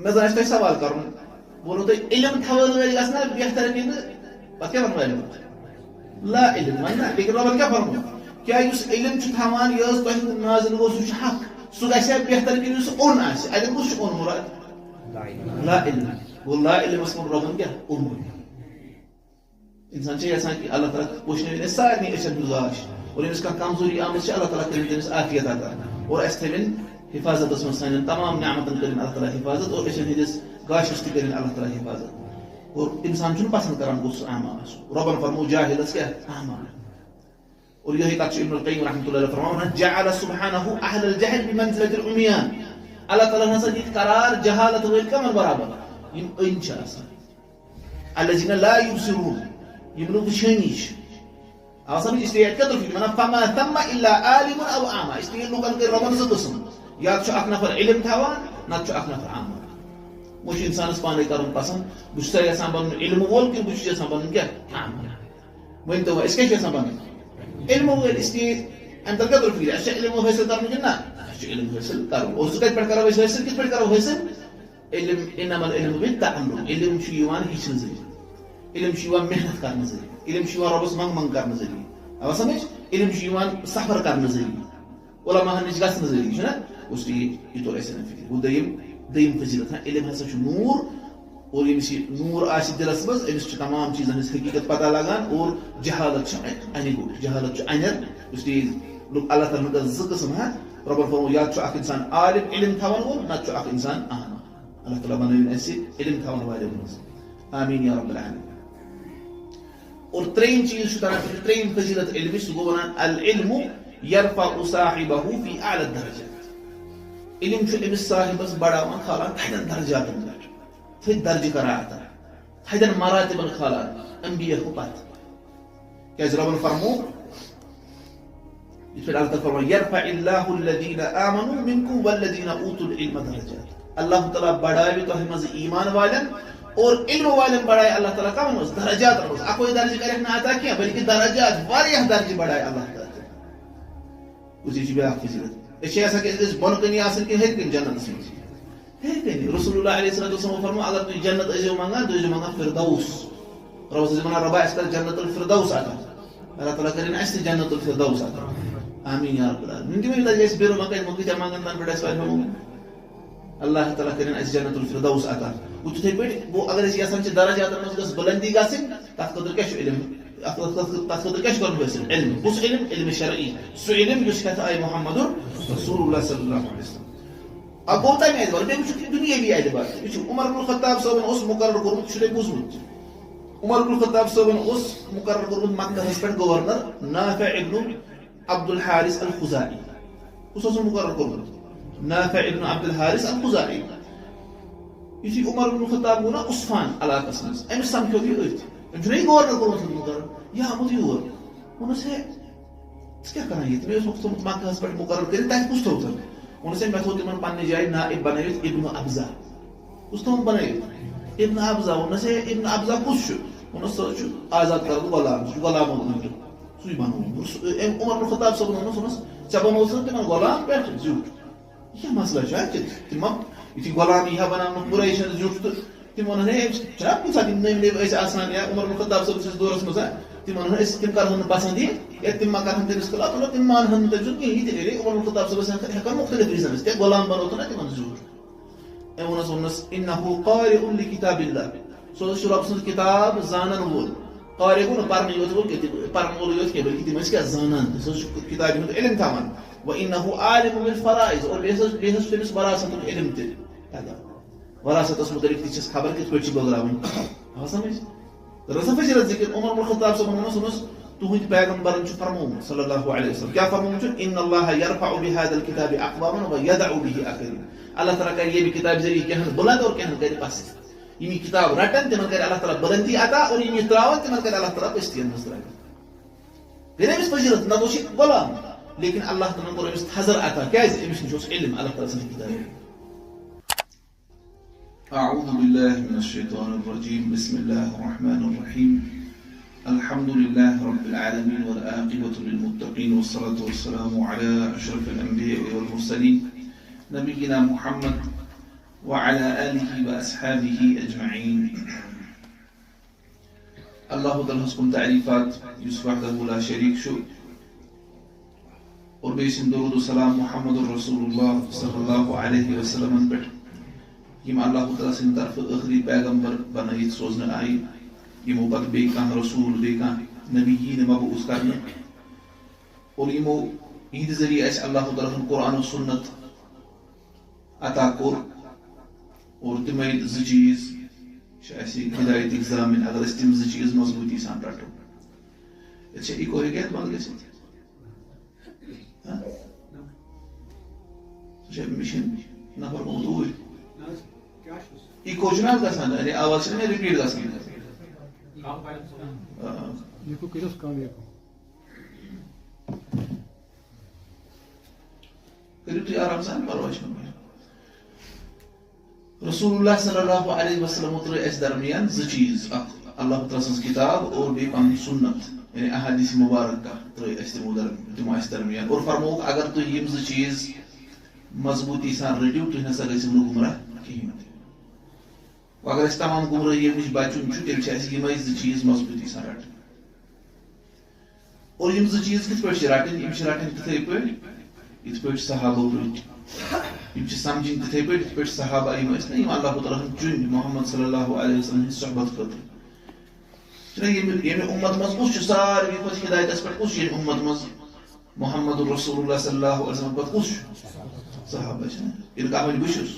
میں زن تہ سوال کرن بولو تہ علم تھوان ویل گژھنا بہتر کِنہٕ پتہٕ کیٛاہ وَنو علم لا علم وَنہ لیکن رۄبن کیٛاہ فرمو کیٛاہ یُس علم چھُ تھاوان یہِ حظ تۄہہِ نازل گوٚو سُہ چھُ حق سُہ گژھِ بہتر کِنہٕ یُس اوٚن آسہِ اَتٮ۪ن کُس چھُ اوٚن مُراد لا علم گوٚو لا علمس ووٚن رۄبن کیٛاہ اوٚن انسان چھُ یژھان کہِ اللہ تعالیٰ وٕچھنٲوِن اَسہِ سارنٕے أچھن ہُنٛد گاش اور ییٚمِس کانٛہہ کمزوری آمٕژ چھِ اللہ تعالیٰ کٔرِن تٔمِس عافیت عطا اور اَسہِ تھٲوِن حفاظتس منٛز سانٮ۪ن تمام نعمتن کٔرِن اللہ تعالیٰ حفاظت اور أچھن ہٕنٛدِس گاشس تہِ کٔرِن اللہ تعالیٰ حفاظت اور انسان چھُنہٕ پسنٛد کران گوٚژھ اعمى آسُن رۄبن فرمو جاہلس کیٛاہ اعمى اور یہی کتھ چھُ ابن القیم رحمۃ اللہ علیہ فرماوان جعل سبحانہ اہل الجہل بمنزلۃ العمیان اللہ تعالیٰ ہسا دِتھ قرار جہالت وٲلۍ کمن برابر یِم أنۍ چھِ آسان الذین لا یبصرون یِم نہٕ وٕچھٲنی چھِ آو سمجھ اس لیے کتر فکر ونان فما ثم الا عالم او اعمى اس لیے لوکن کٔرۍ رۄبن زٕ قٕسم یا چھُ اکھ نفر علم تھاوان نتہٕ چھُ اکھ نفر اعمى وۄنۍ چھُ انسانس پانے کرُن پسنٛد بہٕ چھُسا یژھان بنُن علم وول کِنہٕ بہٕ چھُس یژھان بنُن کیٛاہ اعمى ؤنۍتو وۄنۍ أسۍ کیٛاہ چھِ یژھان بنٕنۍ علم وٲلۍ اس لیے امہِ تل کتر فکر اَسہِ چھا علم حٲصِل کرُن کِنہٕ نہ اَسہِ چھُ علم حٲصِل کرُن اور سُہ کتہِ پٮ۪ٹھ کرو أسۍ حٲصِل کِتھ پٲٹھۍ کرو حٲصِل علم انما العلم بالتعلم علم چھُ یِوان ہیٚچھنہٕ ذٔریعہٕ علم چھُ یِوان محنت کرنہٕ ذٔریعہٕ علم چھُ یِوان رۄبس منٛگ منٛگ کرنہٕ ذٔریعہٕ آوا سمجھ علم چھُ یِوان سفر کرنہٕ ذٔریعہٕ علماہن نِش گژھنہٕ ذٔریعہٕ چھُنہ اس لیے یہِ توٚر اَسہِ فکر گوٚو دوٚیِم فضیلت علم ہسا چھُ نوٗر اور ییٚمِس یہِ نوٗر آسہِ دِلس منٛز أمِس چھُ تمام چیٖزن ہٕنٛز حقیٖقت پتہ لگان اور جہالت چھِ انہِ گوٚٹ جہالت چھُ انٮ۪ر اس لیے اللہ تعالیٰ ہن زٕ قٕسم رۄبن فرمو یا چھُ اکھ انسان عالم علم تھاون وول نتہٕ چھُ اکھ انسان اعمى اللہ تعالیٰ بنٲوِن اَسہِ علم تھاون والٮ۪ن منٛز آمیٖن یا رب العالمین اور ترٛیٚیِم چیٖز چھُ تران فکر ترٛیٚیِم فضیلت علمٕچ سُہ گوٚو ونان العلم یرفع صاحبہ فی اعلی الدرجات علم چھُ أمِس صاحبس بڑاوان کھالان تھدٮ۪ن درجاتن پٮ۪ٹھ تھٔدۍ درجہٕ کران عطا تھدٮ۪ن مراتبن کھالان انبیا ہو پتہٕ کیٛازِ رۄبن فرمو یِتھ پٲٹھۍ اللہ تعالیٰ فرمو یرفع اللہ الذین آمنوا منکم والذین اوتوا العلم درجات اللہ تعالیٰ بڑاوِ تۄہہِ منٛز ایمان والٮ۪ن اور علم والٮ۪ن بڑایہِ اللہ تعالیٰ کمن منٛز درجاتن منٛز اکوے درجہٕ کرٮ۪کھ نہٕ عطا کینٛہہ بلکہِ درجات واریاہ درجہٕ بڑایہِ اللہ تعالیٰ کُسی چھِ بیاکھ فضیلت أسۍ چھِ یژھان کہِ أسۍ گٔژھۍ بۄنہٕ کَنی آسٕنۍ کِنہٕ ہیٚرِ کَنۍ جنتس منٛز ہیٚرِ کَنی رسول اللہ علیہ الصلوۃ والسلام فرمو اگر تُہۍ جنت ٲسِو منٛگان تُہۍ ٲسِو منٛگان فردوس رۄبس ٲسِو ونان رۄبا اَسہِ کر جنت الفردوس عطا اللہ تعالیٰ کٔرِنۍ اَسہِ تہِ جنت الفردوس عطا آمیٖن یا رب العالمین تِمے لگہِ اَسہِ بیرو مکان کۭتیاہ منٛگان تَنہٕ پٮ۪ٹھ اَسہِ واریاہ اللہ تعالیٰ کٔرِنۍ اَسہِ جنت الفردوس عطا گوٚو تِتھٕے پٲٹھۍ گوٚو اگر أسۍ یژھان چھِ درجاتن منٛز گٔژھ بُلندی گژھٕنۍ تتھ خٲطرٕ کیٛاہ چھُ علم تتھ خٲطرٕ کیٛاہ چھُ کرُن حٲصِل علم کُس علم علم شرعی سُہ علم یُس ہٮ۪تھ آیہِ محمد رسول اللہ صلی اللہ علیہ وسلم اکھ گوٚو تَمہِ اعتبار بیٚیہِ وٕچھِو دُنیٲوی اعتبار وٕچھِو عمر بن الخطاب صٲبن اوس مُقرر کوٚرمُت یہِ چھُ تۄہہِ بوٗزمُت عمر بن الخطاب صٲبن اوس مُقرر کوٚرمُت مکہس پٮ۪ٹھ گورنر نافع ابن عبد الحارث الخزاعی کُس اوسُن مُقرر کوٚرمُت نافع ابن عبد الحارث الخزاعی یُتھُے عمر بن الخطاب گوٚو نا عثفان علاقس منٛز أمِس سمکھیو یہِ أتھۍ أمۍ چھُنہ یہِ گورنر کوٚرمُت مُقرر یہِ آمُت یور ووٚنُس ہے ژٕ کیٛاہ کران ییٚتہِ مےٚ اوس تھوٚمُت مکہس پٮ۪ٹھ مُقرر کٔرِتھ تتہِ کُس تھوٚو ووٚنُس ہے مےٚ تھوٚو تِمن پننہِ جایہِ نائب بنٲوِتھ ابن ابزا کُس تھوٚوُن بنٲوِتھ ابن ابزا ووٚنُس ہے ابن ابزا کُس چھُ ووٚنُس سُہ چھُ آزاد کرن غلام سُہ چھُ غلامو خٲطرٕ سُے بنووُن أمۍ عمر بن الخطاب صٲبن ووٚنُس ووٚنُس ژےٚ بنووُتھ تِمن غلام پٮ۪ٹھ زیُٹھ یہِ کیٛاہ مسلہٕ چھُ تِم یُتھُے غلام یی ہا بناونُک قُریشن زیُٹھ تہٕ تِم وَنن ہے أمِس چھُنہ کُنہِ ساتہٕ یِم نٔوۍ نٔوۍ ٲسۍ آسان یا عمر بن الخطاب صٲب سٕنٛدِس دورس منٛز تِم وَنن أسۍ تِم کرہون نہٕ پسنٛد یہِ یا تِم ما کرہن تٔمِس خٕلاف مطلب تِم مانہن نہٕ تٔمۍ سُنٛد کِہینۍ یہِ تہِ گٔے عمر بن الخطاب صٲبس ہٮ۪کان مُختٔلِف ریٖزن ٲسۍ تِکیٛازِ غلام بنوو نہ تِمن زیوٗٹھ أمۍ ووٚنُس اِنہُ قارِئٌ لِکِتابِ اللہ سُہ حظ چھُ رۄبہٕ سٕنٛز کِتاب زانن وول قارِ گوٚو نہٕ پرنہٕ یوت وول کینٛہہ پرن وولٕے یوت کینٛہہ بلکہِ تِم ٲسۍ کیٛاہ زانان سُہ حظ چھُ کِتابہِ ہُنٛد علم تھاوان وَإِنَّهُ عالِمٌ بِالفَرائِض اور بیٚیہِ حظ چھُ تٔمِس وراثتُک علم تہِ وراثتس مُتعلق تہِ چھس خبر کِتھ پٲٹھۍ چھِ بٲگراوٕنۍ آو سمجھ رسا فضیلت ذکر عمر بن الخطاب صٲبن ووٚنُس تُہنٛدۍ پیغمبرن چھُ فرمومُت صلی اللہ علیہ وسلم کیٛاہ فرمومُت چھُ اِنَّ اللّٰهَ يَرْفَعُ بِهَذَا الْكِتابِ أَقْوَامًا وَيَضَعُ بِهِ آخَرِينَ اللہ تعالیٰ کرِ ییٚمہِ کِتابہِ ذٔریعہٕ کینٛہن بُلند اور کینٛہن کرِ پست یِم یہِ کِتاب رٹن تِمن کرِ اللہ تعالیٰ بُلندی عطا اور یِم یہِ تراون تِمن کرِ اللہ تعالیٰ پٔستین منٛز ترٲوِتھ گٔے أمِس فضیلت نتہٕ اوس یہِ غلام لیکن اللہ تعالیٰ کوٚر أمِس تھزر عطا کیٛازِ أمِس نِش اوس علم اللہ تعالیٰ سٕنٛزِ کِتابہِ أعوذ بالله من الشيطان الرجيم بسم الله الرحمن الرحيم الحمد لله رب العالمين والعاقبة للمتقين والصلاة والسلام على أشرف الأنبياء والمرسلين نبينا محمد وعلى آله وأصحابه أجمعين. الله تعالى حسكم تعريفات يوسف وحده لا شريك شو اور بیسن درود و سلام محمد رسول اللہ صلی اللہ علیہ وسلم پر یم اللہ تعالیٰ سن طرف اخری پیغمبر بنائیت سوزن آئی یمو پت بی کان رسول بی کان نبیین مبعوث کرنے اور یمو ہند ذریعہ اس اللہ تعالیٰ قرآن و سنت عطا کور اور تمہیں ز چیز ایسی ہدایت اگزامن اگر اس تم ز چیز مضبوطی سان رٹو اچھا ایکو ہے کہت بند گئے مشن نفر کو دوئی ایکو جناب گسان یعنی آواز سے ریپیٹ گسان یہ کو کس کام یہ کریو تو آرام سے پرواش میں رسول اللہ صلی اللہ علیہ وسلم اترے اس درمیان ز چیز اللہ تعالی کتاب اور بھی پن سنت یعنی احادیث مبارکہ ترے اس تمو اس درمیان اور فرموک اگر تو یم ز چیز مضبوطی سان رٹیو تو نسا گژھو نہ گمراہ کہین اگر اس تمام گمراہی نش بچن چھ تیل چھ یم ز چیز مضبوطی سان رٹ اور یم ز چیز کت پٲٹھۍ رٹن یم چھ رٹن تتھے پٲٹھۍ یتھ پٲٹھۍ صحابہ رٹ یم چھ سمجھن تتھے پٲٹھۍ یتھ پٲٹھۍ صحابہ یم ٲسۍ نا یم اللہ تعالیٰ چن محمد صلی اللہ علیہ وسلم ہٕنٛدِ صحبت خٲطرٕ ییٚمہِ اُمت منٛز کُس چھُ ساروی کھۄتہٕ ہدایتس پٮ۪ٹھ کُس چھُ ییٚمہِ اُمت منٛز محمد رسول اللہ صلی اللہ علیہ وسلم پتہٕ کُس چھُ صحابہ چھُنہ ییٚلہِ کانٛہہ وَنہِ بہٕ چھُس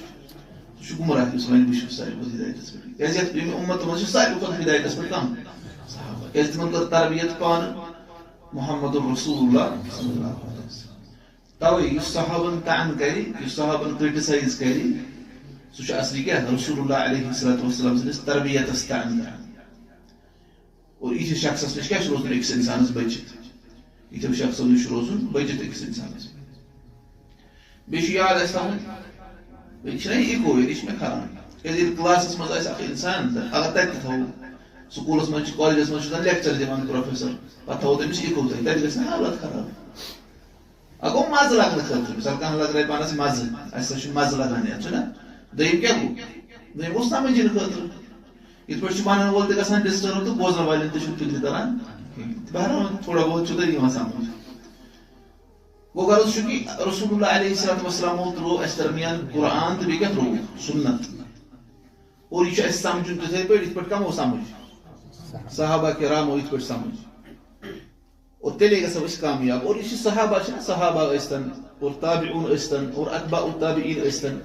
سُہ چھُ گمراہ یُس وَنہِ بہٕ چھُس ساروی کھۄتہٕ ہدایتس پٮ۪ٹھ کیٛازِ یتھ ییٚمہِ اُمت منٛز چھُ ساروی کھۄتہٕ ہدایتس پٮ۪ٹھ کم صحابہ کیٛازِ تِمن کٔر تربیت پانہٕ محمد رسول اللہ صلی اللہ علیہ وسلم توے یُس صحابن تعن کرِ یُس صحابن کرٹیسائز کرِ سُہ چھُ اصلی کیٛاہ رسول اللہ علیہ الصلوۃ والسلام سٕنٛدِس تربیتس تعن کران اور یہ شخص نش کیا روزن أکس انسانس بچت یہ شخص نش روزن بچت أکس انسانس بیٚیہِ چھُ یاد اسہِ تھاوُن بیٚیہِ چھُنہ یہِ اِکو یہِ چھُ مےٚ کھران کیٛازِ ییٚلہِ کلاسس منٛز آسہِ اکھ انسان تہٕ اگر تتہِ تہِ تھاوو سکوٗلس منٛز چھُ کالجس منٛز چھُ لیکچر دِوان پروفیسر پتہٕ تھاوو تٔمِس اِکو تتہِ تتہِ گژھِ نہ حالت خراب اکھ گوٚو مزٕ لگنہٕ خٲطرٕ مثال کانٛہہ لگرایہِ پانس مزٕ اسہِ چھُ مزٕ لگان یتھ چھُنہ دوٚیِم کیٛاہ گوٚو دوٚیِم گوٚو سمجھنہٕ خٲطرٕ یتھ پٲٹھۍ چھُ ونن وول تہِ گژھان ڈسٹرب تہٕ بوزن والٮ۪ن تہِ چھُنہٕ فکرِ تران بہرحال تھوڑا بہت چھُ تۄہہِ یِوان سمجھ گوٚو غرض چھُ کہِ رسول اللہ علیہ الصلوۃ والسلام ترٛوو اَسہِ درمیان قرآن تہٕ بیٚیہِ کیٛاہ ترٛوو سنت اور یہِ چھُ اَسہِ سمجھُن تِتھٕے پٲٹھۍ یِتھ پٲٹھۍ کمو سمجھ صحابہ کرامو یِتھ پٲٹھۍ سمجھ اور تیٚلے گژھو أسۍ کامیاب اور یہِ چھِ صحابہ چھِنہ صحابہ ٲسۍتن اور تابعوٗن ٲسۍتن اور اتباء التابعین ٲسۍتن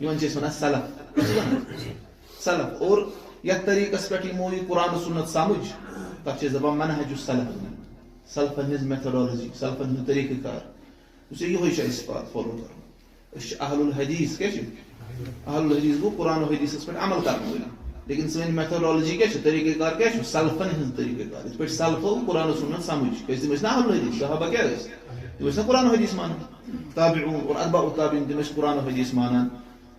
یِمن چھِ أسۍ ونان سلف سلف اور یتھ طریقس پٮ۪ٹھ یِمو یہِ قرآن و سنت سمجھ تتھ چھِ أسۍ دپان منہج السلف سلفن ہٕنٛز میتھڈالجی سلفن ہُنٛد طریقہٕ کار یُس یِہوے چھُ اَسہِ فالو کرُن أسۍ چھِ اہل الحدیث کیٛاہ چھِ اہل الحدیث گوٚو قرآن و حدیثس پٮ۪ٹھ عمل کرن وٲلۍ لیکن سٲنۍ میتھڈالجی کیٛاہ چھِ طریقہٕ کار کیٛاہ چھُ سلفن ہٕنٛز طریقہٕ کار یِتھ پٲٹھۍ سلفو قرآن و سنت سمجھ کیٛازِ تِم ٲسۍ نہ اہل الحدیث صحابہ کیٛاہ ٲسۍ تِم ٲسۍ نہ قرآن و حدیث مانان تابعوٗن اور اتباء التابعین تِم ٲسۍ قرآن و حدیث مانان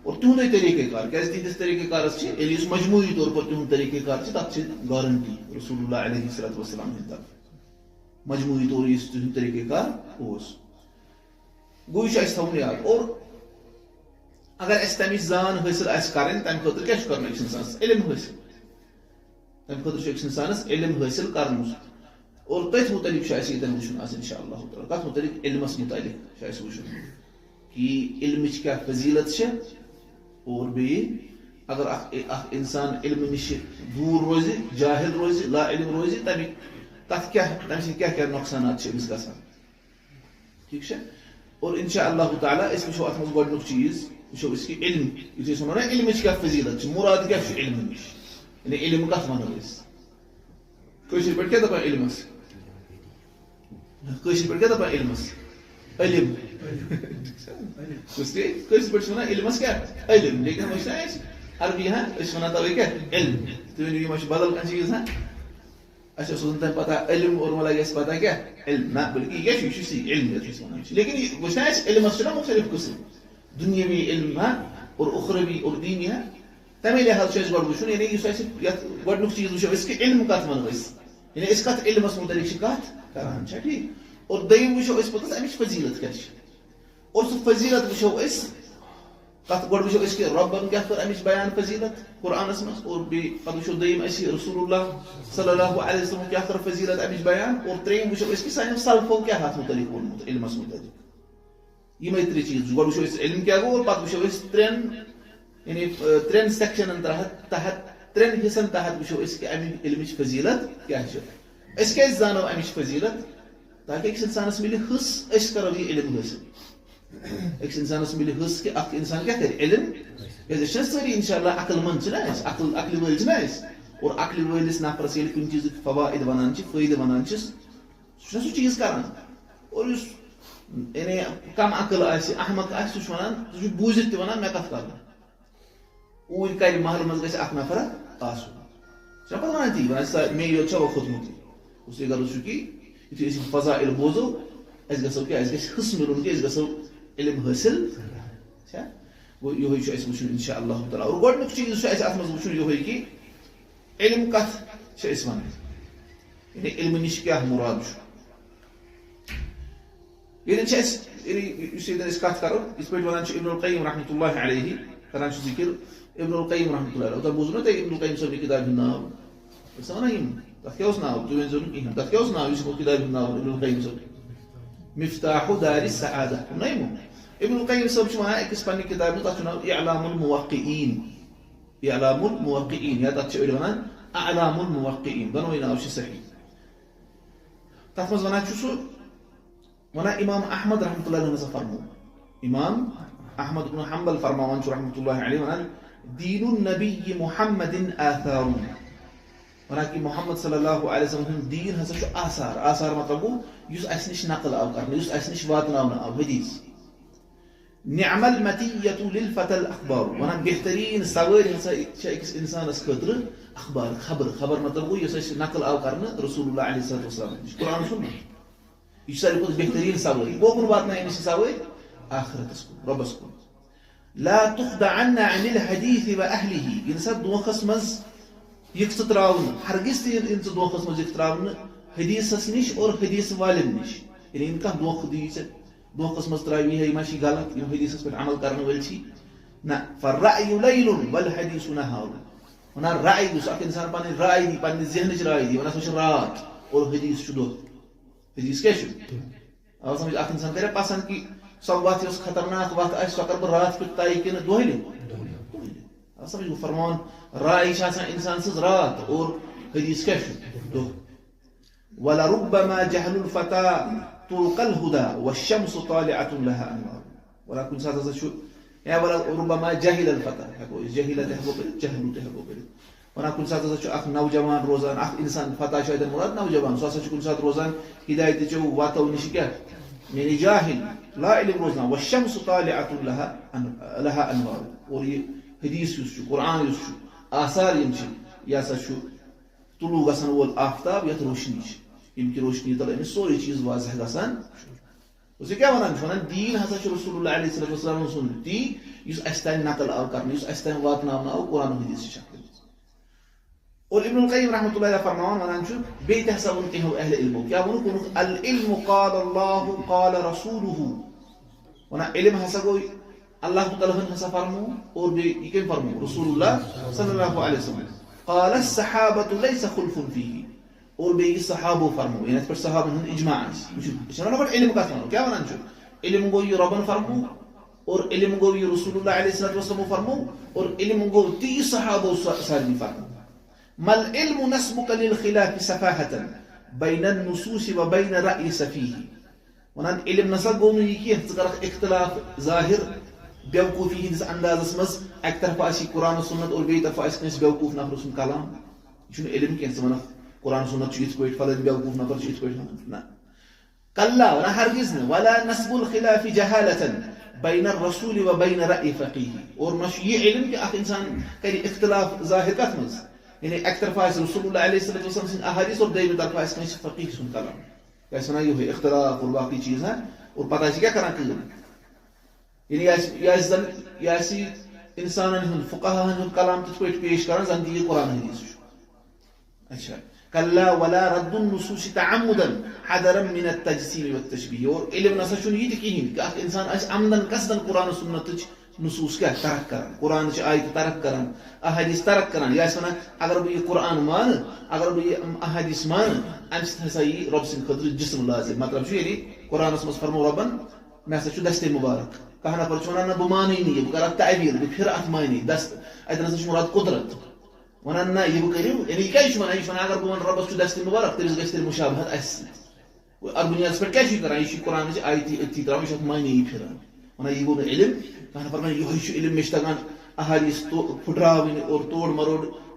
اور تہندے طریقہ کار کیٛازِ تہندِس طریقہ کارس چھِ ییٚلہِ یُس مجموعی طور پر تہنٛد طریقہ کار چھِ تتھ چھِ گارنٹی رسول اللہ علیہ الصلوۃ والسلام ہٕنٛدِ طرفہٕ مجموعی طور یُس تہنٛد طریقہ کار اوس گوٚو یہِ چھُ اَسہِ تھاوُن یاد اور اگر اَسہِ تمِچ زان حٲصِل آسہِ کرٕنۍ تمہِ خٲطرٕ کیٛاہ چھُ کرُن أکِس انسانس علم حٲصِل تمہِ خٲطرٕ چھُ أکِس انسانس علم حٲصِل کرنُس اور تٔتھۍ متعلق چھُ اَسہِ ییٚتٮ۪ن وٕچھُن آز انشاء اللہ تعالیٰ کتھ متعلق علمس متعلق چھُ اَسہِ وٕچھُن کہِ علمٕچ کیٛاہ فضیلت چھِ اور بیٚیہِ اگر اکھ انسان علم نش دوٗر روزِ جاہل روزِ لا علم روزِ تمہِ تتھ کیٛاہ تمہِ سۭتۍ کیٛاہ کیٛاہ نۄقصانات چھِ أمِس گژھان ٹھیٖک چھا اور انشاء اللہ تعالیٰ أسۍ وٕچھو اتھ منٛز گۄڈنیُک چیٖز وٕچھو أسۍ کہِ علم یُتھُے أسۍ ونو نا علمٕچ کیٛاہ فضیلت چھِ مراد کیٛاہ چھُ علمہٕ نِش یعنی علم کتھ ونو أسۍ کٲشِر پٲٹھۍ کیٛاہ دپان علمس کٲشِر پٲٹھۍ کیٛاہ دپان علمس علم کٲشِر پٲٹھۍ چھِ ونان علمس کیٛاہ علم لیکن وۄنۍ چھُنہ اَسہِ عربی ہا أسۍ چھِ ونان توے کیٛاہ علم تُہۍ ؤنِو یہِ ما چھُ بدل کانٛہہ چیٖز ہا اَسہِ اوس روزان تمہِ پتہ علم اور مطلب اَسہِ پتہ کیٛاہ علم نہ بلکہِ یہِ کیٛاہ چھُ یہِ چھُ سی علم یتھ أسۍ ونان چھِ لیکن یہِ وٕچھ نہ اَسہِ علمس چھُنہ مُختلف قٕسم دُنیاوی علم ہا اور اُخروی اور دیٖنی ہا تمے لحاظ چھُ اَسہِ گۄڈٕ وٕچھُن یعنی یُس اَسہِ یتھ گۄڈنیُک چیٖز وٕچھو أسۍ کہِ علم کتھ ونو أسۍ یعنی أسۍ کتھ علمس متعلق چھِ کتھ کران چھا ٹھیٖک اور دوٚیِم وٕچھو أسۍ پوٚتُس اَمِچ فضیلت کیٛاہ چھِ اور سُہ فضیلت وٕچھو أسۍ کت گۄڈٕ وٕچھو أسۍ کہِ رۄبن کیٛاہ کٔر اَمِچ بیان فضیٖلت قرآنس منٛز اور بیٚیہِ پتہٕ وٕچھو دوٚیِم أسۍ رسول اللہ صلی اللہ علیہ وسلم کیٛاہ کٔر فضیٖلت اَمِچ بیان اور ترٛیٚیِم وٕچھو أسۍ کہِ سانیو سلفو کیٛاہ اَتھ مُتعلق ووٚنمُت علمس مُتعلق یِمے ترٛےٚ چیٖز گۄڈٕ وٕچھو أسۍ علم کیٛاہ گوٚو اور پتہٕ وٕچھو أسۍ ترٛٮ۪ن سیکشنن تحت ترٛٮ۪ن حِصن تحت وٕچھو أسۍ کہِ اَمِچ علمٕچ فضیٖلت کیٛاہ چھِ أسۍ کیٛازِ زانو اَمِچ فضیٖلت تاکہِ أکِس اِنسانس مِلہِ حصہٕ أسۍ کرو یہِ علم حٲصِل أکِس اِنسانس مِلہِ حصہٕ کہِ اکھ اِنسان کیٛاہ کرِ علم کیٛازِ أسۍ چھِنہ سٲری انشاء اللہ عقل منٛد چھِنہ أسۍ عقلہِ وٲلۍ چھِنہ أسۍ اور عقلہِ وٲلِس نفرس ییٚلہِ کُنہِ چیٖزٕکۍ فوائد ونان چھِ فٲیدٕ ونان چھِس سُہ چھُنہ سُہ چیٖز کران اور یُس یعنی کم عقل آسہِ احمق آسہِ سُہ چھُ ونان سُہ چھُ بوٗزِتھ تہِ ونان مےٚ کتھ کرو اوٗرۍ کرِ محلہٕ منٛز گژھِ اکھ نفر آسُن سُہ چھُنہ پتہٕ ونان تی ونان مے یوت چھا وۄنۍ کھوٚتمُت اس لیے کرو سُہ کہِ یُتھُے أسۍ فضائل بوزو اَسہِ گژھو کیٛاہ اَسہِ گژھِ حصہٕ مِلُن کہِ أسۍ گژھو علم حٲصِل گوٚو یِہوے چھُ اَسہِ وٕچھُن انشاء اللہ تعالیٰ اور گۄڈٕنیُک چیٖز چھُ اَسہِ اَتھ منٛز وٕچھُن یِہوے کہِ علم کتھ چھِ أسۍ ونان یعنی علمہٕ نِش کیٛاہ مُراد چھُ ییٚتٮ۪ن چھِ اَسہِ یُس ییٚتٮ۪ن أسۍ کتھ کرو یِتھ پٲٹھۍ ونان چھِ ابن القیم رحمۃ اللہ علیہ کران چھُ ذِکر ابن القیم رحمۃ اللہ علیہ تۄہہِ بوٗزوٕ نا تۄہہِ ابن القیم صٲبنہِ کِتابہِ ہُنٛد ناو أسۍ چھِ ونان یِم تتھ کیٛاہ اوس ناو تُہۍ ؤنۍزیو نہٕ کِہینۍ تتھ کیٛاہ اوس ناو یُس یِمو کِتابہِ ہُنٛد ناو ابن القیم صٲب مفتاح دار السعادہ نہ یِمو ابن القیم صٲب چھُ ونان أکِس پننہِ کِتابہِ منٛز تتھ چھُ ناو اعلام الموقعین اعلام الموقعین یا تتھ چھِ أڑۍ ونان اعلام الموقعین دۄنوے ناو چھِ صحیح تتھ منٛز ونان چھُ سُہ ونان امام احمد رحمۃ اللہ ہسا فرمو امام احمد بن حنبل فرماوان چھُ رحمۃ اللہ علیہ ونان دین النبی محمد آثار ونان کہ محمد صلی اللہ علیہ وسلم ہُنٛد دیٖن ہسا چھُ آثار آثار مطلب گوٚو یُس اَسہِ نِش نقل آو کرنہٕ یُس اَسہِ نِش واتناونہٕ آو حدیٖث نعم المطیۃ للفتى الاخبار ونان بہتریٖن سوٲرۍ ہسا چھِ أکِس انسانس خٲطرٕ اخبار خبر مطلب گوٚو یُس اَسہِ نقل آو کرنہٕ رسول اللہ علیہ الصلوۃ والسلام یہِ چھُ قرآن سُنت یہِ چھُ ساروی کھۄتہٕ بہتریٖن سوٲرۍ یہِ کوکُن واتنایہِ أمِس یہِ سوٲرۍ آخرتس کُن رۄبس کُن لا تخدعن عن الحديث واهله یِنہٕ سا دھوکھس منٛز یِکھ ژٕ تراونہٕ ہرگز تہِ یِنہٕ ژٕ دھوکھس منٛز یِکھ تراونہٕ حدیٖثس نِش اور حدیٖث والٮ۪ن نِش ییٚلہِ یِنہٕ کانٛہہ دھوکھٕ دی ژےٚ دھوکھس منٛز تراوِ یِہے ما چھِ غلط یِم حدیٖثس پٮ۪ٹھ عمل کرن وٲلۍ چھِ نہ فالرأي ليل والحديث نهار ونان راے یُس اکھ انسان پنٕنۍ راے دی پننہِ ذہنٕچ راے دی ونان سۄ چھِ رات اور حدیٖث چھُ دۄہ حدیٖث کیٛاہ چھُ آو سمجھ اکھ انسان کرِ پسنٛد کہِ سۄ وتھ یۄس خطرناک وتھ آسہِ سۄ کرٕ بہٕ رات کیُتھ طے کِنہٕ دۄہلہِ آو سمجھ گوٚو فرمان راے چھِ آسان انسان سٕنٛز رات اور حدیٖث کیٛاہ چھُ دۄہ ولربما جهل الفتى طرق الهدى والشمس طالعة لها انوار ورا کُنہِ ساتہٕ ہسا چھُ یا ولربما جهل الفتى ہٮ۪کو أسۍ جہیلہ تہِ ہٮ۪کو کٔرِتھ جہلو تہِ ہٮ۪کو کٔرِتھ ونان کُنہِ ساتہٕ ہسا چھُ اکھ نوجوان روزان اکھ انسان فتح چھُ اتٮ۪ن مراد نوجوان سُہ ہسا چھُ کُنہِ ساتہٕ روزان ہدایتٕچو وتو نِش کیٛاہ یعنی جاہل لا علم روزان والشمس طالعة لها انوار اور یہِ حدیٖث یُس چھُ قرآن یُس چھُ آثار یِم چھِ یہِ ہسا چھُ طلوع گژھن وول آفتاب یتھ روشنی چھِ ییٚمہِ کہِ روشنی تل أمِس سورُے چیٖز واضح گژھان چھُ کیٛاہ ونان چھُ ونان دیٖن ہسا چھُ رسول اللہ علیہ الصلوۃ والسلام سُنٛد تی یُس اَسہِ تانۍ نقل آو کرنہٕ یُس اَسہِ تانۍ واتناونہٕ آو قرآن حدیٖث چہِ شکلہِ منٛز اور ابن القیم رحمۃ اللہ فرماوان ونان چھُ بیٚیہِ تہِ ہسا ووٚن کینٛہو اہلِ علمو کیٛاہ ووٚنُکھ العلم قال اللہ قال رسولہ ونان علم ہسا گوٚو اللہ تعالیٰ ہن ہسا فرمو اور بیٚیہِ یہِ کٔمۍ فرمو رسول اللہ صلی اللہ علیہ وسلم قال الصحابة ليس خلف فيه اور بیٚیہِ صحابو فرمو یعنی یتھ پٮ۪ٹھ صحابن ہُنٛد اجماع آسہِ یہِ چھُ نا گۄڈٕ علم کتھ ونو کیٛاہ ونان چھُ علم گوٚو یہِ رۄبن فرمو اور علم گوٚو یہِ رسول اللہ علیہ الصلوۃ والسلام فرمو اور علم گوٚو تی صحابو سارنٕے فرمو مل علم نسبك للخلاف سفاهة بين النصوص وبين رأي سفيه ونان علم نسا گوٚو نہٕ یہِ کینٛہہ ژٕ کرکھ اختلاف ظاہر بیوقوٗفی ہٕنٛدِس اندازس منٛز اکہِ طرفہٕ آسی قرآن سنت اور بیٚیہِ طرفہٕ آسہِ کٲنٛسہِ بیوقوٗف نفرٕ سُنٛد کلام یہِ چھُنہٕ علم کینٛہہ ژٕ وَنکھ قرآن سنت چھُ یِتھ پٲٹھۍ فلٲنۍ بیوقوٗف نفر چھُ یِتھ پٲٹھۍ ونان نہ کلا ونان ہرگز نہٕ ولا نسب الخلاف جہالة بين الرسول وبين رأي فقيه اور نہ چھُ یہِ علم کہِ اکھ انسان کرِ اختلاف ظاہر کتھ منٛز یعنی اکہِ طرفہٕ آسہِ رسول اللہ علیہ الصلوۃ والسلام سٕنٛدۍ احادیث اور دوٚیمہِ طرفہٕ آسہِ کٲنٛسہِ فقیہ سُنٛد کلام کیٛاہ چھِ ونان یِہوے اختلاف اور باقٕے چیٖز اور پتہٕ آسہِ کیٛاہ کران کٲم یعنی یہِ آسہِ انسانن ہُنٛد فقہاہن ہُنٛد کلام تِتھ پٲٹھۍ پیش کران زن تہِ یہِ قرآن حدیٖث چھُ اچھا کلا ولا رد النصوص تعمدا حذرا من التجسيم والتشبيه اور علم نسا چھُنہٕ یہِ تہِ کِہینۍ کہ اکھ انسان آسہِ عمدن قصدن قرآن سنتٕچ نصوص کیا ترک کران قرآن آیت ترک کران احادیث ترک کران یا ونان اگر بہ یہ قرآن مان اگر بہ یہ احادیث مان ام سا یہ رب سند خاطر جسم لازم مطلب یعنی قرآنس مز فرمو ربن مے ہسا دست مبارک کانٛہہ نفر چھُ ونان نہ بہٕ مانٕے نہٕ یہِ بہٕ کرٕ اتھ تعبیٖر بہٕ پھرٕ اتھ معنی دست اتٮ۪ن ہسا چھُ مراد قدرت ونان نہ یہ بہٕ کٔرِو یعنی یہِ کیازِ چھُ ونان یہِ چھُ ونان اگر بہٕ ونہٕ رۄبس چھُ دست مبارک تٔمِس گژھِ تیٚلہِ مُشابہت اسہِ سۭتۍ اتھ بُنیادس پٮ۪ٹھ کیٛاہ چھُ یہِ کران یہِ چھُ قرآنٕچ آیتی أتھی تراوان یہِ چھُ اتھ معنی پھران ونان یہِ گوٚو نہٕ علم کانٛہہ نفر ونان یِہوے چھُ علم مےٚ چھِ تگان احادیث پھٕٹراوٕنۍ اور توڑ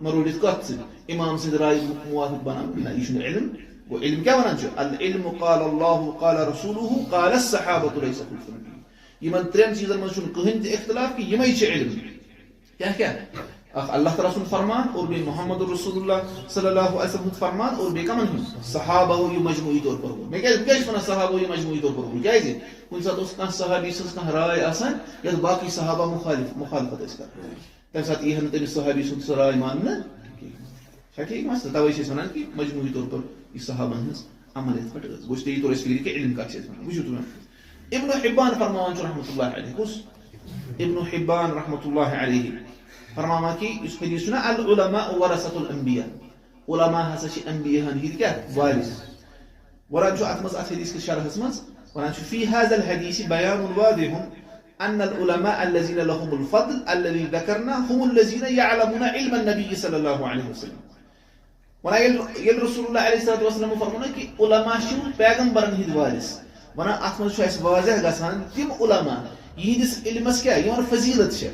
مروڑِتھ کتھ سۭتۍ امام سٕنٛدِ راے موافق بناوٕنۍ نہ یہِ چھُنہٕ علم گوٚو علم کیٛاہ ونان چھُ العلم قال الله قال رسوله قال الصحابة ليس خلف النبي یمن ترین چیزن منٛز چھُنہٕ کٕہٕنۍ تہِ اختلاف کہ یمے چھِ علم کیا اخ اللہ تعالیٰ سُنٛد فرمان اور بیٚیہِ محمد رسول اللہ صلی اللہ علیہ وسلم ہُنٛد فرمان اور بیٚیہِ کمن ہُنٛد صحابہ یہِ مجموعی طور پر مےٚ کیٛازِ چھُس ونان صحابہ یہِ مجموعی طور پر کیٛازِ کُنہِ ساتہٕ اوس کانٛہہ صحابی سٕنٛز کانٛہہ راے آسان یتھ باقٕے صحابہ مخالفت ٲسۍ کران تمہِ ساتہٕ یی ہا نہٕ تٔمِس صحابی سُنٛد سۄ راے ماننہٕ کینٛہہ چھا ٹھیٖک مسلہٕ توے چھِ أسۍ ونان کہ مجموعی طور پر یہِ صحابن ہٕنٛز عمل یتھ پٮ۪ٹھ ٲس گوٚژھ تیٚلہِ توٚر اَسہِ فِکرِ کہ علم کتھ چھِ أسۍ ونان وٕچھِو تُہۍ ابن حبان فرماوان چھُ رحمۃ اللہ علیہ کُس ابن حبان رحمۃ اللہ علیہ فرماوان کہ اس حدیث چھُ نا العلماء ورثۃ الانبیاء علماء ہسا چھِ انبیاہن ہِنٛدۍ کیٛاہ وارث وران چھُ اتھ منٛز اتھ حدیث کِس شرحس منٛز ونان چھُ فی هذا الحدیث بیان واضح ان العلماء الذين لهم الفضل الذي ذكرنا هم الذين يعلمون علم النبي صلى الله عليه وسلم ونان ییٚلہِ رسول اللہ علیہ الصلوۃ والسلام فرمونا کہ علماء چھِ پیغمبرن ہِنٛدۍ وارث ونان اتھ منٛز چھُ اسہِ واضح گژھان تِم علماء یِہنٛدِس علمس کیٛاہ یِمن فضیلت چھِ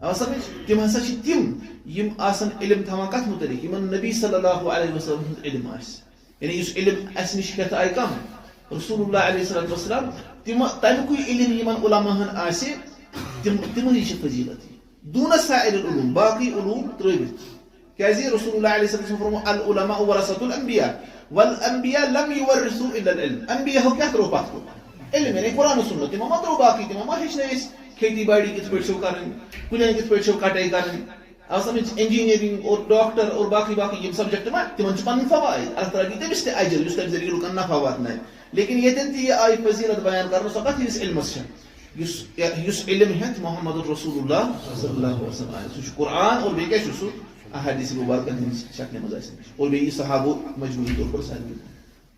سمجھ تم ہسا چھِ تِم یِم آسان علم تھاوان کتھ متعلق یِمن نبی صلی اللہ علیہ وسلم ہُنٛد علم آسہِ یعنی یُس علم اسہِ نِش ہٮ۪تھ آیہِ کم رسول اللہ علیہ الصلوۃ والسلام تمیُکُے علم یِمن علماہن آسہِ تِمنٕے چھِ فضیلت دوٗنَ سائر العلوم باقٕے علوم ترٲوِتھ کیازِ رسول اللہ علیہ وسلم فرمو العلماء ورثۃ الانبیاء والانبیاء لم يورثوا الا العلم انبیاء کیٛاہ ترٛوو پتھ کُن علم یعنی قرآن و سنت تِمو ما ترٛوو باقٕے تِمو ما ہیٚچھنٲے أسۍ کھیتی باڑی کِتھ پٲٹھۍ چھو کرٕنۍ کُلٮ۪ن کِتھ پٲٹھۍ چھو کٹٲے کرٕنۍ آو سمجھ انجینئرنگ اور ڈاکٹر اور باقٕے یِم سبجیکٹ ما تِمن چھُ پنُن فوائد اللہ تعالیٰ دی تٔمِس تہِ اجر یُس تمہِ ذٔریعہٕ لُکن نفع واتنایہِ لیکن ییٚتٮ۪ن تہِ یہِ آیہِ فضیلت بیان کرنہٕ سۄ کتھ یِس علمس چھےٚ یُس علم ہٮ۪تھ محمد رسول اللہ صلی اللہ علیہ وسلم آیہِ سُہ چھُ قرآن اور بیٚیہِ کیٛاہ چھُ سُہ احادیث مبارکن ہٕنٛدِس شکلہِ منٛز آسہِ اور بیٚیہِ یہِ صحابو مجموعی طور پر سارنٕے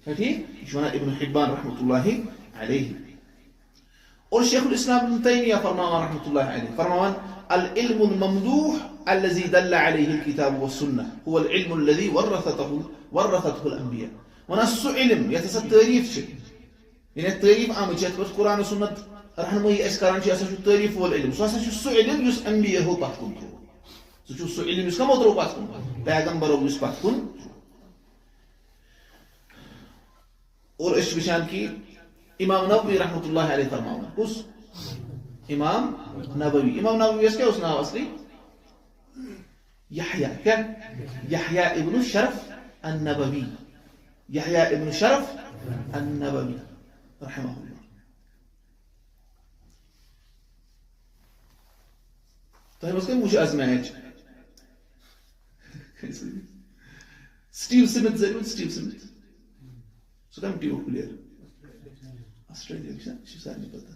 چھا ٹھیٖک یہِ چھُ ونان ابن حبان رحمۃ اللہ علیہ اور شیخ الاسلام ابن تیمیہ فرماوان رحمۃ اللہ علیہ فرماوان العلم الممدوح الذي دل عليه الكتاب والسنة هو العلم الذي ورثته الانبياء ونان سُہ علم یتھ ہسا تعریف چھِ یعنی تعریف آمٕژ چھِ یتھ پٮ۪ٹھ قرآن و سنت رہنمٲیی أسۍ کران چھِ یہِ ہسا چھُ تعریف وول علم سُہ ہسا چھُ سُہ علم یُس انبیاہو پتھ کُن ترٛوو سُہ چھُ سُہ علم یُس کمو ترٛوو پتھ کُن پیغمبرو یُس پتھ کُن اور أسۍ چھِ وٕچھان کہِ امام نووی رحمۃ اللہ علیہ فرماوان کُس امام نووی یس کیٛاہ اوس ناو اصلی یحییٰ ابن شرف النووی یحییٰ ابن شرف النووی رحمہ اللہ تۄہہِ منٛز کٔمۍ وٕچھ آز میچ سٹیو سمتھ زٲنِوٕ سٹیو سمتھ سُہ کمہِ ٹیٖمُک پٕلیر آسٹریلیا چھُ سارنٕے پتہ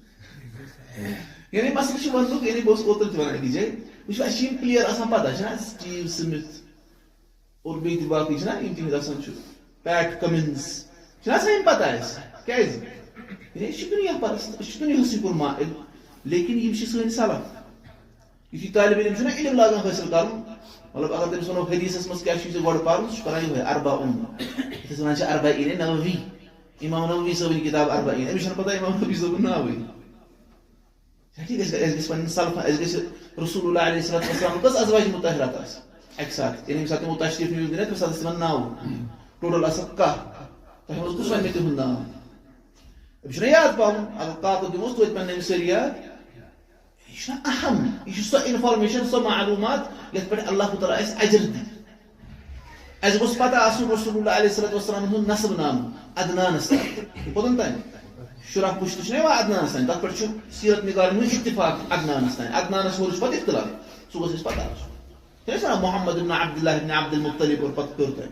یعنی مسلہٕ چھُ وننُک یعنی بہٕ اوسُس اوترٕ تہِ ونان أکِس جایہِ وٕچھو اَسہِ چھِ یِم پٕلیر آسان پتہ چھِنہ سٹیو سمتھ اور بیٚیہِ تہِ باقٕے چھِنہ یِم تِہنٛدۍ آسان چھُ پیٹ کمنز چھِنہ آسان یِم پتہ اَسہِ کیازِ یعنی أسۍ چھِ دُنیا پرست أسۍ چھِ دُنیاہسٕے کوٚر مائل لیکن یِم چھِ سٲنۍ سلف یُتھُے طالب علم چھُنہ علم لاگان حٲصِل کرُن مطلب اگر تٔمِس ونو حدیثس منٛز کیٛاہ چھُ ژےٚ گۄڈٕ پرُن سُہ چھُ کران یِہوے اربعون یتھ أسۍ ونان چھِ اربعین نووی امام نووی صٲبٕنۍ کِتاب اربعین أمِس چھُنہٕ پتہ امام نووی صٲبُن ناوٕے ٹھیٖک اَسہِ گژھِ پنٕنۍ سلف اَسہِ گژھِ رسول اللہ علیہ الصلوۃ والسلام کٔژ ازواج مطہرات آسہِ اکہِ ساتہٕ یعنی ییٚمہِ ساتہٕ تِمو تشریٖف نِوِتھ دِنہٕ تمہِ ساتہٕ ٲسۍ تِمن ناو ٹوٹل آسان کاہ تۄہہِ منٛز کُس وَنہِ مےٚ تِہُنٛد ناو أمِس چھُنہ یاد پاوُن اگر کاہ تہِ دِموس توتہِ پنٕنۍ أمِس سٲری یاد یہِ چھُنہ اہم یہِ چھُ سۄ انفارمیشن سۄ معلوٗمات یتھ پٮ۪ٹھ اللہ تعالیٰ اَسہِ اجر دِ اَسہِ گوٚژھ پتہ آسُن رسول اللہ علیہ الصلوۃ والسلام ہُنٛد نسب نامہٕ ادنانس تام کوٚتن تام شُراہ پُشتہٕ چھُنہ یِوان ادنانس تام تتھ پٮ۪ٹھ چھُ سیرت نگارن ہُنٛد اتفاق ادنانس تام ادنانس ہیوٚر چھُ پتہٕ اختلاف سُہ گوٚژھ اَسہِ پتہ آسُن چھِنہ أسۍ ونان محمد ابن عبد اللہ ابن عبد المطلب اور پتہٕ پیوٚر تۄہہِ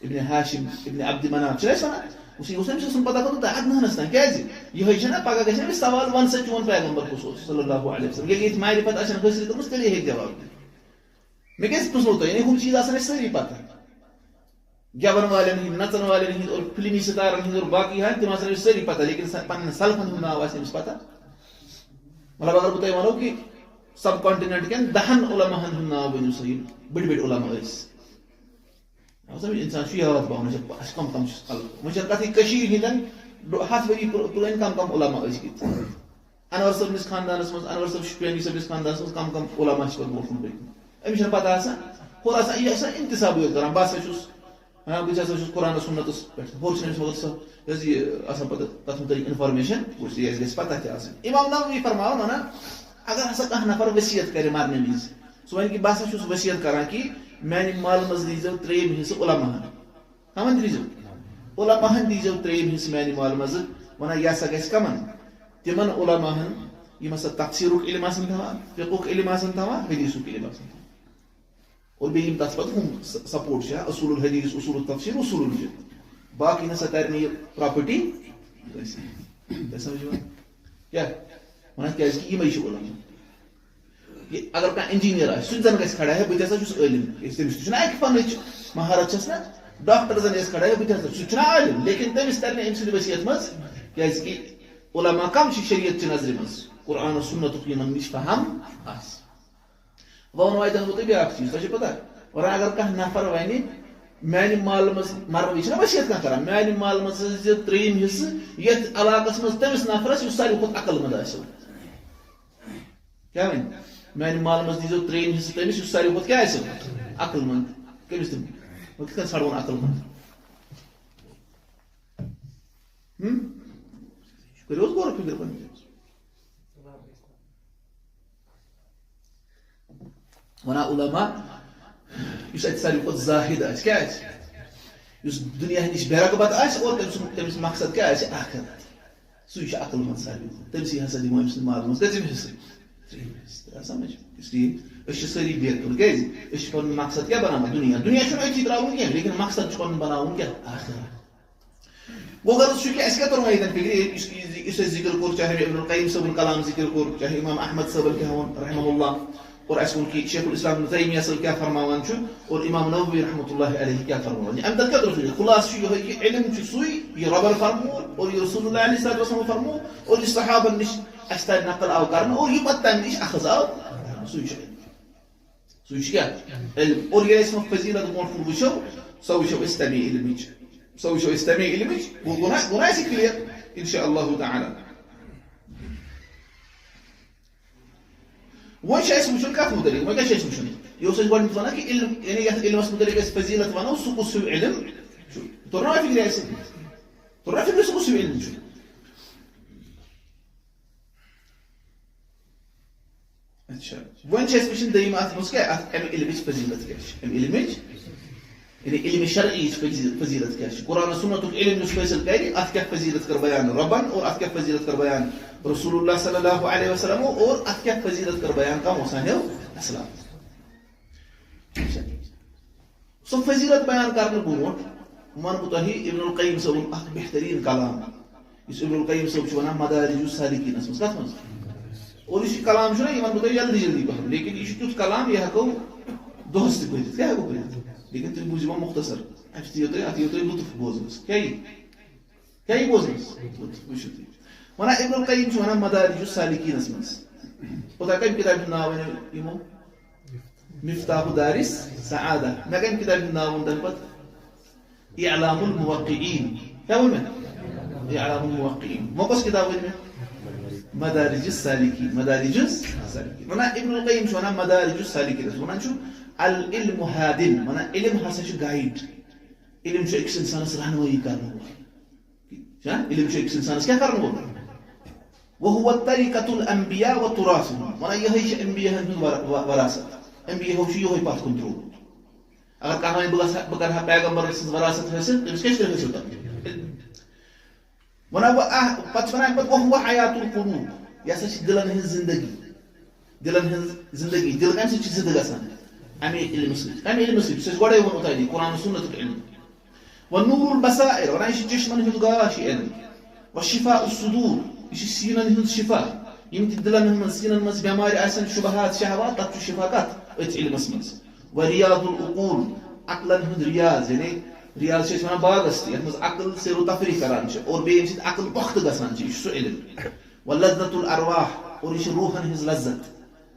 ابن ہاشم ابن عبد مناف چھِنہ أسۍ ونان اسی سن پتہ کھوت عدنانس تان کیازِ یہ چھنا پگہ گژھِ أمِس سوال ون سا چون پیغمبر کُس اوس صلی اللہ علیہ وسلم ییٚلہِ ییٚتہِ معرفت آسن حٲصِل کٔرمٕژ تیٚلے ہیٚکہِ جواب دِتھ مےٚ کیازِ پرٛژھنو تۄہہِ یعنی ہُم چیٖز آسان اَسہِ سٲری پتہ گٮ۪ون والٮ۪ن ہٕنٛدۍ نژن والٮ۪ن ہٕنٛدۍ اور فلمی ستارن ہٕنٛدۍ اور باقٕے حال تِم آسان أمِس سٲری پتہ لیکن پنٕنٮ۪ن سلفن ہُنٛد ناو آسہِ أمِس پتہ مطلب اگر بہٕ تۄہہِ ونو کہِ سب کانٹِنٮ۪نٹ کٮ۪ن 10 علماہن ہُنٛد ناو ؤنِو سا یِم بٔڑۍ بٔڑۍ علما ٲسۍ انسان چھُ یاد پاوان اَسہِ کم کم چھُ وۄنۍ چھِ کتھٕے کٔشیٖرِ ہٕنٛدٮ۪ن 10 ؤری پرٲنۍ کم کم علما ٲسۍ گٔمٕتۍ انور صٲبنِس خاندانس منٛز انور صٲب شُپیانی صٲبنِس خاندانس منٛز کم کم علما چھِ پتہٕ برونٛٹھ کُن پٔکمٕتۍ أمِس چھنہٕ پتہ آسان ہور آسان یہِ آسان انتسابٕے یوت کران بہٕ ہسا چھُس بہٕ ہسا چھُس قرآن سُنتس پٮ۪ٹھ ہور چھُنہٕ أمِس مگر سۄ یہِ آسان پتہٕ تتھ مُتعلق انفارمیشن وٕچھ یہِ اَسہِ گژھِ پتہ تہِ آسٕنۍ امام نووی فرماوان ونان اگر ہسا کانٛہہ نفر ؤصیت کرِ مرنہٕ وِزِ سُہ وَنہِ کہِ بہٕ ہسا چھُس ؤصیت کران کہِ میانہِ مالہٕ منٛز دیٖزیو 3/4 حِصہٕ علماہن کمن دیٖزیو علماہن دیٖزیو 3/4 حِصہٕ میانہِ مالہٕ منٛزٕ ونان یہِ ہسا گژھِ کمن تِمن علماہن یِم ہسا تفسیٖرُک علم آسان تھاوان فقہُک علم آسان تھاوان حدیٖثُک علم آسان تھاوان اور بیٚیہِ یِم تتھ پتہٕ ہُم سپورٹ چھِ اصوٗل الحدیٖث اصوٗل التفسیٖر اصوٗل الفقہ باقٕے نسا ترِ نہٕ یہِ پراپرٹی کٲنٛسہِ سمجھ یِوان کیٛاہ ونان کیازِ کہِ یِمے چھِ علما اگر کانٛہہ انجیٖنیر آسہِ سُہ تہِ زن گژھِ کھڑا ہے بہٕ تہِ ہسا چھُس عٲلِم تٔمِس تہِ چھُنہ اکہِ فنٕچ مہارت چھس نا ڈاکٹر زن گژھِ کھڑا ہے بہٕ تہِ ہسا سُہ تہِ چھُنہ عٲلِم لیکن تٔمِس ترِ نہٕ أمۍ سٕنٛدِ ؤصیت منٛز کیازِ کہِ علما کم چھِ شریعت چہِ نظرِ منٛز قرآن سُنتُک یِمن نِش فہم آسہِ وۄنۍ ونو اتٮ۪ن بہٕ تۄہہِ بیاکھ چیٖز تۄہہِ چھو پتہ ورا اگر کانٛہہ نفر ونہِ میانہِ مالہٕ منٛز مرنہٕ وِزِ چھِنہ ؤصیت کانٛہہ کران میانہِ مالہٕ منٛز دیٖزیو 3/4 حِصہٕ یتھ علاقس منٛز تٔمِس نفرس یُس ساروی کھۄتہٕ عقل منٛد آسیو کیٛاہ وَنہِ میانہِ مالہٕ منٛز دیٖزیو 3/4 حِصہٕ تٔمِس یُس ساروی کھۄتہٕ کیٛاہ آسیو عقل منٛد کٔمِس تِم وۄنۍ کِتھ کٔنۍ ژھانڈون عقل منٛد کٔرِو حظ غور و فِکر پنٕنہِ ونان علما یُس اتہِ ساروی کھۄتہٕ زاہد آسہِ کیٛاہ آسہِ یُس دُنیا نِش بے رغبت آسہِ اور تٔمِس مقصد کیٛاہ آسہِ آخرت سُے چھُ عقل منٛد ساروی کھۄتہٕ تٔمسٕے ہسا دِمو أمۍ سٕنٛدِ مالہٕ منٛز کٔژِم حِصہٕ 3/4 سمجھ اس لیے أسۍ چھِ سٲری بیکُل کیازِ أسۍ چھِ پنُن مقصد کیٛاہ بناوان دُنیا چھُنہٕ أتی ترٛاوُن کینٛہہ لیکن مقصد چھُ پنُن بناوُن کیٛاہ آخرت گوٚو غرض چھُ کہِ اَسہِ کیٛاہ توٚر ییٚتٮ۪ن فِکرِ یُس اَسہِ ذِکر کوٚر چاہے ابن القیم صٲبُن کلام ذِکر کوٚر چاہے امام احمد صٲبن کیٛاہ ووٚن رحمہ اللہ اور اَسہِ ووٚن کہِ شیخ الاسلام ابن تیمیہ صٲب کیٛاہ فرماوان چھُ اور امام نووی رحمۃ اللہ علیہ کیٛاہ فرماوان اَمہِ دۄہ کیٛاہ توٚر فِکرِ خُلاصہٕ چھُ یِہوے کہِ علم چھُ سُے یہِ رۄبن فرموو اور یہِ رسول اللہ علیہ صلاتُ وسلامن فرموو اور یہِ صحابن نِش اَسہِ تانۍ نقل آو کرنہٕ اور یہِ پتہٕ تمہِ نِش اخذ آو سُے چھُ سُے چھُ کیٛاہ علم اور ییٚلہِ أسۍ وۄنۍ فضیٖلت برونٛٹھ کُن وٕچھو سۄ وٕچھو أسۍ تمے علمٕچ گوٚو نہ اَسہِ کٕلیر انشاء اللہ تعالیٰ وۄنۍ چھُ اَسہِ وٕچھُن کتھ مُتعلق وۄنۍ کیٛاہ چھُ اَسہِ وٕچھُن یہِ اوس اَسہِ گۄڈٕنیتھ ونان کہِ علم یعنی یتھ علمس مُتعلق أسۍ فضیٖلت ونو سُہ کُس ہیوٗ علم چھُ توٚر نا فِکرِ اَسہِ توٚر نا فِکرِ سُہ کُس ہیوٗ علم چھُ اچھا وۄنۍ چھِ اَسہِ وٕچھِنۍ دوٚیِم اتھ منٛز کیٛاہ اتھ امہِ علمٕچ فضیٖلت کیٛاہ چھِ امہِ علمٕچ یعنی علمِ شرعیِچ فضیٖلت کیٛاہ چھِ قرآن سُنتُک علم یُس حٲصِل کرِ اتھ کیٛاہ فضیٖلت کٔر بیان رۄبن اور اتھ کیٛاہ فضیٖلت کٔر بیان رسول اللہ صلی اللہ علیہ وسلم اور اتھ کیٛاہ فضیٖلت کٔر بیان کمو سانیو اسلام سۄ فضیٖلت بیان کرنہٕ برونٛٹھ وَنہٕ بہٕ تۄہہِ ابن القیم صٲبُن اکھ بہتریٖن کلام یُس ابن القیم صٲب چھُ ونان مدارج السالکینس منٛز کتھ منٛز اور یُس یہِ کلام چھُنہ یہِ وَنہٕ بہٕ تۄہہِ جلدی جلدی پہم لیکن یہِ چھُ تیُتھ کلام یہِ ہٮ۪کو دۄہس تہِ پٔرِتھ کیٛاہ ہٮ۪کو پٔرِتھ لیکن تُہۍ بوٗزِو وۄنۍ مختصر اَتھ یِیو تۄہہِ لُطف بوزنس کیٛاہ یی بوزنس لُطف وٕچھِو تُہۍ ونان ابن القیم چھُ ونان مدارج السالکینس منٛز اوٚتام کمہِ کِتابہِ ہُنٛد ناو ؤنِو یِمو مفتاح دار السعادہ مےٚ کمہِ کِتابہِ ہُنٛد ناو ووٚن تمہِ پتہٕ اعلام الموقعین کیٛاہ ووٚن مےٚ اعلام الموقعین وۄنۍ کۄس کِتاب ؤنۍ مےٚ مدارج السالکین ونان ابن القیم چھُ ونان مدارج السالکینس ونان چھُ العلم ہادن ونان علم ہسا چھُ گایڈ علم چھُ أکِس اِنسانس رہنمٲیی کرن وول علم چھُ أکِس اِنسانس کیٛاہ کرن وول وهو طریقۃ الانبیاء وتراثُہُم ونان یِہے چھِ انبیاہن ہُنٛد وراثت انبیاہو چھُ یِہوے پتھ کُن تروومُت اگر کانٛہہ وَنہِ بہٕ کرٕ ہا پیغمبر سٕنٛز وراثت حٲصِل تٔمِس کیٛاہ چھُ حٲصِل کرُن ونان پتہٕ چھُ ونان اَمہِ پتہٕ وهو حیات القلوب یہِ ہسا چھِ دِلن ہٕنٛز زندگی دِل کمہِ سۭتۍ چھِ زِندٕ گژھان امے علمہٕ سۭتۍ کمہِ علمہٕ سۭتۍ یُس اَسہِ گۄڈے ووٚنوٕ تۄہہِ قرآن سُنتُک علم ونور البصائر ونان يش چشمن ہند گاش علم وشفاء الصدور يش سینن ہند شفا یم تہ دلن من سینن مز بیمار آسن شبہات شہوات تت شفا کت ات علمس مز ورياض العقول عقلن ہند ریاض یعنی ریاض چھ ونان باغس تہ مز عقل سیر و تفریح کران چھ اور بیم سید عقل پخت گسان چھ سو علم ولذت الارواح اور یہ روحن ہز لذت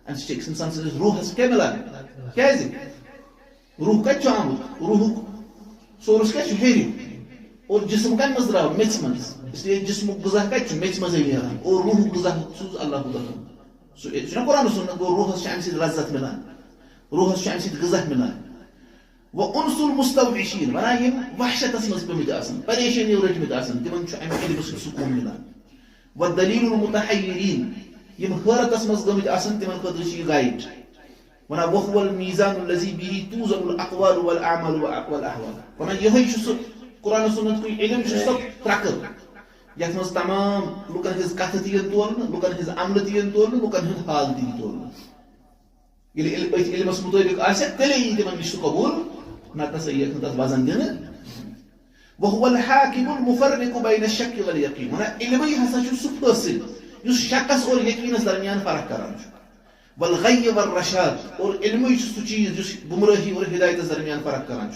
ام چھ انسان سندس روحس کیا ملان کیازِ روح کت آمت روح سورس کیا ہیری اور جسم کم مز درو میچ مز اس لیے جسم غذا کت میچ مز نیران اور روح غذا سوز اللہ دہن سو قرآن سنت گو روحس ام سید لذت ملان روحس ام سید غذا ملان و انس المستوحشین ونان یم وحشتس مز پیمت آسان پریشانی رٹمت آسان تمن ام علم سکون ملان و دلیل المتحیرین یم حیرتس مز گمت آسان تمن خاطر چھ گائیڈ ونا وهو الميزان الذي به توزن الاقوال والاعمال والاحوال ونا یہ قرآن سنت کو علم سب ترکر یت مز تمام لوکن ہز کتھ تین تولن لوکن ہز عمل تین تولن لوکن ہند حال تین تولن یل علمس مطابق آسہ تیلے تمن نش قبول نتہ سا یہ تس وزن دن وهو الحاكم المفرق بين الشك واليقين ونا علم ہسا چھ سہ فاصل یس شکس اور یقینس درمیان فرق کران والغی والرشاد اور علم سہ چیز جس گمراہی اور ہدایت درمیان فرق کران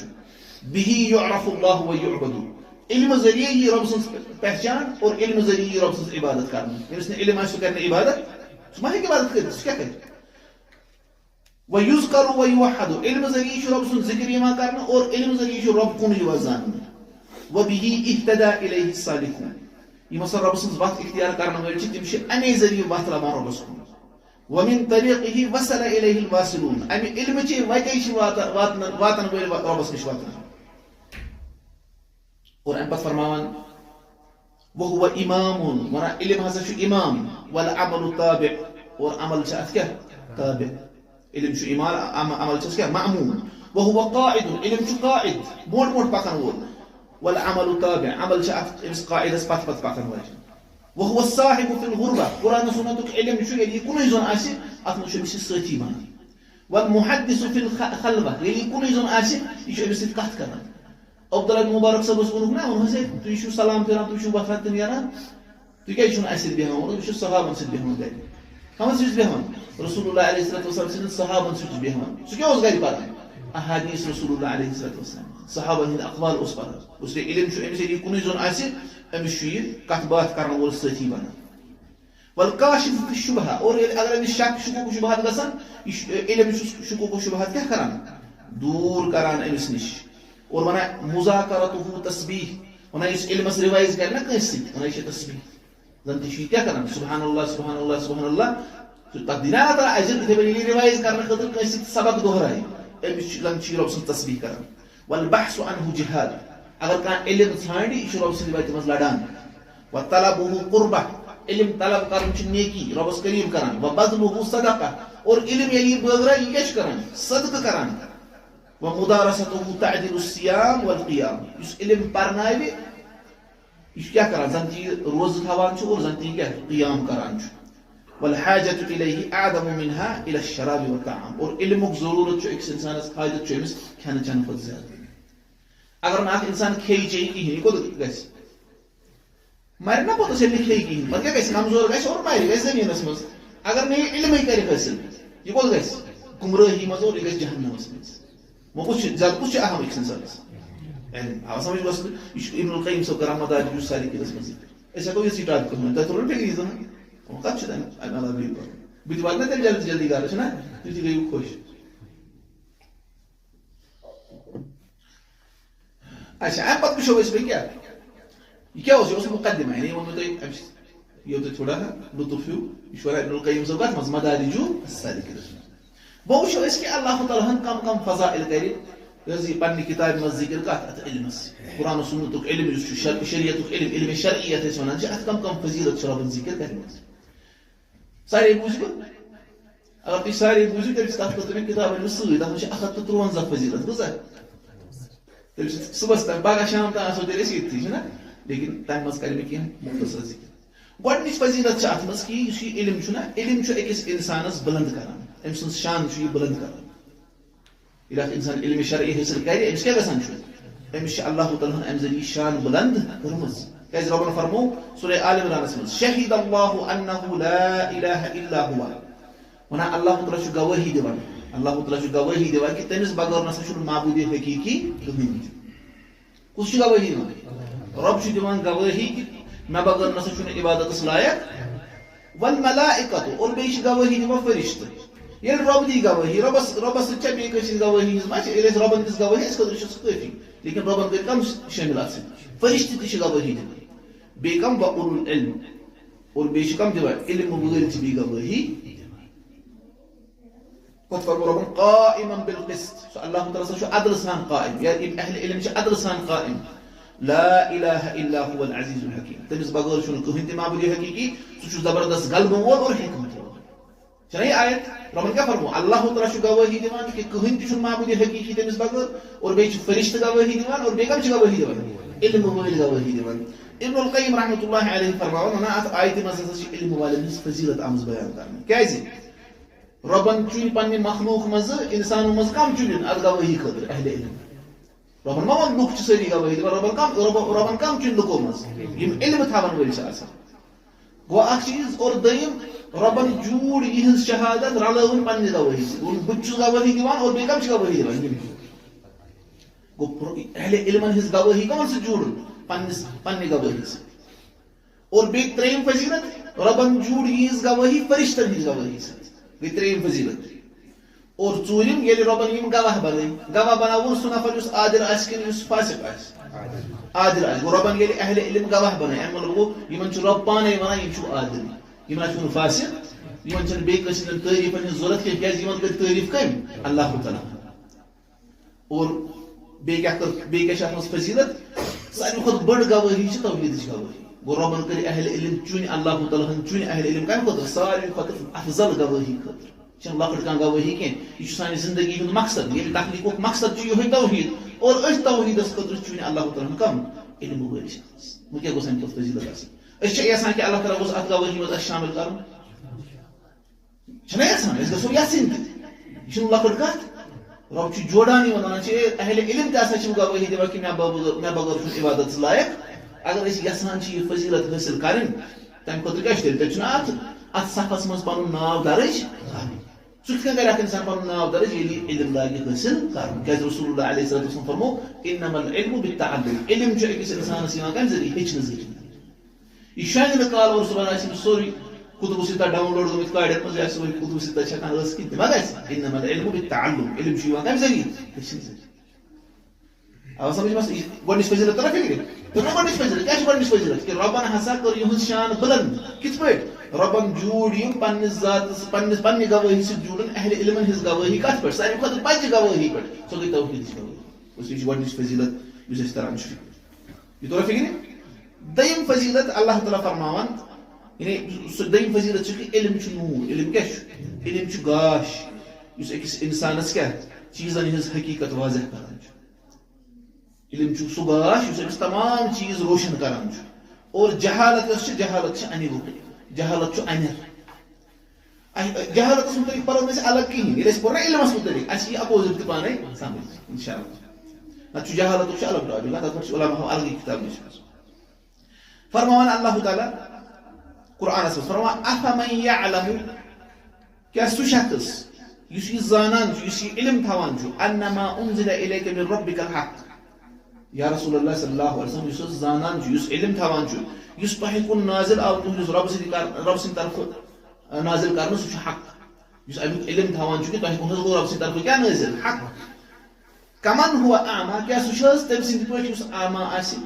به يعرف الله ويعبد علم ذریعہ یہ رب سن پہچان اور علم ذریعہ یہ رب سن عبادت کرنا یس نے علم آسہ کرنے عبادت سہ مہ عبادت کر کیا کرے ويذكر ويوحد علم ذریعہ رب سن ذکر یما کرنا اور علم ذریعہ رب کن یوزان وبه اهتدى اليه السالكون یہ مثلا رب سن وقت اختیار کرنا ول تم چھ امی ذریعہ وقت لما رب سن ومن طريقه وصل اليه الواصلون ام علم چھ وتی چھ واتن ول ربس نش واتن اور ام پت فرمان وهو امام ورا علم ہسا چھ امام والعمل تابع اور عمل چھ ات کیا تابع علم چھ امام عمل چھ کیا مأمون وهو قائد علم چھ قائد موٹ موٹ پکن وول والعمل تابع عمل چھ ات اس قائدس پت پکن وول وهو الصاحب في الغربة قرآن سنتك علم شو يلي يكون يزون آسي أثنو شو بس الساتي مان والمحدث في الخلوة يلي يكون يزون آسي يشو بس القحط كمان عبد الله المبارك سبس بنوك نا ونهزي تيشو سلام تيران تيشو بفاتن يران تيكي يشون آسي بيهم ونشو الصحابة سيد بيهم دايما كما سيد بيهم رسول الله عليه الصلاة والسلام سيد الصحابة سيد بيهم سيكي وز غير بارا أحاديث رسول الله عليه الصلاة والسلام صحابة هند أقوال أصبر وسلي علم شو أمس يلي يكون يزون آسي امشیر کتبات کرنا وول ساتھی بنا والکاشف فی الشبہہ اور اگر امس شک شکوک و شبہات گسن علم شکوک و شبہات کیا کران دور کران امس نش اور ونا مذاکرته تسبیح ونا اس علم اس ریوائز کرنا کیسے ونا یہ تسبیح زنتی شی کیا کران سبحان اللہ سبحان اللہ سبحان اللہ تقدیرات اجر تے بنی ریوائز کرنا خاطر کیسے سبق دوہرائے امس لنچی رب سن تسبیح کران والبحث عنه جهاد اگر کان علم ژھانڈی یہ رب سند وتہ مز لڑان و طلبه قربہ علم طلب کرن چھ نیکی ربس قریب کران و بذله صدقہ اور علم یلی بغرا یہ کیا کران صدقہ کران و مدارسته تعدل الصيام والقيام اس علم پرناوی یہ کیا کران زنتی روز تھاوان چھ اور زنتی کیا قیام کران چھ والحاجة الیہ اعظم منها الى الشراب والطعام اور علمک ضرورت چھ ایک انسانس حاجت چھ امس کھانا چن کھت زیادہ اگر اخ انسان کھیی چیی کہین یہ کوت گژھِ مر نا پوتس ییٚلہِ کھیی کہین پتہٕ کیٛاہ گژھِ کمزور گژھِ اور مر گژھِ زٔمیٖنس منٛز اگر نہٕ یہِ علمٕے کرِ حٲصِل یہِ کوت گژھِ گمرٲہی منٛز اور یہِ گژھِ جہنمس منٛز وۄنۍ کُس چھُ زیادٕ کُس چھُ اہم أکِس اِنسانس آو سمجھ بس یہِ چھُ ابن القیم صٲب کران مدارج السالکینس منٛز أسۍ ہٮ۪کو یہِ سٹارٹ کٔرِتھ تۄہہِ توٚرُو فِکرِ زن کتھ چھُ تَمہِ علاوٕ بیٚیہِ کرُن بہٕ تہِ واتہٕ نا تیٚلہِ جلدی جلدی گرٕ چھُنا تُہۍ تہِ گٔیِو خۄش اچھا ام پتہ وچھو أسۍ کیا یہ کیا یہ مقدمہ یعنی وہ تو یہ تھوڑا لطف ہیو یہ ابن القیم صاحب کتھ مدارج السالکین وہ وچھو اس کہ اللہ تعالی ہن کم کم فضائل کر یہ پنی کتاب میں ذکر کت علم قرآن و سنت علم شریعت علم علم شرعیت اس ونان ات کم کم فضیلت رب ذکر کرمت سارے بوزو اگر تھی سارے بوزو تیل تک تمہیں کتاب میں سی تک 153 فضیلت گزر صبح تک پگہ شام تک آسو تیل سی نا لیکن تمہ مز کر کی مختصر ذکر گۄڈنِچ فضیلت ات مز کہ یہ علم علم أکِس انسانس بلند کران أمۍ سٕنٛز شان یہ بلند کران ییٚلہِ اکھ انسان علم شرعی حٲصِل کرِ أمِس کیٛاہ گژھان چھُ امس اللہ تعالیٰ ام ذریعہ شان بلند کرمز کیازِ ربنا فرمو سورہ آل عمرانس منٛز شہید اللہ انہ لا الہ الا ہوا ونان اللہ تعالیٰ چھُ گوٲہی دِوان اللہ تعالیٰ چھُ گوٲہی دِوان کہ تٔمِس بغٲر نسا چھُنہٕ معبوٗدِ حقیٖقی کٕہٕنۍ تہِ کُس چھُ گوٲہی دِوان رب چھُ دِوان گوٲہی کہ مےٚ بغٲر نسا چھُنہٕ عبادتس لایق والملائکۃ اور بیٚیہِ چھِ گوٲہی دِوان فرشتہٕ ییٚلہِ رب دی گوٲہی ربس سۭتۍ چھا بیٚیہِ کٲنٛسہِ ہِنٛز گوٲہی ہِنٛز ما چھِ ییٚلہِ أسۍ ربن دِژ گوٲہی اَسہِ خٲطرٕ چھُ سُہ کٲفی لیکن ربن کٔرۍ کم شٲمِل اتھ سۭتۍ فرشتہٕ تہِ چھِ گوٲہی دِوان بیٚیہِ کم وَاُولُو العلم اور بیٚیہِ چھِ کم دِوان علم وٲلۍ چھِ بیٚیہِ گوٲہی پتہٕ فرمو ربن قائما بالقسط سُہ اللہ تعالیٰ سا چھُ عدلہٕ سان قائم یا یِم اہل علم چھِ عدلہٕ سان قائم لا الہ الا هو العزیز الحکیم تٔمِس بغٲر چھُنہٕ کٕہٕنۍ تہِ معبوٗدِ حقیٖقی سُہ چھُ زبردست غلبہٕ وول اور حکمت وول چھنا یہِ آیت ربن کیٛاہ فرمو اللہ تعالیٰ چھُ گوٲہی دِوان کہ کٕہٕنۍ تہِ چھُنہٕ معبوٗدِ حقیٖقی تٔمِس بغٲر اور بیٚیہِ چھِ فرشتہٕ گوٲہی دِوان اور بیٚیہِ کم چھِ گوٲہی دِوان علم وٲلۍ گوٲہی دِوان ابن القیم رحمۃ اللہ علیہ فرماوان ونان اتھ آیتہِ منٛز ہسا چھِ علم والٮ۪ن ہٕنٛز فضیلت آمٕژ بیان کرنہٕ کیازِ ربن چُنۍ پننہِ مخلوق منٛزٕ انسانو منٛز کم چُنن اتھ گوٲہی خٲطرٕ اہل علم ربن ما ووٚن لُکھ چھِ سٲری گوٲہی دِوان ربن کم چُنۍ لُکو منٛز یِم علم تھاون وٲلۍ چھِ آسان گوٚو اکھ چیٖز اور دوٚیِم ربن جوٗڑ یِہنٛز شہادت رلٲوٕن پننہِ گوٲہی سۭتۍ بہٕ تہِ چھُس گوٲہی دِوان اور بیٚیہِ کم چھِ گوٲہی دِوان یِم گوٚو اہل علمن ہٕنٛز گوٲہی کمن سۭتۍ جوٗڑُن پننہِ گوٲہی سۭتۍ اور بیٚیہِ ترٛیٚیِم فضیلت ربن جوٗڑ یِہنٛز گوٲہی فرشتن ہٕنٛز گوٲہی سۭتۍ گٔے ترٛیٚیِم فضیلت اور ژوٗرِم ییٚلہِ ربن یِم گواہ بنٲوۍ گواہ بناوُن سُہ نفر یُس عادل آسہِ کِنہٕ یُس فاسق آسہِ عادل آسہِ گوٚو ربن ییٚلہِ اہل علم گواہ بنٲوۍ اَمہِ مطلب گوٚو یِمن چھُ رب پانے ونان یِم چھُ عادل یِم نہ چھُنہٕ فاسق یِمن چھنہٕ بیٚیہِ کٲنٛسہِ ہٕنٛدٮ۪ن تعریٖفن ہٕنٛز ضروٗرت کینٛہہ کیازِ یِمن کٔرۍ تعریٖف کٔمۍ اللہ تعالیٰ اور بیٚیہِ کیاہ چھِ اتھ منٛز فضیلت ساروی کھۄتہٕ بٔڑ گوٲہی چھِ توحیٖدٕچ گوٲہی گوٚو ربن کٔرۍ اہل علم چُنۍ اللہ تعالیٰ ہن چُنۍ اہل علم کمہِ خٲطرٕ ساروی کھۄتہٕ افضل گوٲہی خٲطرٕ یہِ چھنہٕ لۄکٕٹ کانٛہہ گوٲہی کینٛہہ یہِ چھُ سانہِ زندگی ہُنٛد مقصد ییٚلہِ تخلیٖقُک مقصد چھُ یِہوے توحیٖد اور أتھۍ توحیٖدس خٲطرٕ چُنۍ اللہ تعالیٰ ہن کم علم وٲلۍ شخص وۄنۍ کیاہ گوٚژھ اَمہِ کھۄتہٕ فضیلت آسٕنۍ أسۍ چھِ یژھان کہِ اللہ تعالیٰ گوٚژھ اتھ گوٲہی منٛز اَسہِ شامل کرُن چھِنا یژھان أسۍ گژھو یژھٕنۍ تہِ یہِ چھُنہٕ لۄکٕٹ کتھ رب چھُ جوڑان یِمن ونان چھِ اہل علم تہِ ہسا چھِ گوٲہی دِوان کہِ مےٚ بغٲر چھُنہٕ عبادتس لایق اگر أسۍ یژھان چھِ یہِ فضیلت حٲصِل کرٕنۍ تمہِ خٲطرٕ کیاہ چھُ تیٚلہِ چھُنہ اتھ صفس منٛز پنُن ناو درٕج کرُن سُہ کِتھ کٔنۍ کرِ اکھ انسان پنُن ناو درٕج ییٚلہِ علم لاگہِ حٲصِل کرُن کیازِ رسول اللہ علیہ الصلوۃ والسلام فرمو انما العلم بالتعلم علم چھُ أکِس انسانس یِوان کمہِ ذٔریعہٕ ہیٚچھنہٕ ذٔریعہٕ یہِ شۄنگہِ نہٕ کال اور صبحن آسہِ أمِس سورُے کُتبہٕ سۭتۍ ڈاوُن لوڈ گٔمٕتۍ کاڑٮ۪ن منٛز یا سورُے کُتبہٕ سۭتۍ چھِ ہٮ۪کان ٲسۍ کِہیٖنۍ تہِ ما گژھِ انما العلم بالتعلم علم چھُ یِوان کمہِ ذٔریعہٕ ہیٚچھنہٕ ذٔریعہٕ آو سمجھ منٛز گۄڈنِچ فضیلت ترا فکرِ گۄڈنِچ فضیلت کیاہ چھِ گۄڈنِچ فضیلت کہِ ربن ہسا کٔر یِہنٛز شان بلند کِتھ پٲٹھۍ ربن جوٗڑ یِم پننِس ذاتس پننہِ گوٲہی سۭتۍ جوٗڑن اہل علمن ہٕنٛز گوٲہی کتھ پٮ۪ٹھ ساروی کھۄتہٕ بجہِ گوٲہی پٮ۪ٹھ سۄ گٔے توحیٖدٕچ گوٲہی یہِ چھِ گۄڈنِچ فضیلت یُس اَسہِ تران چھُ یہِ توٚر فکرِ دوٚیِم فضیلت اللہ تعالیٰ فرماوان یعنی سُہ دوٚیِم فضیلت چھِ کہِ علم چھُ نوٗر علم کیاہ چھُ علم چھُ گاش یُس أکِس انسانس کیاہ چیٖزن ہٕنٛز حقیٖقت واضح کران چھُ علم چھُ سُہ گاش یُس أمِس تمام چیٖز روشن کران چھُ اور جہالت یۄس چھِ جہالت چھِ انیرُک جہالت چھُ انیر جہالتس متعلق پرو نہٕ أسۍ الگ کِہیٖنۍ ییٚلہِ اَسہِ پوٚر نہ علمس متعلق اَسہِ یی اپوزِٹ تہِ پانے سمجھ انشاء اللہ نتہٕ چھُ جہالتُک چھُ الگ ٹاپِک تتھ پٮ۪ٹھ چھِ علماہو الگٕے کِتاب لیچھمٕژ فرماوان اللہ تعالیٰ قرآنس منٛز فرماوان افمن یعلم کیاہ سُہ شخص یُس یہِ زانان چھُ یُس یہِ علم تھاوان چھُ انما انزل الیک من ربک الحق یا رسول اللہ صلی اللہ علیہ وسلم یُس زانان چھُ یُس علم تھاوان چھُ یُس تۄہہِ کُن نازل آو تُہنٛدِس رب سٕنٛدِ طرفہٕ نازل کرنہٕ سُہ چھُ حق یُس امیُک علم تھاوان چھُ کہِ تۄہہِ کُن حظ گوٚو رب سٕنٛدِ طرفہٕ کیاہ نازل حق کمن ہوا اعما کیاہ سُہ چھُ حظ تٔمۍ سٕنٛدِ پٲٹھۍ یُس اعما آسہِ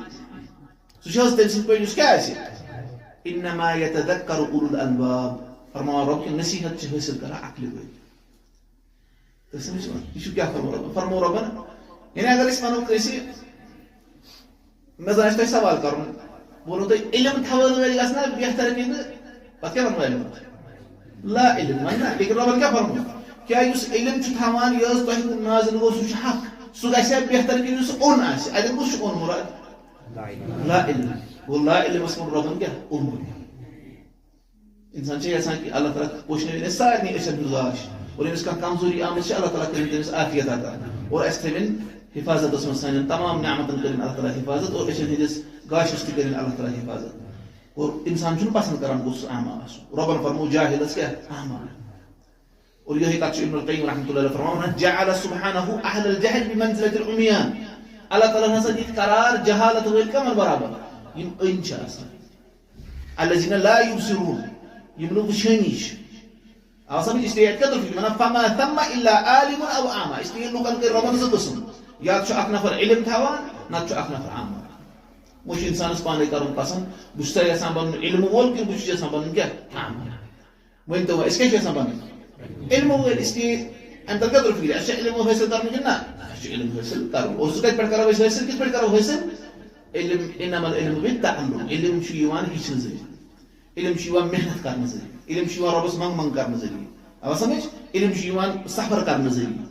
سُہ چھُ حظ تٔمۍ سٕنٛدِ پٲٹھۍ یُس کیاہ آسہِ انما یتذکر اولو الالباب فرماوان رب کہِ نصیحت چھِ حٲصِل کران عقلہِ وٲلۍ تہٕ سمجھ یہِ چھُ کیاہ فرمو ربن یعنی اگر أسۍ ونو کٲنٛسہِ مےٚ زن آسہِ تۄہہِ سوال کرُن بہٕ ونو تۄہہِ علم تھاوان وٲلۍ گژھنا بہتر کِنہٕ پتہٕ کیاہ ونو علم لا علم وننا لیکن ربن کیاہ فرمو کیاہ یُس علم چھُ تھاوان یہِ حظ تۄہہِ کُن نازل گوٚو سُہ چھُ حق سُہ گژھِ ہا بہتر کِنہٕ یُس اوٚن آسہِ اتٮ۪ن کُس چھُ اوٚن مراد لا علم گوٚو لا علمس ووٚن ربن کیاہ اوٚن انسان چھُ یژھان کہِ اللہ تعالیٰ پوشنٲوِن اَسہِ سارنٕے أچھن ہُنٛد گاش اور ییٚمِس کانٛہہ کمزوری آمٕژ چھِ اللہ تعالیٰ کٔرِنۍ تٔمِس عافیت عطا اور اَسہِ تھٲوِن حفاظت اس من سان تمام نعمتن کرن اللہ تعالیٰ حفاظت اور اچھن ہندس گاشس تہ کرن اللہ تعالیٰ حفاظت اور انسان چھن پسند کران گوس اعمى آسن ربن فرمو جاہلس کیا اعمى اور یہی کتھ ابن القیم رحمۃ اللہ علیہ فرمانا جعل سبحانه اهل الجهل بمنزلة العميان اللہ تعالیٰ ہسا دیت قرار جہالت ول کمن برابر یم ان چھ آسان الذين لا يبصرون یم لوگ وچھانی چھ آسان اس لیے قدر فی فما ثم الا عالم او اعمى اس لیے لوگن کے ربن ز قسم یا چھ اک نفر علم تھاوان نہ چھ اک نفر اعمى مش انسانس پانے کرن پسند بس یژھان بنن علم وول کہ بس یژھان بنن کیا اعمى ون تو اس کے یژھان بنن علم وول اس لیے انت قدر فی اس علم حاصل کرن کہ نہ علم حاصل کرن اور اس کت پر کرو حاصل کس پر کرو حاصل علم انما العلم بالتعلم علم چھ یوان ہچن ذریعہ علم چھ یوان محنت کرن ذریعہ علم چھ یوان ربس منگ کرن ذریعہ اب سمجھ علم چھ یوان صبر کرن ذریعہ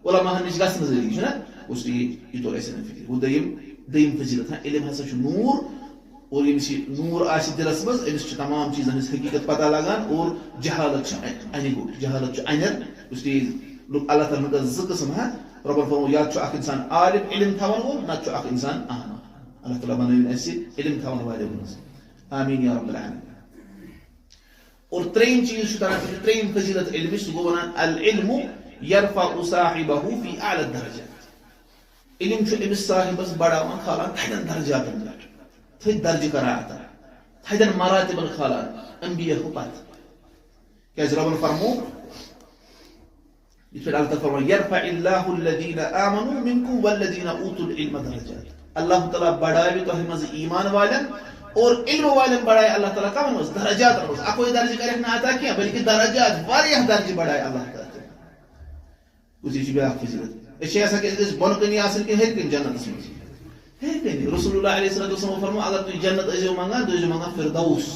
علماء نش گژھن ذریعہ چھنا اس لیے یہ تو ایسے نہیں فکر وہ دیم فضیلت ہے علم ہسا چھ نور اور یمس نور آس دلس مز امس تمام چیزن ہز حقیقت پتہ لگان اور جہالت انہ گوٹ جہالت انر اس لیے اللہ تعالیٰ کا ز قسم ہے رب فرمو یا چھ اخ انسان عالم علم تھاون وول نہ چھ اخ انسان اعمى اللہ تعالیٰ بنائن اس علم تھاون والے منز آمین یا رب العالمین اور تریم چیز تریم فضیلت علم سہ گو ونان العلم يرفع صاحبه في اعلى الدرجات علم چھ امس صاحبس بڑاوان کھالان تھدن درجاتن پہ تھد درجہ کران عطا تھدن مراتبن کھالان انبیاء پت کیاز ربن فرمو یہ اللہ تعالیٰ فرمو يرفع الله الذين آمنوا منكم والذين اوتوا العلم درجات اللہ تعالیٰ بڑھائے تہ مز ایمان والن اور علم والن بڑھائے اللہ تعالیٰ کمن مز درجات مز اکوئی درجہ کرے نہ عطا کیا بلکہ درجات واریاہ درجہ بڑھائے اللہ تعالیٰ اسی چھ بیاکھ فضیلت اس ایسا کہ اس بن کنی آسن کہ ہر کن جنت مز ہر کن رسول اللہ علیہ الصلوۃ فرمو اگر تو جنت ازو منگا تو منگا فردوس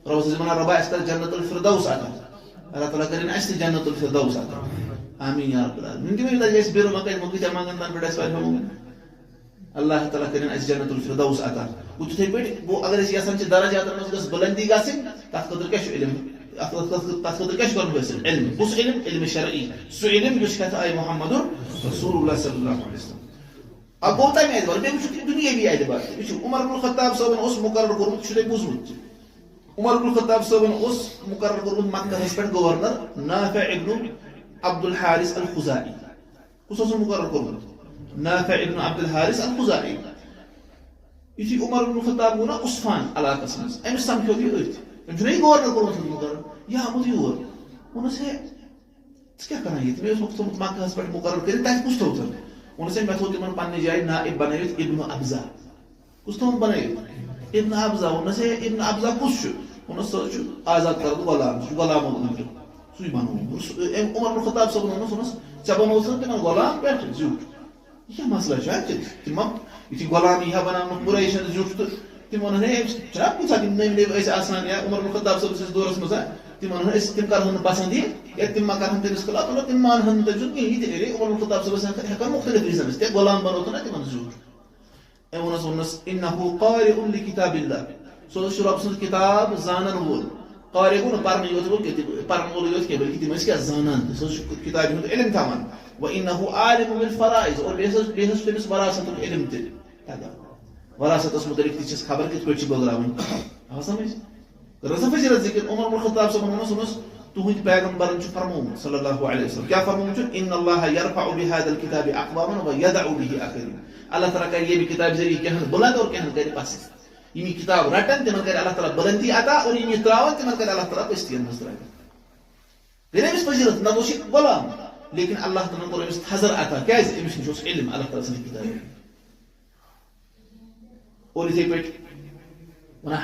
رب سے منا رب اس جنت الفردوس عطا اللہ تعالیٰ کرے اس جنت الفردوس عطا آمین یا رب العالمین کہ میں اس بیرو مکہ مکہ مانگن تن پڑھ اس فرمو اللہ تعالیٰ کرے اس جنت الفردوس عطا وہ تھے پٹ وہ اگر اس یسن چ درجات مز گس بلندی گسن تات قدر کیا علم تاخذ كاش كون بس علم بس علم شرعي سو علم يشكت اي محمد رسول الله صلى الله عليه وسلم ابو تايم ايد ولا بيمشي الدنيا بي ايد بقى مش عمر بن الخطاب صوب اس مقرر قرب شو بوزمت عمر بن الخطاب صوب اس مقرر قرب مكه هسبن گورنر نافع ابن عبد الحارث الخزاعي خصوصا مقرر قرب نافع ابن عبد الحارث الخزاعي يجي عمر بن الخطاب هنا عثمان على قسم ام سمكو دي مش نہیں گورنر کو مقرر یا مدیور انہوں سے کیا کرنا یہ میں اس وقت مکہ ہس پر مقرر کرے تاکہ کچھ تو انہوں سے میتھو تمن پنے جائے نائب بنائیت ابن ابزا کچھ تو بنائیت ابن ابزا انہوں سے ابن ابزا کچھ انہوں سے آزاد کر دو غلام انہوں سوی بنو عمر بن خطاب صاحب انہوں سے چبن ہوتا تمن غلام بیٹھ زیوٹ یہ مسئلہ ہے تمام یہ غلامی ہے بنانا پورا یہ زیوٹ تمہوں نے چرا پوچھا کہ نہیں ایسے آسان ہے عمر بن خطاب صاحب اس دورس میں تمہوں نے اس تم کرہن پسند یا تم کرہن تمس کلا تو تم مان ہن تو یہ تیرے عمر بن خطاب صاحب سے مختلف ریزن ہے غلام بنو تو نہ تم زور اے ونس انه قارئ لكتاب الله سو شراب سن کتاب زانن وول قارئ کو پرن یوت وول کہ پرن وول یوت کہ بلکہ تم اس کیا زانن سو کتاب میں علم تھامان وانه عالم بالفرائض اور بیسس تمس وراثت علم تے وراثت اس متعلق تیچس خبر کت پہ بغراون سمجھ رسف ذکر عمر بن الخطاب صاحب نے تہند پیغمبر فرمو صلی اللہ علیہ وسلم کیا فرمو ان اللہ يرفع بهذا الكتاب اقواما ويدع به اخرين اللہ تعالیٰ کا یہ بھی کتاب ذریعہ کہن بلند اور کہن کرے پاس یہ کتاب رٹن تمن کرے اللہ تعالیٰ بلندی عطا اور یہ تراون تمن کرے اللہ تعالیٰ پستی مستر غیر اس فضیلت نہ دوشی غلام لیکن اللہ تعالیٰ کو اس حضر عطا کیز امس نشوس علم اللہ تعالیٰ سے کتاب اور اسی پہ ونا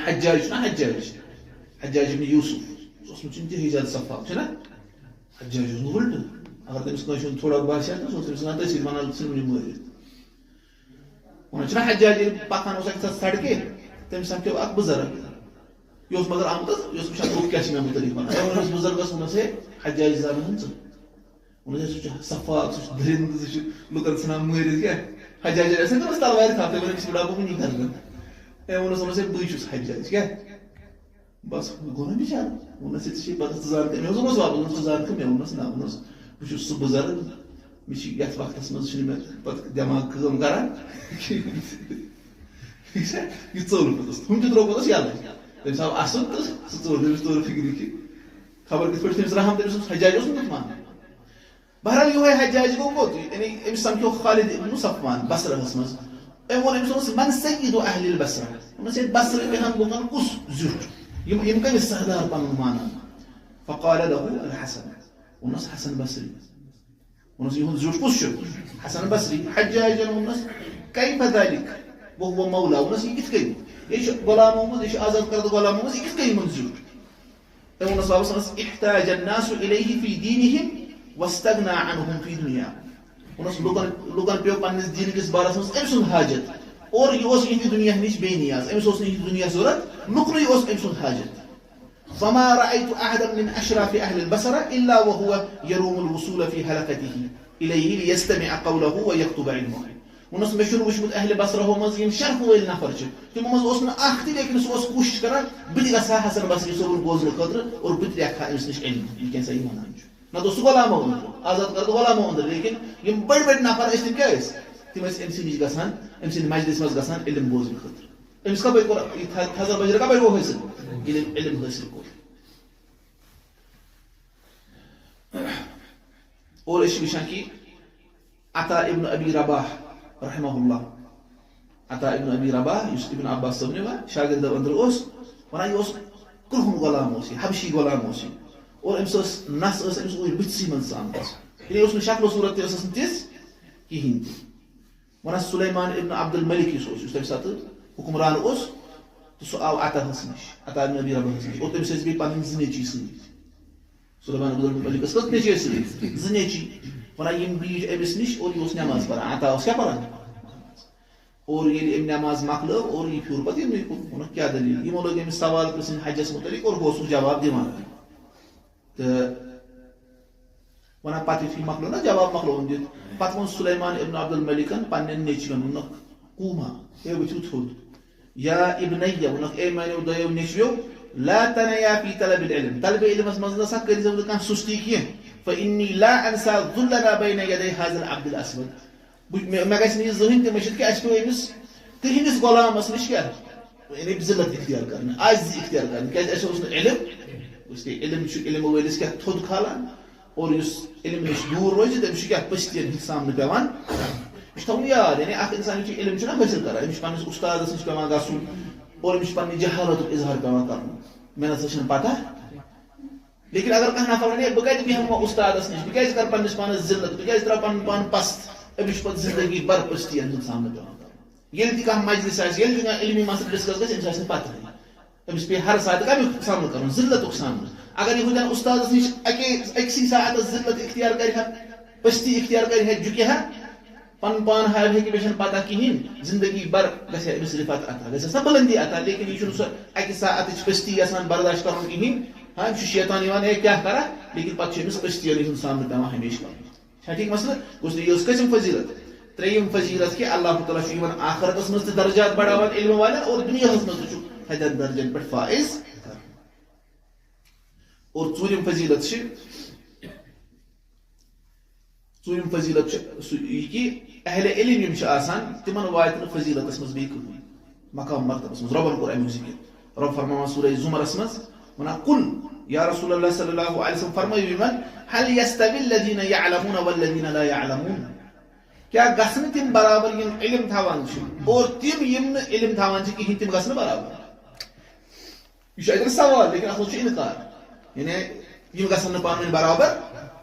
حجاج بن یوسف اس میں چنتی حجاز صفا چھنا حجاج بن ولد اگر تمس کوئی تھوڑا باشا تو سوچ رہا تھا سیدھ منال سن مر ونا چھنا حجاج پاکان اس اکثر سڑکے تم سمجھو اک بزرگ یہ اس مگر آمد یہ اس شان کیا میں متعلق بنا اور اس بزرگ اس نے سے حجاج زمان ہن انہوں نے صفا درند لوکن سنا مر کیا حجاج ایسے تو تلوار کھاتے میں کسی بڑا کو نہیں کرنا اے انہوں سے بوچھس حجاج کیا بس گونا بیچارہ انہوں سے چھ پتہ زار کہ میں اس واپس زار کہ میں انہوں سے نہ انہوں بوچھس بزرگ مش يت وقت اسمه شنو دماغ كم كران يتصور بس هم تدرو بس يلا تمس اصل تصور فكري خبر كيف تمس راهم تمس حجاج اسمه ما بهرال يوه حجاج قوت يعني امسام كيو خالد بن صفوان بصره اسمه اول امسوس من سيد اهل البصره من سيد بصره بهم بوكان قص زور يمكن يستهدر بمعنى فقال له الحسن والناس حسن البصري والناس يهون زوج قص حسن البصري حجاج والناس كيف ذلك وهو مولى والناس يكتكي ايش غلامه ايش ازاد قرض غلامه يكتكي من زوج والناس بابس احتاج الناس اليه في دينهم واستغنى عنهم في دنياهم وناس لوغان بيو بانس دين كيس بارس امسون حاجت اور يوس في دنيا نيش بينياز امسوس نيش دنيا زورت نقري يوس امسون حاجت فما رايت احدا من اشراف اهل البصره الا وهو يروم الوصول في حلقته اليه ليستمع قوله ويكتب علمه وناس مشهور وشمت اهل البصره هم مزين شرفوا وين نفرج ثم مزوسنا اختي لكن سوس كوش كرا بدي غسا حسن بصري سوبر بوز القدر اور بدي اخا امسنش علم يمكن سي ما نانج ندوس غلامه آزاد قرض غلامه لكن يم بڑ نفر اسم كيس تمس امسي نيش غسان امسي مجلس مز غسان علم بوز الخطر امس کا بيقول هذا بجر کا بيقول حاصل علم حاصل کو اور ايش بيشان كي عطاء ابن ابي رباح رحمه الله عطاء ابن ابي رباح يوسف ابن عباس سبنوا شاگرد اندر اوس ورا يوس كلهم غلاموسي حبشي غلاموسي اور امسوس ناس اس امس او بتسي من سامس اللي يوسن شكله صورة اساس نتيس كيهين ورا سليمان ابن عبد الملك يسوس يستمسات حكمران اوس تسو او عطا حسنش عطا ابن ابي رباح حسنش او تمسس بي پانن زنيچي سن سليمان ابن الملك اسكت نيچي سن زنيچي ورا يم بي امس نش اور يوس نماز پر عطا اس کیا پڑھا اور یہ نماز مقلو اور یہ پھر پتہ نہیں کو کیا دلیل یہ لوگ ہم سوال پرسن حج سے متعلق اور وہ جواب دیوان وانا پاتي في مقلونا جواب مقلون دي پاتمون سليمان ابن عبد الملك پنن نيچن نك قوما اي بتوت يا ابني ونك اي مانو دايو نيچيو لا تنيا في طلب العلم طلب العلم مزنا سكر زو كان سستيكين فاني لا انسى ذلنا بين يدي هذا العبد الاسود ما گاشني زهين ته مشت كي اشتو يمس تهينس غلام مسلش كان يعني بزلت اختيار كان عايز اختيار كان كاز اشوس علم وستي علم شو علم ويلس كات تود خالان اور يس علم مش دور روزي ده مش كات بستين حسام نبوان مش تويا يعني اخر انسان يجي علم شنو فشل كره مش پانس استاد مش كمان غاسون اور مش پاني جهالت اظهار كمان كارن من اسشن پاتا لیکن اگر کہنا فرنے بغیر بھی ہم استاد اس نہیں بغیر کر پانس پانس ذلت بغیر طرح پان پست ابش پت زندگی بر پستی اندر سامنے پہ یل کہ مجلس ہے یل کہ علمی مسئلہ ڈسکس کرتے ہیں انسان پتہ نہیں امس پہ ہر ساتھ کا بھی سامنا کروں ذلت کو سامنا اگر یہ ہن استاد اس نش اکسی ساعت ذلت اختیار کرے ہے پستی اختیار کرے ہے جو کہ ہے پان ہے کہ بیشن پتہ کہین زندگی بر گسے امس رفات عطا گسے سب بلندی عطا لیکن یہ چھو اکی ساعت پستی آسان برداشت کروں کہین ہاں شیطان یوان ہے کیا کرا لیکن پتہ امس پستی علی سامنے تمام ہمیشہ کروں ٹھیک مسئلہ اس لیے اس قسم فضیلت تریم فضیلت کہ اللہ تعالی شیون آخرت اس میں درجات بڑھاون علم والے اور دنیا اس میں چھو حیدر درجن پر فائز اور ژوٗرِم فضیلت یہ کہ اہل علم یم آسان تمن واتن فضیلت اس مز بیٚیہِ مقام مرتبہ اس مز ربن کوٚر امیُک ذکر رب فرماوان سورہ زمرس مز وَنان قل یا رسول اللہ صلی اللہ علیہ وسلم فرمٲیِو یِمن هل يستوي الذين يعلمون والذين لا يعلمون کیا گژھن تِم برابر یم علم تھاوان چھِ اور تِم یم نہٕ علم تھاوان چھِ کِہیٖنۍ تِم گژھن برابر یہ چھُ اَتٮ۪ن سوال لیکن اتھ منٛز چھُ اِنکار یعنی یم گژھن نہٕ پانہٕ ؤنۍ برابر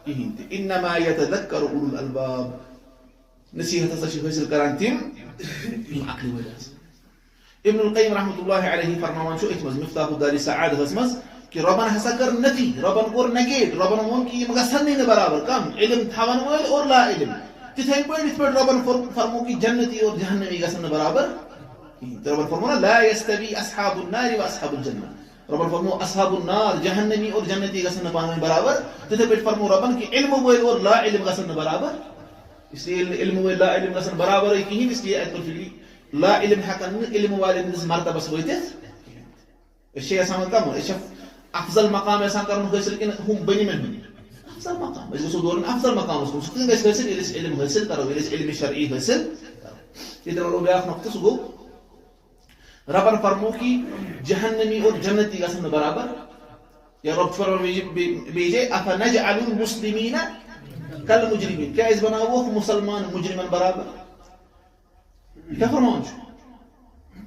کِہیٖنۍ تہِ انما يتذكر اولو الالباب نصیحت ہسا چھِ حٲصِل کران تِم یم عقلہِ وٲلۍ آسان ابن القیم رحمۃ اللہ علیہ فرماوان چھُ أتھۍ منٛز مفتاح دار سعادہس منٛز کہ ربن ہسا کر نفی ربن کور نگیٹ ربن وون کہ یم گژھن نہٕ برابر کم علم تھاون وٲلۍ اور لا علم تِتھے پٲٹھۍ یِتھ پٲٹھۍ ربن فرمو کہ جنتی اور جہنمی گژھن نہٕ برابر کِہیٖنۍ ربن فرمو لا يستوي اصحاب النار واصحاب الجنہ ربن فرمو اصحاب النار جہنمی اور جنتی گژھن نہٕ پانہٕ ؤنۍ برابر تِتھے پٲٹھۍ فرمو ربن کہ علم وٲلۍ اور لا علم گژھن نہٕ برابر اس لیے علم وٲلۍ لا علم گژھن برابر کِہیٖنۍ اس لیے اتھ پٲٹھۍ لا علم ہیٚکن نہٕ علم والٮ۪ن ہٕنٛدِس مرتبس وٲتِتھ أسۍ چھِ یژھان کم أسۍ چھِ افضل مقام یژھان کرُن حٲصِل کِنہٕ ہُم بٔنِمٮ۪ن ہُنٛد افضل مقام اس گو دورن افضل مقام اس کن گھس حاصل یل علم حاصل کرو یل علم شرعی حاصل کرو یہ ونو بیاکھ نقطہ سہ گو ربن فرمو کہ جہنمی اور جنتی گھن برابر یا رب فرمو بیجے افنجعل المسلمین کالمجرمین کیا اس بناوک مسلمان مجرمن برابر کیا فرمان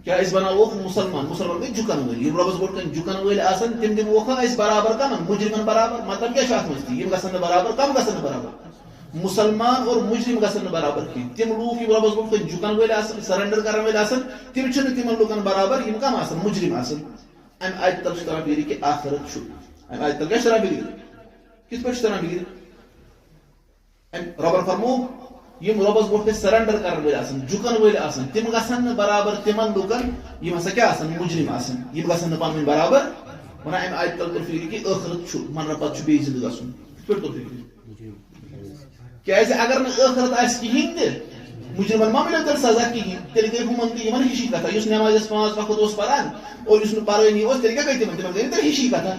کیا اس بناوک مسلمان گئی جھکن ول یم ربس بوٹ کن جھکن ول آسن تم دموکھا اس برابر کمن مجرمن برابر مطلب کیا شاخ مستی یم گھن برابر کم گھن برابر مسلمان اور مجرم گھن برابر کی تم لوگ یم ربس بوٹ کن جھکن ول آسن سرنڈر کرن ول آسن تم چھن تمن لوکن برابر یم کم آسن مجرم آسن ام آیت تل شرح بیری کہ آخرت چھو ام آیت تل کیا شرح بیری کس پہ شرح بیری ربر فرمو یم ربس بوٹ سرنڈر کرن ول آسن جھکن ول آسن تم گھن برابر تمن لوکن یم ہسا کیا آسن مجرم آسن یم گھن پن برابر ونان ام آیت تل فکر کہ ٲخرت چھُ من پتہ چھُ بیٚیہِ زندٕ گژھُن کِتھ پٲٹھۍ توٚر فکر کیازِ اگر نہٕ ٲخرت آسہِ کِہیٖنۍ تہِ مجرمن ما مِلیو تیٚلہِ سزا کِہیٖنۍ تیٚلہِ گٔے ہُمن تہِ یِمن ہِشی کتھا یُس نٮ۪مازٮ۪س 5 وقت اوس پران اور یُس نہٕ پرٲنی اوس تیٚلہِ کیٛاہ گٔے تِمن گٔے تیٚلہِ ہِشی کتھا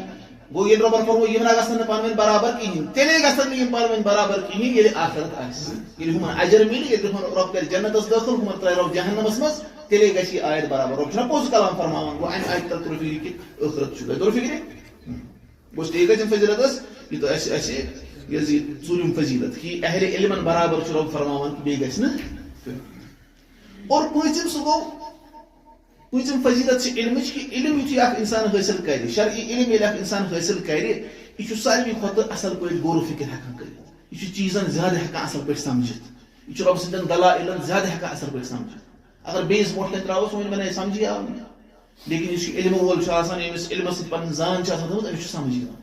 گوٚو ییٚلہِ رۄبن فرمو یِم نہ گژھن نہٕ پانہٕ ؤنۍ برابر کِہیٖنۍ تیٚلے گژھن نہٕ یِم پانہٕ ؤنۍ برابر کِہیٖنۍ ییٚلہِ آخرت آسہِ ییٚلہِ ہُمن اجر مِلہِ ییٚلہِ ہُمن رۄب کرِ جنتس دٲخل ہُمن ترٛایہِ رۄب جہنمس منٛز تیٚلے گژھِ یہِ آیت برابر رۄب چھُنہ پوٚز کلام فرماوان گوٚو امہِ آیتہِ تل توٚر فکرِ کہِ ٲخرت چھُ توٚر فکرِ گوٚو ٹھیٖک حظ یِم فضیلت ٲس یہِ تہٕ اَسہِ یہِ ژوٗرِم فضیلت کہِ اہلِ علمن برابر چھُ رۄب فرماوان کہِ بیٚیہِ گژھِ نہٕ اور پوٗنٛژِم سُہ گوٚو پوٗنٛژِم فضیلت چھِ علمٕچ کہِ علم یُتھُے اکھ اِنسان حٲصِل کرِ شرعی علم ییٚلہِ اکھ اِنسان حٲصِل کرِ یہِ چھُ ساروی کھۄتہٕ اصل پٲٹھۍ غور و فِکر ہٮ۪کان کٔرِتھ یہِ چھُ چیٖزن زیادٕ ہٮ۪کان اصل پٲٹھۍ سمجھِتھ یہِ چھُ رۄبہٕ سٕنٛدٮ۪ن دلائلن زیادٕ ہٮ۪کان اصل پٲٹھۍ سمجھِتھ اگر بیٚیِس برونٛٹھ کَنہِ ترٛاوو سُہ وَنہِ مےٚ سمجھی آو نہٕ لیکن یُس یہِ علمہٕ وول چھُ آسان ییٚمِس علمس سۭتۍ پنٕنۍ زان چھِ آسان تھٲومٕژ أمِس چھُ سمجھ یِوان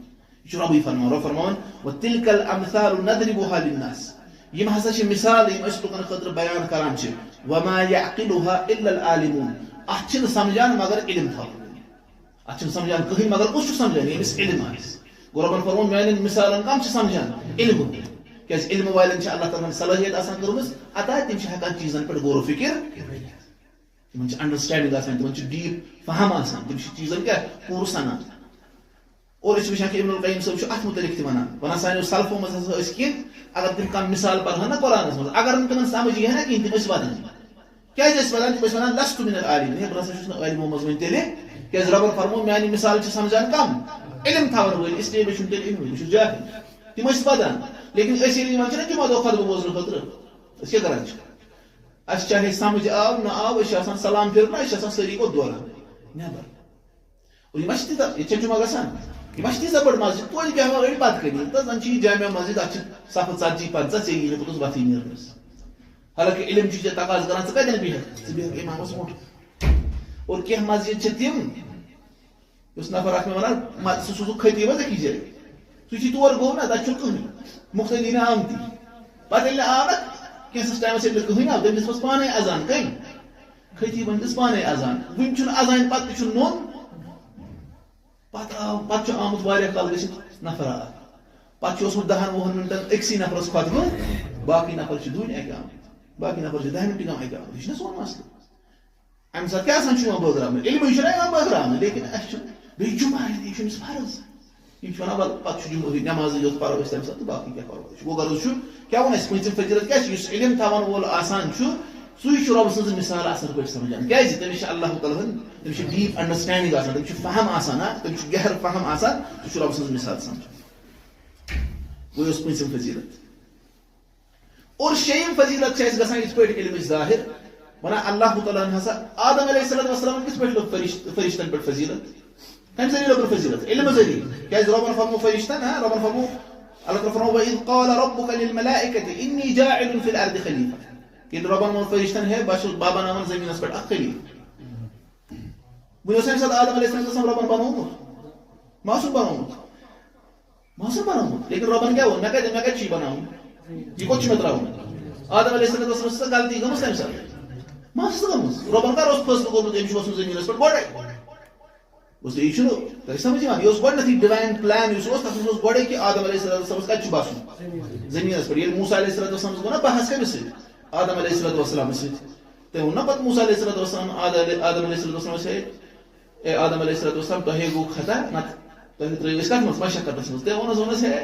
یہِ چھُ رۄبٕے فرماوان رۄب فرماوان وَتِلْکَ الْأَمْثَالُ نَضْرِبُهَا لِلنَّاسِ یم ہسا چھِ مثال یم أسۍ لُکن خٲطرٕ بیان کران چھِ وَمَا يَعْقِلُهَا إِلَّا الْعَالِمُونَ اتھ چھِنہٕ سمجھان مگر علم تھاوُن اتھ چھِنہٕ سمجھان کٕہٕنۍ مگر کُس چھُ سمجھان ییٚمِس علم آسہِ گوٚو رۄبن فرموو میانٮ۪ن مثالن کم چھِ سمجھان علم کیازِ علم والٮ۪ن چھِ اللہ تعالیٰ ہن صلٲحیت آسان کٔرمٕژ عطا تِم چھِ ہٮ۪کان چیٖزن پٮ۪ٹھ غور و فِکر تِمن چھِ انڈرسٹینڈنگ آسان تِمن چھِ ڈیٖپ فہم آسان تِم چھِ چیٖزن کیٛاہ پوٗرٕ سنان اور أسۍ چھِ وٕچھان کہِ ابن القیم صٲب چھُ اتھ متعلق تہِ ونان سانیو سلفو منٛز ہسا ٲسۍ کینٛہہ اگر تِم کانٛہہ مثال پرہن نہ قرآنس منٛز اگر نہٕ تِمن سمجھ یی ہا نہ کِہیٖنۍ تِم ٲسۍ ودان کیازِ ٲسۍ ودان تِم ٲسۍ ونان لستُ مِن العالمین ہے بہٕ نسا چھُس نہٕ عٲلمو منٛز وۄنۍ تیٚلہِ کیازِ رۄبن فرموو میانہِ مثال چھِ سمجھان کم علم تھاون وٲلۍ اسلیے مےٚ چھُنہٕ تیٚلہِ علمٕے بہٕ چھُس جاہل تِم ٲسۍ ودان لیکن أسۍ ییٚلہِ یِوان چھِنہ جُمعہ دۄہ خۄطبہٕ بوزنہٕ خٲطرٕ أسۍ کیٛاہ کران چھِ اَسہِ چاہے سمجھ آو نہ آو أسۍ چھِ آسان سلام پھِرنہٕ أسۍ چھِ آسان سٲری گوٚو دوران نٮ۪بر اور یِم چھِ تیٖژاہ ییٚتہِ چھےٚ جُمعہ گژھان یِم چھِ تیٖژاہ بٔڑ مسجد توتہِ بیٚہوان أڑۍ پتہٕ کٔنی تہٕ زن چھِ یہِ جامع مسجد اتھ چھِ صفہٕ 40-50 ژےٚ یی نہٕ پوٚتُس وتھٕے نیرنس حالانکہِ علم چھُ ژےٚ تقاضہٕ کران ژٕ کتٮ۪ن بیٚہکھ ژٕ بیٚہکھ امامس برونٛٹھ اور کینٛہہ مسجد چھِ تِم یُس نفر اکھ مےٚ ونان سُہ چھُ خطیب حظ أکِس جایہِ سُہ چھُ تور گوٚو نہ تتہِ چھُنہٕ کٕہٕنۍ مُختٔدی نہٕ آمتی پتہٕ ییٚلہِ نہٕ آو نہ کینٛژھس ٹایمس ییٚلہِ نہٕ کٕہٕنۍ آو تٔمۍ دِژمٕژ پانے اذان کٔمۍ خطیبن دِژ پانے اذان وُنہِ چھُنہٕ اذانہِ پتہٕ تہِ چھُنہٕ نوٚن پتہٕ چھُ آمُت واریاہ کال گٔژھِتھ نفر اکھ پتہٕ چھُ اوسمُت 10-20 مِنٹن أکسٕے نفرس خۄطبہٕ باقٕے نفر چھِ دوٗنہِ اکہِ آمٕتۍ باقٕے نفر چھِ 10 مِنٹہِ کم اکہِ آمٕتۍ یہِ چھُنہ سون مسلہٕ امہِ ساتہٕ کیٛاہ آسان چھُ یِوان بٲگراونہٕ علمٕے چھُنہ یِوان بٲگراونہٕ لیکن اسہِ چھُ بیٚیہِ جُمعہ یہِ چھُ أمِس فرض یِم چھِ ونان وَلہٕ پتہٕ چھُ جُمعہ نٮ۪مازٕے یوت پرو أسۍ تمہِ ساتہٕ تہٕ باقٕے کیٛاہ پرو أسۍ گوٚو غرض چھُ کیٛاہ ووٚن اَسہِ پوٗنٛژِم فضیلت کیٛاہ چھِ یُس علم تھاون وول آسان چھُ سُے چھُ رۄبہٕ سٕنٛز مِثال اصل پٲٹھۍ سمجھان کیٛازِ تٔمِس چھِ اللہ تعالیٰ ہن تٔمِس چھِ ڈیٖپ انڈرسٹینڈنگ آسان تٔمِس چھُ فہم آسان تٔمِس چھُ گہر فہم آسان سُہ چھُ رۄبہٕ سٕنٛز مِثال سمجھان گوٚو یہِ ٲس پوٗنٛژِم فضیلت اور شیٚیِم فضیلت چھِ اَسہِ گژھان یِتھ پٲٹھۍ علمٕچ ظٲہِر ونان اللہ تعالیٰ ہن ہسا آدم علیہ الصلوۃ والسلام کِتھ پٲٹھۍ لوٚگ فرشتن پٮ۪ٹھ فضیلت کمہِ ذٔریعہٕ لوٚگُن فضیلت علمہٕ ذٔریعہٕ کیٛازِ رۄبن فرموو فرشتن رۄبن فرموو اللہ تعالیٰ فرموو وَإِذْ قَالَ رَبُّكَ لِلْمَلَائِكَةِ إِنِّي جَاعِلٌ فِي الْأَرْضِ خَلِيفَةً ییٚلہِ رۄبن ووٚن فرشتن ہے بہٕ بناون زٔمیٖنس پٮ۪ٹھ اکھ خلیٖفہٕ وۄنۍ اوس امہِ ساتہٕ آدم علیہ السلام رۄبن بنوومُت ما اوسُن بنوومُت لیکن رۄبن کیٛاہ ووٚن مےٚ کتہِ چھُ یہِ بناوُن یہِ کوٚت چھُ مےٚ ترٛاوُن آدم علیہ السلام ٲس سۄ غلطی گٔمٕژ تمہِ ساتہٕ ما ٲسٕس گٔمٕژ رۄبن کر اوس فٲصلہٕ کوٚرمُت أمِس چھُ وسُن زٔمیٖنس پٮ۪ٹھ گۄڈے یہِ چھُنہٕ تۄہہِ سمجھ یِوان یہِ اوس گۄڈنیتھٕے ڈِواین پلان یُس اوس تتھ منٛز اوس گۄڈے کہِ آدم علیہ السلامس کتہِ چھُ باسُن زٔمیٖنس پٮ۪ٹھ ییٚلہِ موسیٰ علیہ السلامس گوٚو نا بحث کٔمِس سۭتۍ آدم علیہ السلامس سۭتۍ تٔمۍ ووٚن نا پتہٕ موسیٰ علیہ السلام آدم علیہ السلامس ہے آدم علیہ السلام تۄہے گوٚو خطا نتہٕ تۄہہِ ترٛٲیِو أسۍ کتھ منٛز مشقتس منٛز تٔمۍ ووٚنُس ہے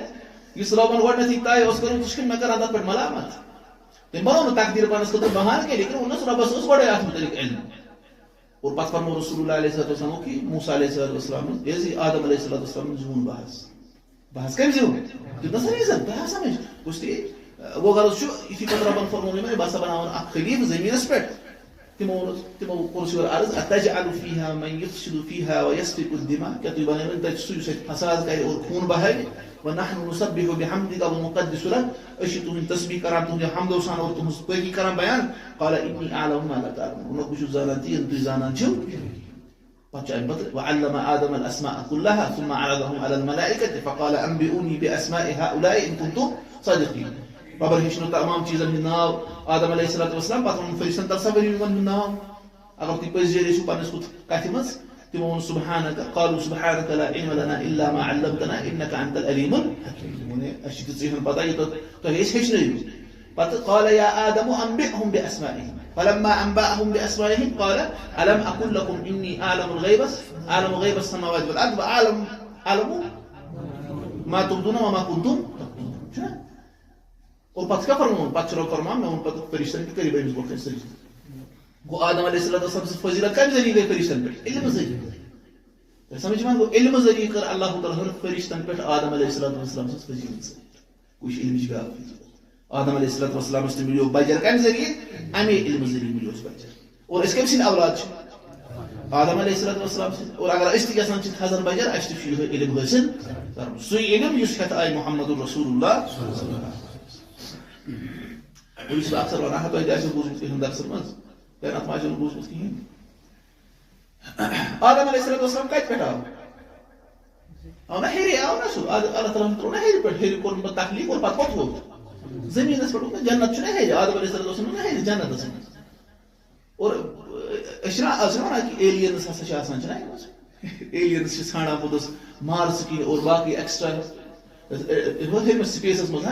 اس ربن گۄڈنیتھٕے طے اوس کوٚرمُت ژٕ چھُکھ مےٚ کران تتھ پٮ۪ٹھ ملامت تٔمۍ بنوو نہٕ تقدیٖر پانس خٲطرٕ بہانہٕ کینٛہہ لیکن ووٚننس رۄبس اوس گۄڈے اتھ متعلق علم اور پتہٕ فرموو رسول اللہ علیہ وسلم کہ موسیٰ علیہ السلام یہِ آدم علیہ السلام زیوٗن بحث کٔمۍ زیوٗن دیُتنس ریٖزن تۄہہِ آو سمجھ کُس تہِ گوٚو غرض چھُ یُتھُے پتہٕ رۄبن فرموو یِمن بہٕ ہسا بناون اکھ خلیٖفہٕ زٔمیٖنس پٮ۪ٹھ تِمو کوٚر سُہ عرض اتجعل فیہا من یفسد فیہا ویسفک الدماء کیٛاہ تُہۍ بنٲوِو تتہِ سُہ یُس اتہِ فساد کرِ اور خوٗن بہاوِ ونحن نسبح بحمدک ونقدس لك أسۍ چھِ تُہٕنٛدۍ تسبیح کران تُہنٛدِ حمدو سان اور تُہٕنٛز پٲکی کران بیان قال انی اعلم ما لا تعلمون بہٕ چھُس زانان تی تُہۍ زانان چھِو پتہٕ چھُ امہِ پتہٕ وعلم آدم الاسماء كلها ثم عرضهم على الملائكة فقال انبئوني باسماء هؤلاء ان كنتم صادقين رۄبن ہیٚچھنو تمام چیٖزن ہُنٛد ناو آدم علیہ الصلوۃ والسلام پتہٕ ووٚنُن فرشتن تصور یِمن ہُنٛد ناو اگر تُہۍ پٔزۍ چھِو پننِس کتھِ منٛز تِمو ووٚن سبحانك قالوا سبحانك لا علم لنا الا ما علمتنا انك انت العليم الحكيم اسہِ چھِ تِژٕے ہن پتہ یہِ تۄہہِ أسۍ ہیٚچھنٲیِو پتہٕ قال يا آدم انبئهم باسمائهم فلما انبأهم باسمائهم قال الم اقل لكم اني اعلم غيب السماوات والارض واعلم ما تبدون وما كنتم تكتمون اور پتہٕ کیٛاہ فرمووُن پتہٕ چھُ رۄب فرمان مےٚ ووٚن پتہٕ فرشتن کہِ کٔرِو أمِس برونٛہہ کنہِ سجدٕ گوٚو آدم علیہ السلام سٕنٛز فضیلت کمہِ ذٔریعہٕ گٔے فرشتن پٮ۪ٹھ علمہٕ ذٔریعہٕ تۄہہِ سمجھ یِوان گوٚو علمہٕ ذٔریعہٕ کٔر اللہ تعالیٰ ہن فرشتن پٮ۪ٹھ آدم علیہ السلام سٕنٛز فضیلت ظٲہِر گوٚو یہِ چھِ علمٕچ بیٛاکھ فضیلت آدم علیہ السلامس تہِ مِلیو بجر کمہِ ذٔریعہٕ امے علمہٕ ذٔریعہٕ مِلیوس بجر اور أسۍ کٔمۍ سٕنٛدۍ اولاد چھِ آدم علیہ السلام سٕنٛدۍ اور اگر أسۍ تہِ یژھان چھِ تھزن بجر اَسہِ تہِ چھُ یِہوے علم حٲصِل کرُن سُے علم یُس ہٮ۪تھ آیہِ محمد رسول اللہ اور یُس بہٕ اکثر ونان تۄہہِ تہِ آسیو بوٗزمُت یِہُنٛد درسن منٛز تۄہہِ اتھ ما آسیو نہٕ بوٗزمُت کِہیٖنۍ آدم علیہ السلام کتہِ پٮ۪ٹھ آو نا ہیٚرِ آو نا سُہ اللہ تعالیٰ ہن ترٛوو نا ہیٚرِ پٮ۪ٹھ ہیٚرِ کوٚرُن پتہٕ تخلیٖق اور پتہٕ کوٚت ووت زٔمیٖنس پٮ۪ٹھ ووت نا جنت چھُ نا ہیٚرِ آدم علیہ السلام نا ہیٚرِ جنتس منٛز اور أسۍ چھِنا آز چھِنا ونان کہِ ایلینٕز ہسا چھِ آسان چھِنا ایلینٕز چھِ ژھانڈان پوٚتُس مارس کِنۍ اور باقٕے ایکسٹرا ہیٚرمِس سپیسس منٛز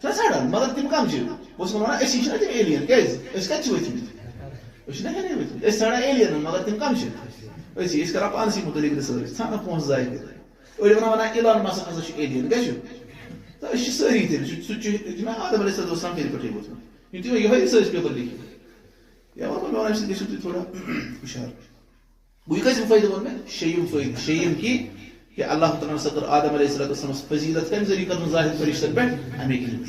چھِنا ژھانڈان مگر تِم کم چھِ بہٕ اوسُس ونان أسی چھِنا تِم ایلین کیٛازِ أسۍ کتہِ چھِ ؤتھمٕتۍ أسۍ چھِنا ہیٚرے ؤتھمٕتۍ أسۍ ژھانڈان ایلینن مگر تِم کم چھِ أسی کران پانسٕے مُتعلق رِسٲرٕچ ژھانڈان پونٛسہٕ ضایہِ کٔرِتھ أڑۍ ونان ایلان مسک ہسا چھُ ایلین کیٛاہ چھُ تہٕ أسۍ چھِ سٲری تیٚلہِ سُہ تہِ چھُ آدم علیہ السلام ہیٚرِ پٮ۪ٹھٕے ووتمُت یِم تہِ یِہوے رِسٲرٕچ پیپر لیکھِتھ یا ووٚن مےٚ امہِ سۭتۍ گٔژھِو تُہۍ تھوڑا ہُشار گوٚو یہِ کٔژِم فٲیدٕ ووٚن مےٚ شیٚیِم فٲیدٕ شیٚیِم کہ اللہ تعالیٰ ہسا کٔر آدم علیہ السلام فضیلت کمہِ ذٔریعہٕ کٔرٕن ظٲہِر فرشتن پٮ۪ٹھ امے علم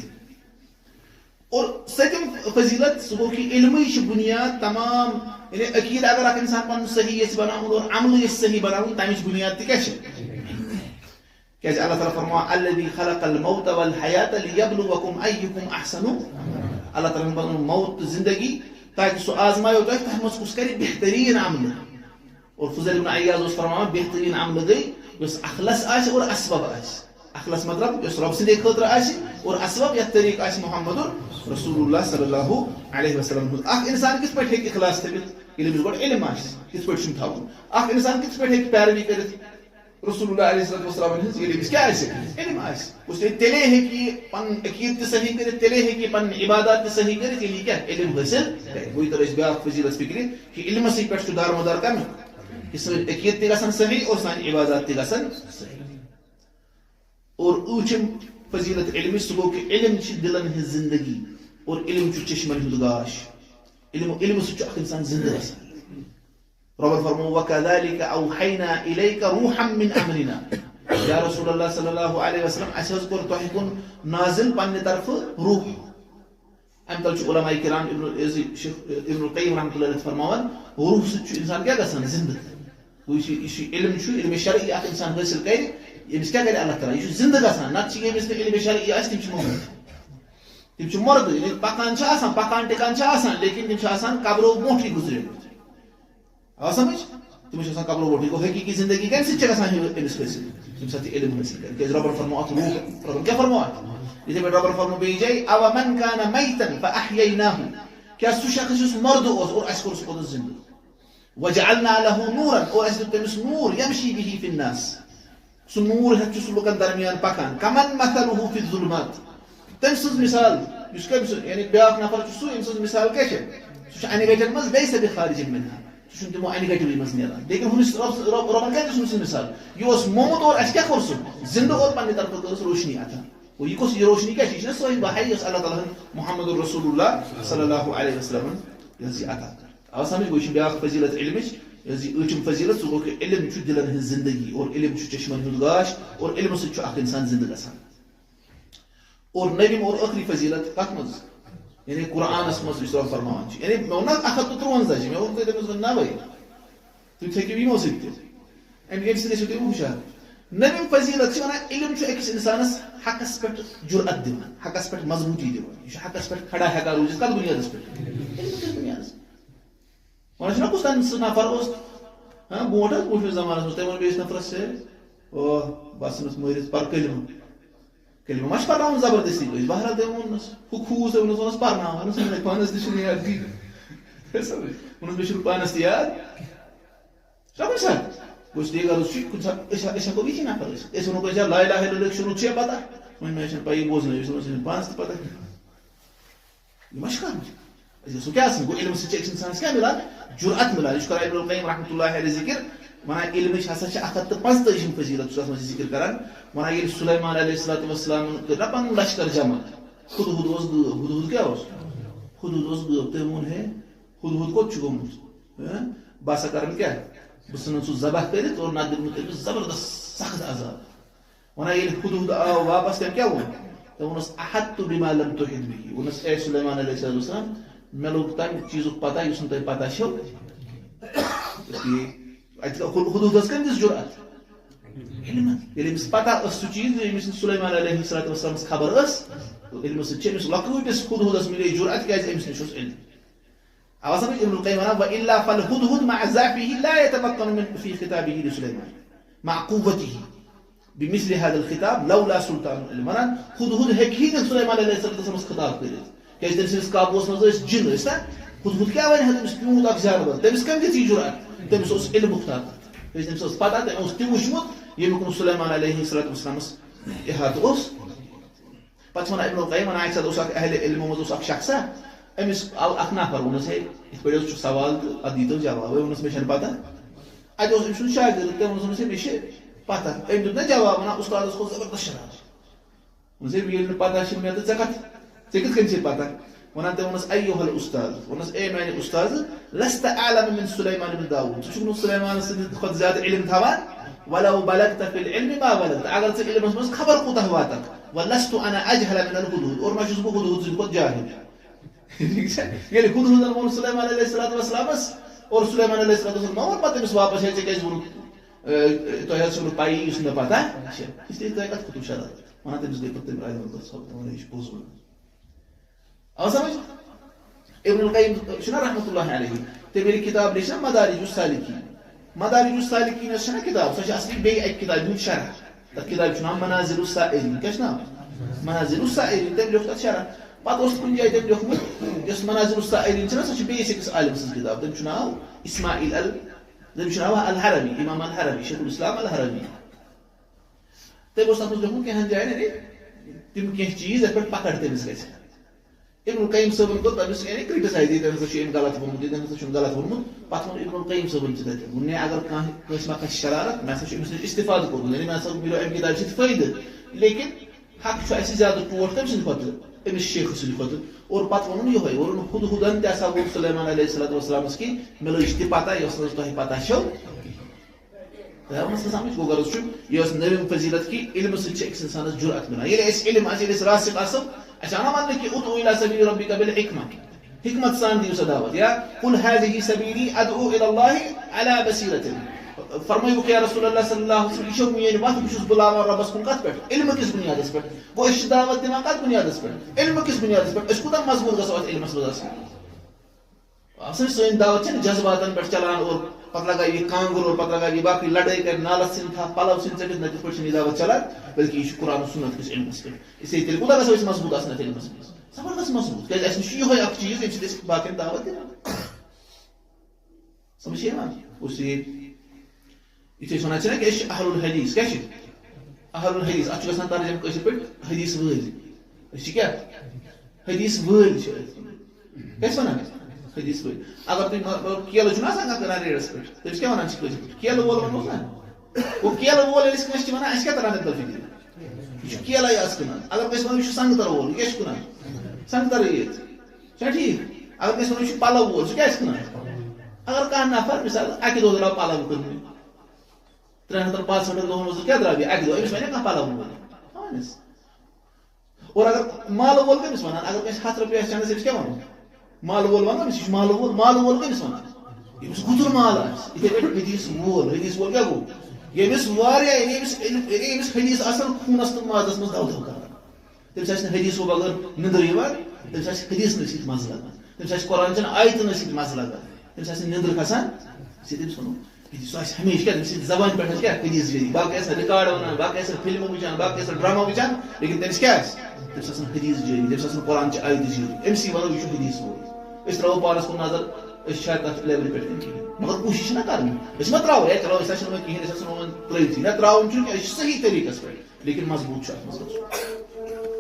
اور سٔتِم فضیلت سُہ گوٚو کہ علمٕے چھِ بُنیاد تمام یعنی عقیٖدٕ اگر اکھ انسان پنُن صحیح یژھِ بناوُن اور عملہٕ یژھِ صحیح بناوُن تمِچ بُنیاد تہِ کیٛاہ چھِ کیٛازِ اللہ تعالیٰ فرماوان الذی خلق الموت والحیات لیبلوکم ایکم احسن اللہ تعالیٰ ہن بنوو موت تہٕ زندگی تاکہ سُہ آزمایو تۄہہِ تتھ منٛز کُس کرِ بہتریٖن عملہٕ اور فضیل ابن عیاض اوس فرماوان بہتریٖن عملہٕ گٔے یۄس اخلص آسہِ اور اسبب آسہِ اخلص مطلب یۄس رۄب سٕنٛدے خٲطرٕ آسہِ اور اسبب یتھ طریٖقہٕ آسہِ محمد رسول اللہ صلی اللہ علیہ وسلم ہُنٛد اکھ انسان کِتھ پٲٹھۍ ہیٚکہِ اخلاص تھٲوِتھ ییٚلہِ أمِس گۄڈٕ علم آسہِ کِتھ پٲٹھۍ چھُم تھاوُن اکھ انسان کِتھ پٲٹھۍ ہیٚکہِ پیروی کٔرِتھ رسول اللہ علیہ وسلم ہٕنٛز ییٚلہِ أمِس کیٛاہ آسہِ علم آسہِ گوٚو تیٚلے ہیٚکہِ یہِ پنُن عقیٖدٕ تہِ صحیح کٔرِتھ تیٚلے ہیٚکہِ یہِ پنٕنۍ عبادات تہِ صحیح کٔرِتھ ییٚلہِ یہِ کیٛاہ علم حٲصِل کرِ گوٚو یہِ تر أسۍ بیٛاکھ فضیلت فِکرِ کہِ علمسٕے پٮ۪ٹھ چھُ دارمدار کمیُک کہ سٲنۍ عقیٖدٕ تہِ گژھن صحیح اور سانہِ عبادات تہِ گژھن صحیح اور ٲٹھِم فضیلت علمٕچ سُہ گوٚو کہ علم چھِ دِلن ہٕنٛز زندگی اور علم چھُ چشمن ہُنٛد گاش علمہٕ سۭتۍ چھُ اکھ انسان زندٕ گژھان رۄبن فرموو وَكَذَلِكَ أَوْحَيْنَا إِلَيْكَ رُوحًا مِّنْ أَمْرِنَا یا رسول اللہ صلی اللہ علیہ وسلم اَسہِ حظ کوٚر تۄہہِ کُن نازِل پننہِ طرفہٕ روح امہِ تل چھُ علماء کرام ابن القیم رحمۃ اللہ علیہ فرماوان روح سۭتۍ چھُ انسان کیٛاہ گژھان زندٕ گوٚو یہِ چھُ علم چھُ علمِ شرعی اکھ انسان حٲصِل کرِ أمِس کیٛاہ کرِ اللہ تعالیٰ یہِ چھُ زندٕ گژھان نتہٕ چھِ ییٚمِس نہٕ علمِ شرعی آسہِ تِم چھِ موٚموٗد تِم چھِ مردٕ ییٚلہِ پکان چھِ آسان پکان ٹِکان چھِ آسان لیکن تِم چھِ آسان قبرو برونٛٹھٕے گُزریمٕتۍ آو سمجھ تِمن چھِ آسان قبرو برونٛٹھٕے گوٚو حقیٖقی زندگی کمہِ سۭتۍ چھِ گژھان أمِس حٲصِل ییٚمہِ ساتہٕ یہِ علم حٲصِل کرِ کیٛازِ رۄبن فرموو اتھ روح رۄبن کیٛاہ فرموو اتھ یِتھٕے پٲٹھۍ رۄبن فرموو بیٚیہِ جایہِ اوَمَن کانَ میتًا فأحییناہُ کیٛاہ سُہ شخص یُس مردٕ اوس اور اَسہِ کوٚر سُہ پوٚتُس زندٕ وجعلنا له نورا اور اَسہِ دیُت تٔمِس نوٗر یمشی بِہِ فی الناس سُہ نوٗر ہٮ۪تھ چھُ سُہ لُکن درمیان پکان کمن مثلہ فی الظُلمات تٔمۍ سٕنٛز مثال یُس کٔمۍ سُنٛد یعنی بیٛاکھ نفر چھُ سُہ ییٚمہِ سٕنٛز مثال کیٛاہ چھِ سُہ چھُ انہِ گٹٮ۪ن منٛز لیسَ بِخارِجٍ مِنہا سُہ چھُنہٕ تِمو انہِ گٹِوٕے منٛز نیران لیکن ہُمِس رۄبن کیٛاہ دیُت سُہ مثال یہِ اوس مومُت اور اَسہِ کیٛاہ کوٚر سُہ زندٕ اور پننہِ طرفہٕ کٔرٕس روشنی عطا وہ یہ روشنی کیا چیز صحیح بہائی اللہ تعالیٰ محمد الرسول اللہ صلی اللہ علیہ وسلم عطا کر آو سمجھ گوش بیاکھ فضیلت علمچ اچم فضیلت سہ گو کہ علم دلن ہز زندگی اور علم چشمن ہند گاش اور علم ست اخ انسان زندہ گژھان اور نویم اور ٲخری فضیلت کت مز یعنی قرآنس مز اس فرمان یعنی مے ووٚن 153 مے ووٚن تۄہہِ دٔپِو نوے تُہۍ تھٔکِو یِمو سۭتۍ تہِ امہِ سۭتۍ ٲسِو تُہۍ ہُشار نویم فضیلت چھ ونان علم چھ أکِس انسانس حقس پٮ۪ٹھ جرأت دِوان حقس پٮ۪ٹھ مضبوٗطی دِوان یہ حقس پٮ۪ٹھ کھڑا ہٮ۪کان روٗزِتھ کتھ بُنیادس پٮ۪ٹھ علمہٕ کِس بُنیادس ونان چھُنہ کُس تام سُہ نفر اوس برونٛٹھ حظ برونٛٹھمِس زمانس منٛز تٔمۍ ووٚن بیٚیِس نفرس او بہٕ ژھٕنُس مٲرِتھ پر کلمہ ما چھُ پرناوُن زبردستی پٲٹھۍ بہرحال تٔمۍ ووٚننس ہُہ کھوٗژ تٔمۍ ووٚننس پرناوان پانس تہِ چھُنہٕ یاد کینٛہہ ووٚنُس مےٚ چھُنہٕ پانس تہِ یاد سمجھ سا گوٚژھ تی غرض چھُ کُنہِ ساتہٕ أسۍ ہٮ۪کو یِتھی نفر ٲسِتھ أسۍ وَنو کٲنٛسہِ لا اِلٰہَ اِلَّا اللہِ شروٗع چھےٚ پتہ وۄنۍ مےٚ چھنہٕ پَیی بوزنٲیِو أمِس پانس تہِ پتہ یہِ ما چھُ کرُن أسۍ گژھو کیٛاہ آسٕنۍ گوٚو علمہٕ سۭتۍ چھِ أکِس انسانس کیٛاہ مِلان جرأت مِلان یہِ چھُ کران ابن القیم رحمۃ اللہ علیہ ذکر ونان علمٕچ ہسا چھِ 145 فضیلت چھُ اتھ منٛز ذکر کران ونان ییٚلہِ سُلیمان علیہ الصلوۃ والسلام کٔر نا پنُن لشکر جمع ہُدہُد اوس غٲب ہُدہُد کیٛاہ اوس ہُدہُد اوس غٲب تٔمۍ ووٚن ہے ہُدہُد کوٚت چھُ گوٚمُت بہٕ ہسا کرن کیٛاہ بہٕ ژھٕنن سُہ ذبح کٔرِتھ اور نتہٕ دِمہٕ تٔمِس زبردست سخت عذاب ونان ییٚلہِ ہُدہُد آو واپس تٔمۍ کیٛاہ ووٚن تٔمۍ ووٚنُس احطت بما لم تحط به ووٚنُس اے سُلیمان علیہ السلام مےٚ لوٚگ تمہِ چیٖزُک پتہ یُس نہٕ تۄہہِ پتہ چھو ہُدہُدس کٔمۍ دِژ جرأت علمن ییٚلہِ أمِس پتہ ٲس سُہ چیٖز ییٚمِس سُلیمان علیہ الصلوۃ والسلامس خبر ٲس علمہٕ سۭتۍ چھِ أمِس لۄکۭٹِس ہُدہُدس مِلے جرأت کیٛازِ أمِس نِش اوس علم آوا سمجھ ابن القیم ونان والا فالهدهد مع ضعفه لا يتمكن من في خطابه لسليمان مع قوته بمثل هذا الخطاب لولا سلطان العلم ونان ہُدہُد ہیٚکہِ نہٕ سلیمان علیہ السلامس خطاب کٔرِتھ کیٛازِ تٔمۍ سٕنٛدِس قابوٗوس منٛز ٲسۍ جِن ٲسۍ نا ہُدہُد کیٛاہ وَنہِ ہا تٔمِس پیوٗت اکھ جانور تٔمِس کٔمۍ دِژ یہِ جرأت تٔمِس اوس علمُک طاقت کیٛازِ تٔمِس ٲس پتہ تٔمۍ اوس تہِ وٕچھمُت ییٚمیُک نہٕ سلیمان علیہ الصلوۃ والسلامس احاطہٕ اوس پتہٕ چھِ ونان ابن القیم ونان اکہِ ساتہٕ اوس اکھ اہلِ علمو منٛز اوس اکھ شخصا أمِس آو اکھ نفر ووٚنُس ہے یِتھ پٲٹھۍ حظ چھُ سوال تہٕ اتھ دیٖتو جواب ووٚنُس مےٚ چھنہٕ پتہ اتہِ اوس أمۍ سُنٛد شاگرد تٔمۍ ووٚنُس ہے مےٚ چھِ پتہ أمۍ دیُت نہ جواب ونان اُستادس کھوٚت زبردست شرارت ووٚنُس ہے ییٚلہِ نہٕ پتہ چھِ مےٚ تہٕ ژےٚ کِتھ کٔنۍ چھے پتہ ونان تٔمۍ ووٚنُس ایُّہا الاستاذ ووٚنُس اے میانہِ اُستاذ لست اعلم من سُلیمان بن داوٗد ژٕ چھُکھ نہٕ سُلیمان سٕنٛدِ کھۄتہٕ زیادٕ علم تھاوان ولو بلغت في العلم ما بلغت اگر ژٕ علمس منٛز خبر کوٗتاہ واتکھ ولست انا اجهل من الهدهد اور ما چھُس بہٕ ہُدہُد سٕنٛدِ کھۄتہٕ جاہل ییٚلہِ ہُدہُدن ووٚن سُلیمان علیہ الصلوۃ والسلامس اور سُلیمان علیہ الصلوۃ والسلام ووٚن پتہٕ تٔمِس واپس ہے ژےٚ کیٛازِ ووٚنُکھ تۄہہِ حظ چھو نہٕ پَیی یُس نہٕ پتہ چھِ اسلیے تۄہہِ کتھ کھوٚتوٕ شرارت ونان تٔمِس گٔے پتہٕ تٔمۍ راے یہِ چھُ پوٚز ونان آو سمجھ ابن القیم چھُنہ رحمۃ اللہ علیہ تٔمۍ ییٚلہِ کِتاب لیٚچھ نا مدارج السالکین مدارج السالکین یۄس چھےٚ نا کِتاب سۄ چھِ اصلی بیٚیہِ اکہِ کِتابہِ ہُنٛد شرح تتھ کِتابہِ چھُ ناو منازل السائرین کیٛاہ چھُ ناو منازل السائرین تٔمۍ لیوٚکھ تتھ شرح پتہٕ اوس کُنہِ جایہِ تٔمۍ لیوٚکھمُت یۄس منازل السائرین چھےٚ نا سۄ چھِ بیٚیِس أکِس عالم سٕنٛز کِتاب تٔمِس چھُ ناو اسماعیل تٔمِس چھُ ناو الحرمی امام الحرمی شیخ الاسلام الحرمی تٔمۍ اوس تتھ منٛز لیوٚکھمُت کینٛہن جاین یعنی تِم کینٛہہ چیٖز یتھ پٮ۪ٹھ پکڑ تٔمِس گژھِ ابن القیم صٲبن کوٚر تٔمِس یعنی کرٹسایز تٔمۍ ہسا چھُ أمۍ غلط ووٚنمُت یہِ تٔمۍ ہسا چھُنہٕ غلط ووٚنمُت پتہٕ ووٚن ابن القیم صٲبن تہِ تتہِ ووٚن اگر کٲنٛسہِ ما کھسہِ شرارت مےٚ ہسا چھُ أمِس نِش استفاد کوٚرمُت یعنی مےٚ ہسا مِلیو امہِ کِتابہِ سۭتۍ فٲیدٕ لیکن حق چھُ اَسہِ زیادٕ ٹوٹھ تٔمۍ سٕنٛدِ کھۄتہٕ أمِس شیخہٕ سٕنٛدِ کھۄتہٕ اور پتہٕ ووٚنُن یِہوے ووٚنُن ہُدہُدن تہِ ہسا ووٚن سُلیمان علیہ الصلوۃ والسلامس کہِ مےٚ لٔج تہِ پتہ یۄس نہٕ تۄہہِ پتہ چھو سمجھ گوٚو غرض چھُ یہِ ٲس نٔوِم فضیلت کہِ علمہٕ سۭتۍ چھِ أکِس انسانس جرأت مِلان ییٚلہِ اَسہِ علم آسہِ ییٚلہِ أسۍ راسِخ آسو اَسہِ آو نا وننہٕ کہِ ادعو الی سبیل ربک بالحکمہ حکمت سان دِیِو سا دعوت یا قل هذه سبیلی ادعو الی اللہ علی بصیرۃ فرمٲیوُکھ یا رسول اللہ صلی اللہ علیہ وسلم یہِ چھو میٲنۍ وتھ بہٕ چھُس بُلاوان رۄبس کُن کتھ پٮ۪ٹھ علمہٕ کِس بُنیادس پٮ۪ٹھ گوٚو أسۍ چھِ دعوت دِوان کتھ بُنیادس پٮ۪ٹھ علمہٕ کِس بُنیادس پٮ۪ٹھ أسۍ کوٗتاہ مضبوٗط گژھو اتھ علمس منٛز آسٕنۍ سٲنۍ دعوت چھنہٕ جذباتن پٮ۪ٹھ چلان اور پتہٕ لگایہِ یہِ کانٛگُر اور پتہٕ لگایہِ یہِ باقٕے لڑٲے کرِ نالس ژھٕنہِ تھپھ پلو ژھٕنہِ ژٔٹِتھ نہ تِتھ پٲٹھۍ چھنہٕ یہِ دعوت چلان بلکہِ یہِ چھُ قرآن و سنت کِس علمس پٮ۪ٹھ اسلیے تیٚلہِ کوٗتاہ گژھو أسۍ مضبوٗط آسان اتھ علمس منٛز زبردست مضبوٗط کیٛازِ اَسہِ نِش چھُ یِہوے اکھ چیٖز ییٚمہِ سۭتۍ أسۍ باقین دعوت دِوان سمجھ چھِ یِوان اسلیے یِتھُے أسۍ وَنان چھِنہ کہِ أسۍ چھِ اہل الحدیث کیٛاہ چھِ اہل الحدیث اتھ چھُ گژھان ترجمہٕ کٲشِر پٲٹھۍ حدیث وٲلۍ أسۍ چھِ کیٛاہ حدیث وٲلۍ چھِ أسۍ کیٛاہ چھِ وَنان حدیث وٲلۍ اگر تُہۍ کیلہٕ چھُنہ آسان کانٛہہ کٕنان ریڈس پٮ۪ٹھ تٔمِس کیٛاہ وَنان چھِ کٲشِر پٲٹھۍ کیلہٕ وول وَنوس نا گوٚو کیلہٕ وول ییٚلہِ أسۍ کٲنٛسہِ چھِ وَنان اَسہِ کیٛاہ تران اَمہِ تل فِکرِ یہ کیلا آس کھانا اگر کس ون یہ سنگتر وول یہ کھانا سنگتر یہ ٹھیک اگر کس ون یہ پلو وول سہ کیا کھانا اگر کھانا نفر مثال اکہ دہ درو پلو کٕننہِ 365 دۄہن منٛز کیٛاہ درٛاو یہِ اکہِ دۄہ أمِس وَنیا کانٛہہ پلو وول اور اگر مالہٕ وول کٔمِس وَنان اگر کٲنٛسہِ 100 رۄپیہِ آسہِ چنٛدس أمِس کیٛاہ وَنو مالہٕ وول وَنو أمِس یہِ چھُ مالہٕ وول کٔمِس وَنان ییٚمِس گُتُل مال آسہِ یِتھَے پٲٹھۍ حدیث وول کیٛاہ گوٚو ییٚمِس واریاہ أمِس حدیث آسان خوٗنس تہٕ مازس منٛز دَو دَو کران تٔمِس آسہِ نہٕ حدیثو بغٲر نِندٕر یِوان تٔمِس آسہِ حدیثنٕے سۭتۍ مزٕ لگان تٔمِس آسہِ قرآن چٮ۪ن آیتنٕے سۭتۍ مزٕ لگان تٔمِس آسہِ نِندٕر کھسان تٔمِس وَنو سُہ آسہِ ہمیشہِ کیٛاہ تٔمِس سۭتۍ زبانہِ پٮ۪ٹھ کیٛاہ حدیث جٲری باقٕے آسن رِکاڈ وَنان باقٕے آسن فِلمہٕ وٕچھان باقٕے آسن ڈرٛاما وٕچھان لیکن تٔمِس کیٛاہ آسہِ تٔمِس آسن حدیث جٲری تٔمِس آسن قرآن چہِ آیتہٕ جٲری أمسٕے وَنو یہِ چھُ حدیث وول أسۍ ترٛاوو پانس کُن نظر أسۍ چھا تتھ لیولہِ پٮ۪ٹھ کِنہٕ کِہیٖنۍ مگر کوٗشِش چھِنہ کَرٕنۍ أسۍ ما ترٛاوو ہے چلو أسۍ ہسا چھِنہٕ وۄنۍ کِہیٖنۍ أسۍ ہسا چھِنہٕ وۄنۍ ترٛٲوتھٕے نہ ترٛاوُن چھُنہٕ کینٛہہ أسۍ چھِ صحیح طریٖقس پٮ۪ٹھ لیکن مضبوٗط چھُ اَتھ منٛز گژھُن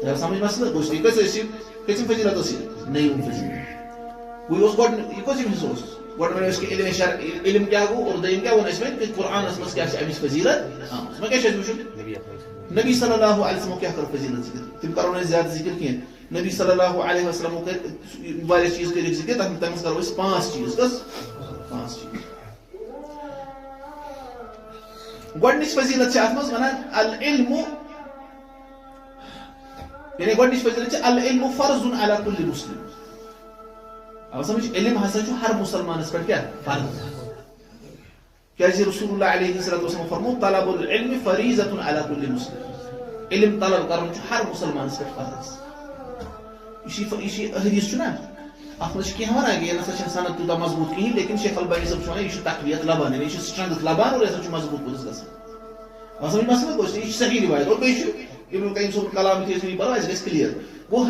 تۄہہِ آو سمجھ مسلہٕ گوٚژھ یہِ کٔژ ٲسۍ کٔژِم فضیٖلت ٲس یہِ نٔیِم فضیٖلت گوٚو یہِ اوس گۄڈٕ یہِ کٔژِم حِصہٕ اوس گۄڈٕ ونیو أسۍ کہِ علم کیٛاہ گوٚو اور دوٚیِم کیٛاہ ووٚن اَسہِ وۄنۍ کہِ قرآنس منٛز کیٛاہ چھِ اَمِچ فضیٖلت آمٕژ وۄنۍ کیٛاہ چھُ اَسہِ وٕچھُن نبی صلی اللہ علیہ وسلمو کیٛاہ کٔر فضیٖلت ذِکر تِم کرو نہٕ أسۍ زیادٕ ذِکر کینٛہہ نبی صلی اللہ علیہ وسلمو کٔرۍ واریاہ چیٖز کٔرِکھ ذِکر تتھ منٛز کرو أسۍ 5 چیٖز کٔژ 5 چیٖز گۄڈنِچ فضیٖلت چھِ اتھ منٛز ونان العلم یعنی گۄڈنِچ فضیٖلت چھِ العلم فرض علی کُلہِ مسلم آو سمجھ علم ہسا چھُ ہر مُسلمانس پٮ۪ٹھ کیٛاہ فرض کیٛازِ رسول اللہ علیہ الصلوۃ والسلام فرمو طلب العلم فریضۃ علی کُلہِ مسلم علم طلب کرُن چھُ ہر مُسلمانس پٮ۪ٹھ فرض یہِ چھِ حدیث چھُنہ اتھ منٛز چھِ کینٛہہ ونان کہِ یہِ نسا چھنہٕ سند تیوٗتاہ مضبوٗط کِہیٖنۍ لیکن شیخ البانی صٲب چھُ ونان یہِ چھُ تقویت لبان یعنی یہِ چھُ سٹرنٛگتھ لبان اور یہِ ہسا چھُ مضبوٗط پوٚتُس گژھان آو سمجھ مسلہٕ گوٚو یہِ چھِ صحیح روایت اور بیٚیہِ چھُ ابن القیم صٲبُن کلام یُتھُے أسۍ وٕنہِ پرو اَسہِ گژھِ کلیر گوٚو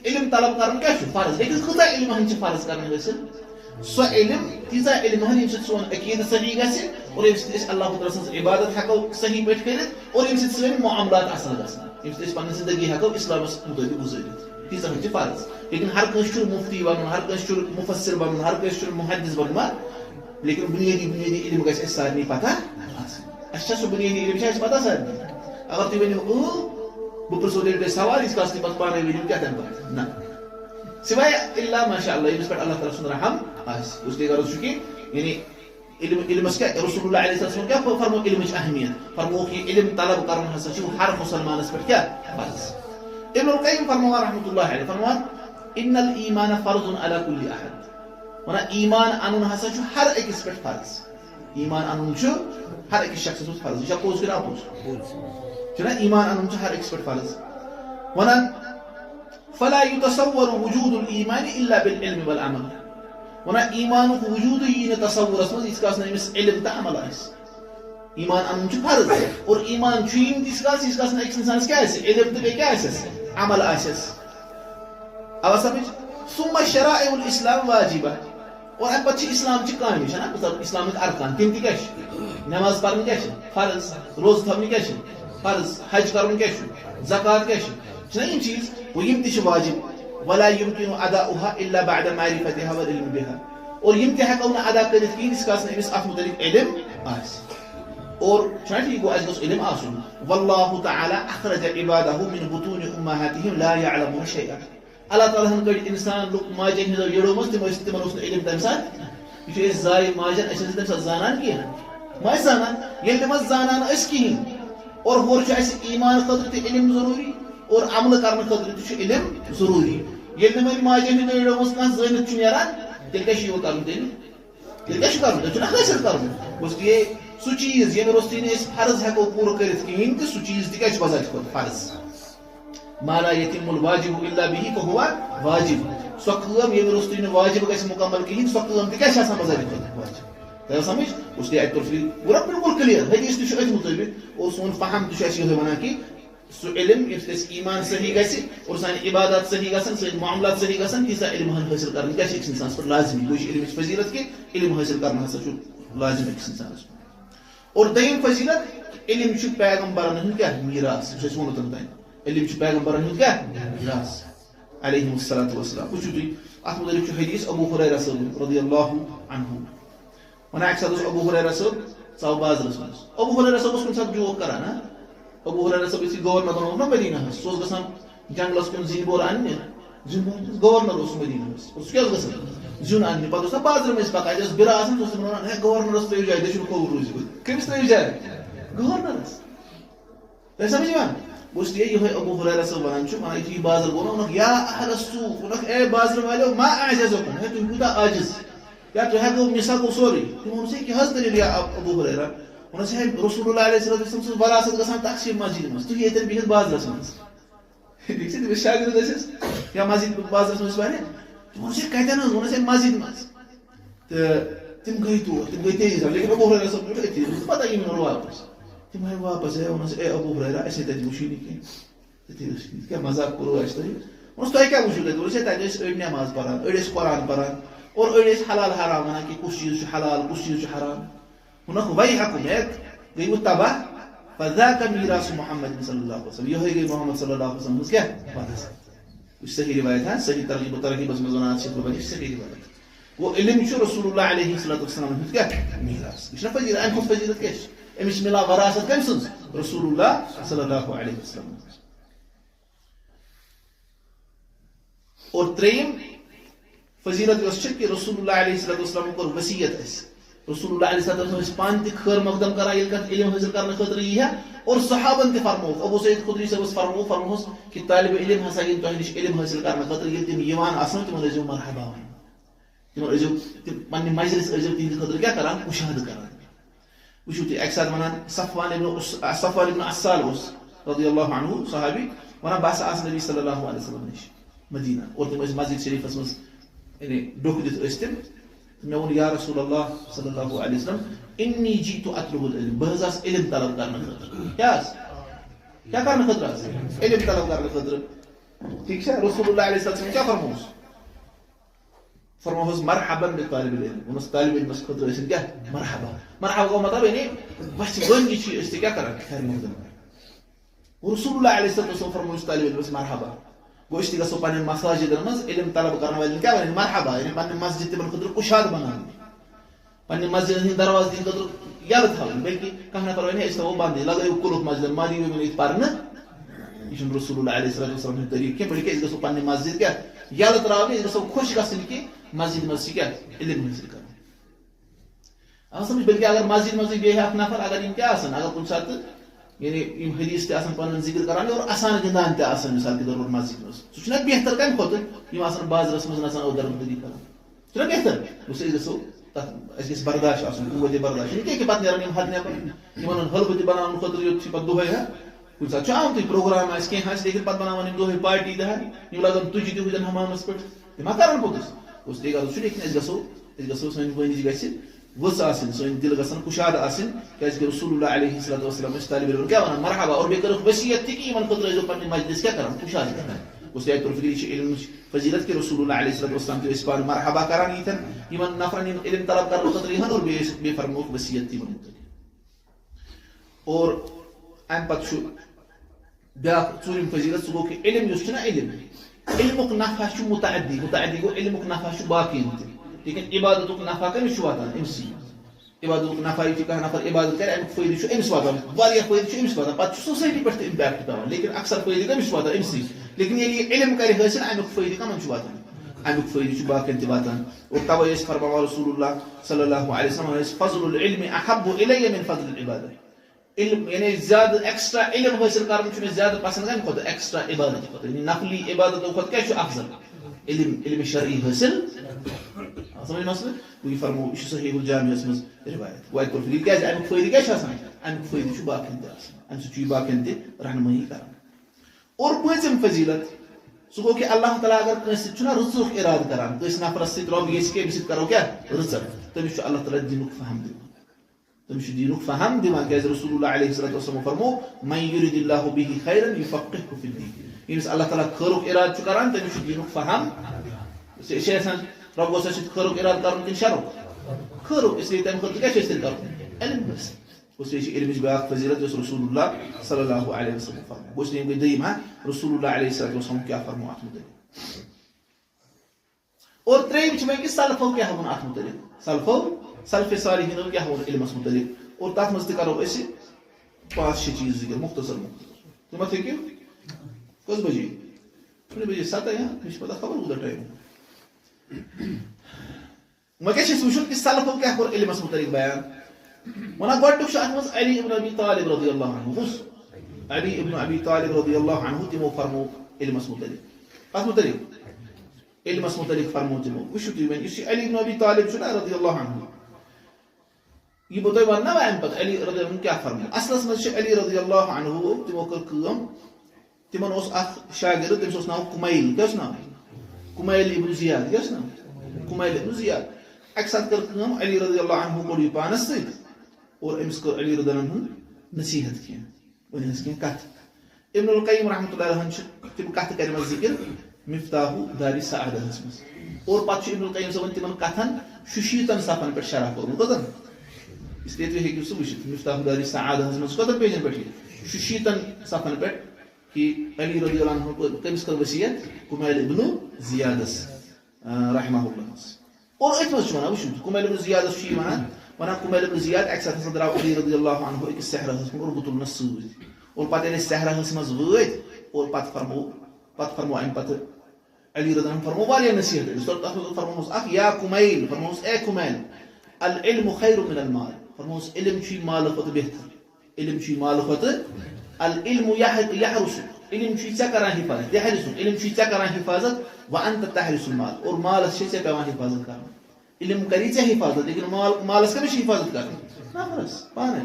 علم طلب کرُن کیٛاہ چھُ فرض لیکن کۭژاہ علم ہن چھِ فرض کرٕنۍ حٲصِل سۄ علم تیٖژاہ علم ہن ییٚمہِ سۭتۍ سون عقیٖدٕ صحیح گژھِ اور ییٚمہِ سۭتۍ أسۍ اللہ تعالیٰ سٕنٛز عبادت ہٮ۪کو صحیح پٲٹھۍ کٔرِتھ اور ییٚمہِ سۭتۍ سٲنۍ معاملات اصل گژھن ییٚمہِ سۭتۍ أسۍ پنٕنۍ زندگی ہٮ۪کو اسلامس مُطٲبق گُزٲرِتھ تیٖژاہ ہن چھِ فرض لیکن ہر کٲنٛسہِ چھُ مُفتی بنُن ہر کٲنٛسہِ چھُ مُفسر بنُن ہر کٲنٛسہِ چھُ محدث بنُن لیکن بُنیٲدی علم گژھِ اَسہِ سارنٕے پتہ آسٕنۍ اَسہِ چھا سُہ بُنیٲدی علم چھا اَسہِ پتہ سارنٕے اگر تُہۍ ؤنِو بہٕ پرژھو تیٚلہِ تۄہہِ سوال ییٖتِس کالس تُہۍ پتہٕ پانے ؤنِو کیٛاہ تمہِ پتہٕ نہ سوائے اللہ ماشاء اللہ ییٚمِس پٮ۪ٹھ اللہ تعالیٰ سُنٛد رحم آسہِ اس لیے غرض چھُ کہِ یعنی علمس کیٛاہ رسول اللہ علیہ وسلم کیٛاہ فرمو علمٕچ اہمیت فرموکھ یہِ علم طلب کرُن ہسا چھُ ہر مُسلمانس پٮ۪ٹھ کیٛاہ فرض ابن القیم فرماوان رحمۃ اللہ علیہ فرماوان ان الایمان فرض علی کل احد ونان ایمان انُن ہسا چھُ ہر أکِس پٮ۪ٹھ فرض ایمان انُن چھُ ہر أکِس شخصس پٮ۪ٹھ فرض یہِ چھا پوٚز کِنہٕ اپوٚز چھُنہ ایمان انُن چھُ ہر أکِس پٮ۪ٹھ فرض ونان فلا يتصور وجود الایمان الا بالعلم والعمل ونان ایمانُک وجوٗدٕے یی نہٕ تصورس منٛز ییٖتِس کالس نہٕ أمِس علم تہٕ عمل آسہِ ایمان انُن چھُ فرض اور ایمان چھُ یی نہٕ تیٖتِس کالس ییٖتِس کالس نہٕ أکِس انسانس کیٛاہ آسہِ علم تہٕ بیٚیہِ کیٛاہ آسٮ۪س عمل آسٮ۪س آوا سمجھ ثم شرائع الاسلام واجبہ اور امہِ پتہٕ چھِ اسلامچہِ کامہِ چھنہ مطلب اسلامٕکۍ ارکان تِم تہِ کیٛاہ چھِ نٮ۪ماز پرٕنۍ کیٛاہ چھِ فرض روزٕ تھاونہِ کیٛاہ چھِ فرض حج کرُن کیٛاہ چھُ زکات کیٛاہ چھُنہ یِم چیٖز گوٚو یِم تہِ چھِ واجب ولا يمكن اداؤها الا بعد معرفتها والعلم بها اور یِم تہِ ہٮ۪کو نہٕ ادا کٔرِتھ کِہیٖنۍ ییٖتِس کالس نہٕ أمِس اتھ مُتعلق علم آسہِ اور چھُنہ ٹھیٖک گوٚو اَسہِ گوٚژھ علم آسُن واللہ تعالیٰ اخرج عبادہ من بطون امہاتہم لا يعلمون شيئا اللہ تعالیٰ ہن کٔڑۍ انسان لُکھ ماجٮ۪ن ہٕنٛزو یٔڑو منٛز تِمن اوس نہٕ علم تمہِ ساتہٕ یہِ چھُ أسۍ زایہِ ماجٮ۪ن أسۍ ٲسۍ تمہِ ساتہٕ زانان کینٛہہ ما ٲسۍ زانان ییٚلہِ تِم ٲسۍ زانان ٲسۍ کِہیٖنۍ اور ہورٕ چھُ اَسہِ ایمان خٲطرٕ تہِ علم ضروٗری اور عملہٕ کرنہٕ خٲطرٕ تہِ چھُ علم ضروٗری ییٚلہِ نہٕ وۄنۍ ماجٮ۪ن ہٕنٛدیو یٔڑو منٛز کانٛہہ زٲنِتھ چھُ نیران تیٚلہِ کیٛاہ چھُ یِوان کرُن تیٚلہِ کیٛاہ چھُ کرُن تیٚلہِ چھُنہ حٲصِل کرُن گوٚژھ یہِ سُہ چیٖز ییٚمہِ روٚستُے نہٕ أسۍ فرض ہٮ۪کو پوٗرٕ کٔرِتھ کِہیٖنۍ تہٕ سُہ چیٖز تہِ کیٛاہ چھُ بذاتِ خۄد فرض ما لا يتم الواجب الا به فهو واجب سۄ کٲم ییٚمہِ روٚستُے نہٕ واجب گژھِ مُکمل کِہیٖنۍ سۄ کٲم تہِ کیٛاہ چھِ آسان بذاتِ خۄد واجب تۄہہِ آو سمجھ اس لیے اَتہِ توٚر پوٗرٕ بِلکُل کٕلیر حدیٖث تہِ چھُ أتھۍ مُطٲبِق اور سون فہم تہِ چھُ اَسہِ یِہوے وَنان کہِ سُہ علم ییٚمہِ سۭتۍ اَسہِ ایمان صحیح گژھِ اور سانہِ عبادات صحیح گژھن سٲنۍ معاملات صحیح گژھن تیٖژاہ علم ہن حٲصِل کرٕنۍ کیٛاہ چھِ أکِس اِنسانس پٮ۪ٹھ لازمی گوٚو یہِ چھِ علمٕچ فضیٖلت کہِ علم حٲصِل کرُن ہسا چھُ لازم أکِس اِنسانس اور دوٚیِم فضیٖلت علم چھُ پیغمبرن ہُنٛد کیٛاہ میٖراث یُس اَسہِ ووٚنوُ توٚتام علم چھُ پیغمبرن ہُنٛد کیٛاہ میٖراث علیہم الصلاۃ والسلام وٕچھِو تُہۍ اتھ مُتعلق چھُ حدیث ابو ہریرہ صٲب رضی اللہ عنہ ونان اکہِ ساتہٕ اوس ابو ہریرہ صٲب ژاو بازرس منٛز ابو ہریرہ صٲب اوس کُنہِ ساتہٕ جوک کران ابو ہریرہ صاحب سی گورنر بنو نا مدینہ سوز گسان جنگلس کن زین بور ان زین گورنر اس مدینہ اس کیا گسان زون ان پتہ اس بازر میں پکا اس برا آسان تو ونان ہے گورنر اس تہ جائے دشن کو روز کمس تہ جائے گورنر اس سمجھان بس یہ ابو ہریرہ صاحب ونان چھ مانا یہ بازر گونو یا اهل السوق ونک اے بازر والو ما اعجزكم ہے تم کوتا عاجز یا تو ہے کو مسا کو سوری تم سے کہ حضرت دلیل یا ابو ہریرہ انہوں سے رسول اللہ علیہ وسلم سے وراثت گسان تقسیم مسجد مس تو یہ تن بہت بازرس مس دیکھ سی شاگرد اس یا مسجد بازرس مس وانے انہوں سے کہتے ہیں انہوں سے مسجد مس تو تم گئی تیز لیکن ابو ہریرہ صاحب کو تیز پتہ ہی نہیں واپس تم ہے واپس ہے انہوں سے اے ابو ہریرہ ایسے تج وشی نہیں کہ کیا مذاق کرو اس طرح انہوں سے کیا وشو انہوں سے تج اڑ نماز پڑھان اڑ قرآن پڑھان اور اڑ حلال حرام ونان کہ کس چیز حلال کس چیز حرام هناك ويحكم گئی وہ تباہ فذاك میراث محمد صلی اللہ علیہ وسلم یہ گئی محمد صلی اللہ علیہ وسلم اس کیا وارث اس صحیح روایت ہے صحیح ترغیب و ترغیب اس میں زنات سے بنی صحیح روایت وہ علم شو رسول اللہ علیہ الصلوۃ والسلام اس کیا میراث اس نے فضیلت ان کو فضیلت کیش امش ملا وراثت کم سن رسول اللہ صلی اللہ علیہ وسلم اور تریم فضیلت اس کہ رسول اللہ علیہ الصلوۃ والسلام کو وصیت ہے رسول اللہ علیہ وسلم اس پان تہ خیر مقدم کرا علم حاصل کرنے خاطر یہ ہے اور صحابن تہ فرمو ابو سعید خدری سے فرمو کہ طالب علم ہسا یہ تہ نش علم حاصل کرنے خاطر یہ تم یوان آسن تم ازو مرحبا تم ازو پنہ مجلس ازو تہند خاطر کیا کران مشاہدہ کران وشو تہ ایک ساتھ ونان صفوان ابن عسال رضی اللہ عنہ صحابی ونان بس آس نبی صلی اللہ علیہ وسلم نش مدینہ اور تم مسجد شریفس مز یعنی ڈوک دت استم میں ون یا رسول اللہ صلی اللہ علیہ وسلم انی جیت اطلب العلم بہذاس علم طلب کرنے خاطر کیا کرنے خاطر علم طلب کرنے خاطر ٹھیک ہے رسول اللہ علیہ وسلم کیا فرموس مرحبا بطالب العلم ونس طالب علم خاطر اس کیا مرحبا کا مطلب یعنی بس ون چھ اس کیا کران خیر مقدم رسول اللہ علیہ وسلم فرموس طالب علم مرحبا گوشت گسو پن مساجد مز علم طلب کرنے والے کیا ون مرحبا یعنی پن مسجد تمن خاطر کشاد بنان پن مسجد ہند دروازہ دین خاطر یل تھاون بلکہ کہنا پر ون اس تو بند لگایو کلوک مسجد مالی میں پرنا یہ رسول اللہ علیہ وسلم کے طریقے کہ بلکہ اس گسو پن مسجد کیا یل تراوی اس گسو خوش گسن کہ مسجد مز کیا علم حاصل کرنا آپ سمجھ بلکہ اگر مسجد مز بے اکھ نفر اگر ان کیا آسن اگر کن سات یعنی حدیث تہ پن ذکر کران اور آسان گندان تہ مثال کے طور پر مسجد مز سہ بہتر کم کھت بازرس مز ادر بدری کران سہ بہتر اس گھو تک گھس برداشت قوت برداشت یہ کہ پتہ نیران حد نیبر حلبہ تہ بناؤن خاطر یوت پتہ دہے ہے کن سات آمت پروگرام آس کی لیکن پتہ بناوان دہے پارٹی دہن لگان تجھ دن حمامس پہ ما کران پوتس اس غرض لیکن گھو سن ونج گھس وس آسن سن دل گھن کشاد آسن کہ رسول اللہ علیہ الصلوۃ والسلام طالب علم کیا ونان مرحبا اور بیٚیہِ کٔرٕکھ وصیت تہِ کہ یمن خٲطرٕ ٲسۍزیو پننہِ مجلس کیا کران کشاد کران اس لیے طور فکری علم فضیلت کہ رسول اللہ علیہ الصلوۃ والسلام تہِ ٲسۍ پانہٕ مرحبا کران یتن یمن نفرن یم علم طلب کرنہٕ خٲطرٕ یِہن اور بیٚیہِ فرمووُکھ وصیت تہِ یمن اور امہِ پتہٕ چھُ بیاکھ ژوٗرِم فضیلت سُہ گوٚو کہ علم یُس چھُنہ علمُک نفع چھُ متعدی گوٚو علمُک نفع چھُ باقین تہِ لیکن عبادتک نفع کمس واتان امسی عبادتک نفع یہ کہ نفر عبادت کرے امیک فائدہ امس واتان واریاہ فائدہ امس واتان پتہ سوسائٹی پہ امپیکٹ پیوان لیکن اکثر فائدہ کمس واتان امسی لیکن ییٚلہِ علم کرے حٲصِل امیک فائدہ کمن واتان امیک فائدہ باقین تہ واتان اور توے فرماوان رسول اللہ صلی اللہ علیہ وسلم فضل العلم احب الی من فضل العبادہ علم یعنی زیادہ ایکسٹرا علم حاصل کرنا زیادہ پسند کم کھوتہ ایکسٹرا عبادت کھوتہ یعنی نفلی عبادتوں کھوتہ کیا افضل علم شرعی حاصل سمجھ مسئلہ یہ فرمو یہ صحیح الجامع مز روایت وائد پر فکر کیا امیک فائدہ کیا امیک فائدہ باقین تہ ام سہ باقین تہ رہنمائی کران اور پانچم فضیلت سہ گو کہ اللہ تعالیٰ اگر کنس رزق ارادہ کران کس نفرس ست رب یہ کمس ست کرو کیا رزق تمس اللہ تعالیٰ دینک فہم دِوان تمس دینک فہم دِوان کیاز رسول اللہ علیہ الصلوۃ والسلام فرمو من یرید اللہ به خیرا یفقهه فی الدین یمس اللہ تعالیٰ خیرک ارادہ کران تمس دینک فہم شیخن رب گوس خیرک ارادہ کرن کن شرک خیرک اس لیے تم خاطر کیا کرن علم بس اس لیے علم باق فضیلت رسول اللہ صلی اللہ علیہ وسلم فرمو اس لیے دیم رسول اللہ علیہ السلام کیا فرمو ات متعلق اور تریم چھ کہ سلفو کیا ون ات متعلق سلف صالحین کیا ون علمس متعلق اور تات مز تہ کرو اس 5-6 چیز ذکر مختصر تم مت ہیکو کس بجے بجے 7 مجھے پتہ خبر کوٗتاہ ٹایم وۄنۍ کیٛاہ چھِ أسۍ وٕچھُن کہِ سلفو کیٛاہ کوٚر علمس متعلق بیان وَنان گۄڈنیُک چھُ اتھ منٛز علی ابن ابی طالب رضی اللہ عنہ علی ابن ابی طالب رضی اللہ عنہ تمو فرمو علمس متعلق اتھ متعلق علمس متعلق فرمو تمو وٕچھِو تُہۍ وۄنۍ یُس یہِ علی ابن ابی طالب چھُ نا رضی اللہ عنہ یہ بہٕ تۄہہِ وَنناو امہِ پتہٕ علی رضی اللہ عنہ کیٛاہ فرمو اصلس منٛز چھِ علی رضی اللہ عنہ تمو کٔر کٲم تمن اوس اکھ شاگرد تٔمِس اوس ناو کُمیل کیٛاہ اوس ناو کُمیل ابن زیاد کیٛاہ اوس ناو کُمیل ابن زیاد اکہِ ساتہٕ کٔر کٲم علی رضی اللہ عنہ کوٚر یہِ پانس سۭتۍ اور أمِس کٔر علی رضی اللہ عنہ نصیحت کینٛہہ ؤنِس کینٛہہ کتھ ابن القیم رحمۃ اللہ علیہ چھِ تِم کتھٕ کَرِمژٕ ذکر مفتاح دارِ سعادتس منٛز اور پتہٕ چھُ ابن القیم صٲبن تِمن کتھن 66 صفن پٮ۪ٹھ شرح کوٚرمُت کٔژن اس لیے تُہۍ ہیٚکِو سُہ وٕچھِتھ مفتاح دارِ سعادتس منٛز کٔژن پیجن پٮ۪ٹھ یہِ 66 صفن پٮ۪ٹھ کہ علی رضی اللہ عنہ کٔمِس کٔر وصیت کُمیل ابن زیادس رحمہ اللہ اور أتھۍ منٛز چھُ وَنان وٕچھِو کُمیل ابن زیادس چھُ یہِ وَنان کُمیل ابن زیاد اکہِ ساتہٕ ہسا درٛاو علی رضی اللہ عنہ أکِس صحراہس منٛز اور بہٕ تُلنس سۭتۍ اور پتہٕ ییٚلہِ أسۍ صحراہس منٛز وٲتۍ اور پتہٕ فرمو امہِ پتہٕ علی رضی اللہ عنہ فرمو واریاہ نصیحت تتھ منٛز فرمووُس اکھ یا کُمیل فرمووُس اے کُمیل العلم خیر من المال فرمووُس علم چھُے مالہٕ کھۄتہٕ بہتر علم چھُے مالہٕ کھۄتہٕ العلم یحرسُ علم چھُے ژےٚ کران حفاظت یحرسُ علم چھُے ژےٚ کران حفاظت وانت تحرس المال اور مالس چھے ژےٚ پیوان حفاظت کرُن علم کری ژےٚ حفاظت لیکن مالس کٔمِس چھِ حفاظت کرٕنۍ نفرس پانے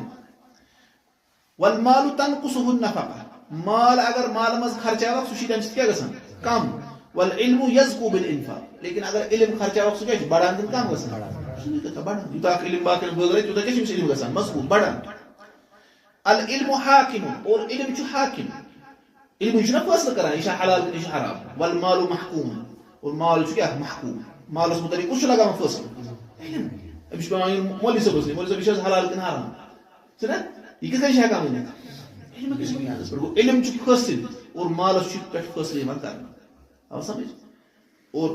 والمال تنقصه النفقه مال اگر مال منٛز خرچاوکھ سُہ چھُے تمہِ سۭتۍ کیٛاہ گژھان کم والعلم یزکو بالانفاق لیکن اگر علم خرچاوکھ سُہ کیٛاہ چھُ بڑان کِنہٕ کم گژھان سُہ گژھان بڑان یوٗتاہ اکھ علم باقین بٲگرٲے تیوٗتاہ کیٛاہ چھُ أمِس علم گژھان مضبوٗط بڑان العلم حاکم اور علم چھُ حاکم علم چھُنہ فٲصلہٕ کران یہِ چھا حلال کِنہٕ یہِ چھُ حرام والمال محکوم اور مال چھُ کیٛاہ محکوم مالس متعلق کُس چھُ لگاوان فٲصلہٕ علم أمِس چھُ پیوان یُن مولوی صٲبس نِش مولوی صٲب یہِ چھِ حظ حلال کِنہٕ حرام چھُنہ یہِ کِتھ کٔنۍ چھِ ہٮ۪کان ؤنِتھ علم کِس بُنیادس پٮ۪ٹھ گوٚو علم چھُ حٲصِل اور مالس چھُ پٮ۪ٹھ فٲصلہٕ یِوان کرنہٕ آو سمجھ اور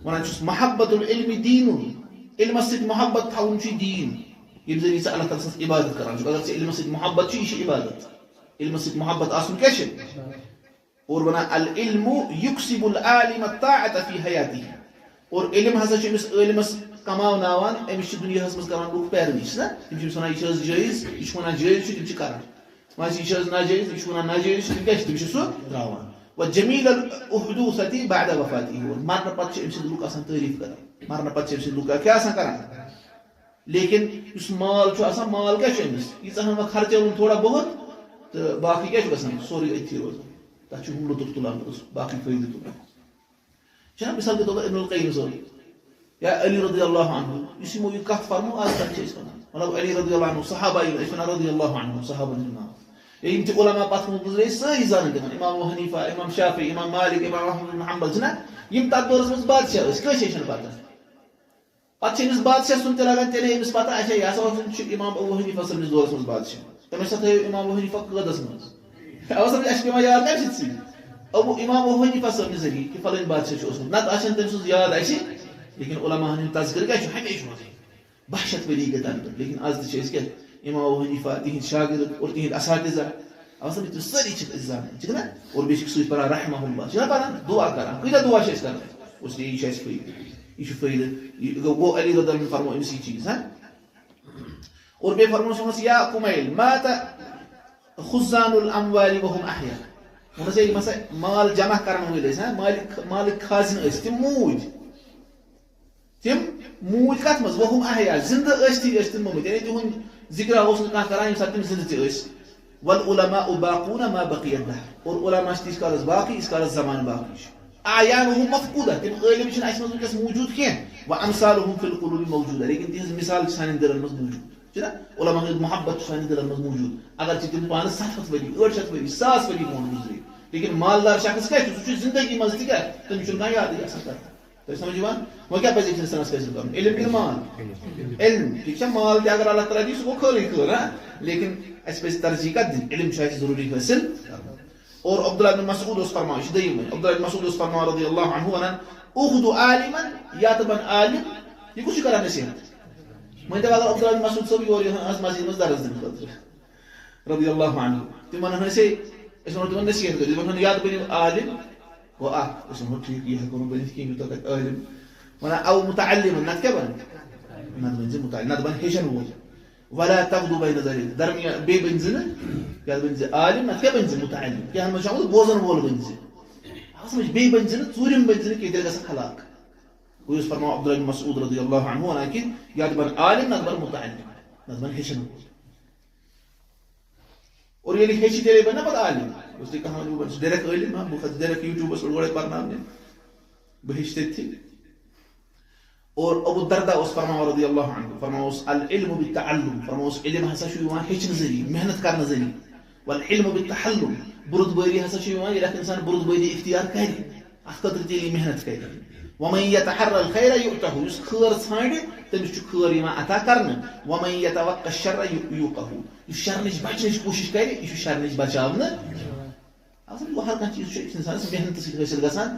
ونان چھُس محبت العلم دیٖنُن علمس سۭتۍ محبت تھاوُن چھُ دیٖن ییٚمہِ ذٔریعہٕ ژٕ اللہ تعالیٰ سٕنٛز عبادت کران چھُکھ اگر ژےٚ علمس سۭتۍ محبت چھُ یہِ چھِ عبادت علمس سۭتۍ محبت آسُن کیٛاہ چھُ اور ونان العلم یُکسب العالم الطاعة فی حیاته اور علم ہسا چھُ أمِس عٲلمس کماوناوان أمِس چھِ دُنیاہس منٛز کران لُکھ پیروی چھِ نا تِم چھِ أمِس وَنان یہِ چھِ حظ جٲیِز یہِ چھُ وَنان جٲیِز چھُ تِم چھِ کران وۄنۍ یہِ چھِ حظ ناجٲیِز یہِ چھُ وَنان ناجٲیِز چھُ تِم کیٛاہ چھِ تِم چھِ سُہ تراوان وجمیٖل الحدوثة بعد وفاته اور مرنہٕ پتہٕ چھِ أمۍ سٕنٛدۍ لُکھ آسان تعریٖف کران مرنہٕ پتہٕ چھِ أمۍ سٕنٛدۍ لُکھ کیٛاہ آسان کران لیکن یُس مال چھُ آسان مال کیٛاہ چھُ أمِس ییٖژاہ ہن وۄنۍ خرچاوُن تھوڑا بہت تہٕ باقٕے کیٛاہ چھُ گژھان سورُے أتھی روزان تتھ چھُ ہُم لُطُف تُلان باقٕے فٲیدٕ تُلان چھُنہ مِثال کے طور پر ابن القیم صٲب یا علی رضی اللہ عنہ یُس یِمو یہِ کتھ فرمو آز تتھ چھِ أسۍ ونان مطلب علی رضی اللہ عنہ صحابہ یِم أسۍ ونان رضی اللہ عنہ صحابن ہُنٛد ناو یا یِم تہِ علما پتھ کُن گُزرے سٲری زانن تِمن امام ابو حنیفہ امام شافعی امام مالک امام احمد بن حنبل چھِنہ یِم تتھ دورس منٛز بادشاہ ٲسۍ کٲنٛسے چھنہٕ پتہ پتہٕ چھِ أمِس بادشاہ سُنٛد تہِ لگان تیٚلے أمِس پتہ اچھا یہِ ہسا چھُ امام ابو حنیفہ سٕنٛدِس دورس منٛز بادشاہ تٔمۍ ہسا تھٲیو امام ابو حنیفہ قٲدس منٛز اَوٕ اَسہِ چھِ پیوان یاد کمہِ سۭتۍ سۭتۍ امام ابو حنیفہ صٲبنہِ ذٔریعہٕ کہِ فلٲنۍ بادشاہ چھُ اوسمُت نتہٕ آسن تٔمۍ سٕنٛز یاد اَسہِ لیکن علماء ہن ہُنٛد تذکرٕ کیٛاہ چھُ ہمیشہِ روزان 62 ؤری گٔے تنہٕ پٮ۪ٹھ لیکن آز تہِ چھِ أسۍ کیٛاہ امام ابو حنیفہ تِہنٛدۍ شاگرد اور تِہنٛدۍ اساتذہ آسان تِم سٲری چھِکھ أسۍ زانان چھِکھ نا اور بیٚیہِ چھِکھ سۭتۍ پران رحمہ اللہ چھِنہ پران دعا کران کۭتیاہ دعا چھِ أسۍ کران اس لیے یہِ چھُ اَسہِ فٲیدٕ یہِ چھُ فٲیدٕ یہِ گوٚو علی رضی اللہ عنہ فرمو أمِس یہِ چیٖز اور بیٚیہِ فرمووُس یا کُمیل مات خُزان الاموال وهم احیا وۄنۍ ہسا یِم ہسا مال جمع کرن وٲلۍ ٲسۍ مالٕکۍ خازنہٕ ٲسۍ تِم موٗدۍ کتھ منٛز وهم احیا زندٕ ٲسۍ تِم موٗدۍ یعنی تِہُنٛد ذِکرا اوس نہٕ کانٛہہ کران ییٚمہِ ساتہٕ تِم زندٕ تہِ ٲسۍ والعلماء باقون ما بقي الدهر اور علما چھِ تیٖتِس کالس باقٕے ییٖتِس کالس زمانہٕ باقٕے چھُ اعیانهم مفقوٗدہ تِم عٲلِم چھِنہٕ اَسہِ منٛز وٕنکیٚس موٗجوٗد کینٛہہ وامثالهم في القلوب موجوٗدہ لیکن تِہنٛز مثال چھِ سانٮ۪ن دِلن منٛز موٗجوٗد چھُنہ علما ہٕنٛز محبت چھِ سانٮ۪ن دِلن منٛز موٗجوٗد اگر چھِ تِم پانس 700 ؤری 800 ؤری 1000 ؤری برونٛٹھ گُزرے لیکن مالدار شخص کیٛاہ چھُ سُہ چھُ زندگی منٛز تہِ کیٛاہ تٔمِس چھُنہٕ کانٛہہ یادٕے آسان کران تۄہہِ سمجھ یِوان وۄنۍ کیٛاہ پزِ أکِس اِنسانس حٲصِل کرُن علم کِنہٕ مال علم ٹھیٖک چھا مال تہِ اگر اللہ تعالیٰ دِی سُہ گوٚو خٲرٕے خٲر ہا لیکن اَسہِ پزِ ترجیح کتھ دِنۍ علم چھُ اَسہِ ضروٗری حٲصِل کرُن اور عبداللہ بن مسعود اوس فرماوان یہِ چھُ دٔیِم وۄنۍ عبداللہ بن مسعود اوس فرماوان رضی اللہ عنہ ونان اخذ عالما یاتبن عالم یہِ کُس چھُ کران نصیحت مٲنۍ تو اگر عبداللہ بن مسعود صٲب یور یِوان آز مسجد منٛز درس دِنہٕ خٲطرٕ رضی اللہ عنہ تمن ہسے اس ونو تمن نصیحت کر تمن یاد بنو عالم و اخ اس ونو ٹھیک یہ ہکو بنت کی تو عالم ونا او متعلم نت کیا بن نت بن متعلم نت بن ہیشن وول ولا تغدو بين ذلك درمیان بے بنزن کیا بنز عالم نت کیا بنز متعلم کیا ہم شامل بوزن وول بنز اسمج بے بنزن ژورم بنزن کی دل گس خلاق ويس فرما عبد الله بن مسعود رضي الله عنه ولكن يعتبر عالم نظر متعلم نظر هيشن اور یہ ہیچ تیرے بنا پتہ عالم اس نے کہا وہ ڈائریکٹ علم ہم بخت ڈائریکٹ یوٹیوب پر گڑے پڑھنا نے بہشتے تھے اور ابو الدرداء اس فرما رضی اللہ عنہ فرما اس العلم بالتعلم فرما اس علم ہسا شو وہاں ہیچ نظری محنت کرنا ذریعہ والعلم بالتحلم برد بری ہسا شو وہاں یہ انسان برد بری اختیار کرے اخطر تیلی محنت کرے ومن يتحرى الخير يؤته يس خير ژھانڈ تمس چھ خير یوان عطا کرن ومن يتوقع الشر يوقه يس شر نش بچنٕچ کوشش کرِ یہ شر نش بچاونہ اصل وہ ہر کانٛہہ چیز چھ انسان محنت سۭتۍ حٲصِل گژھان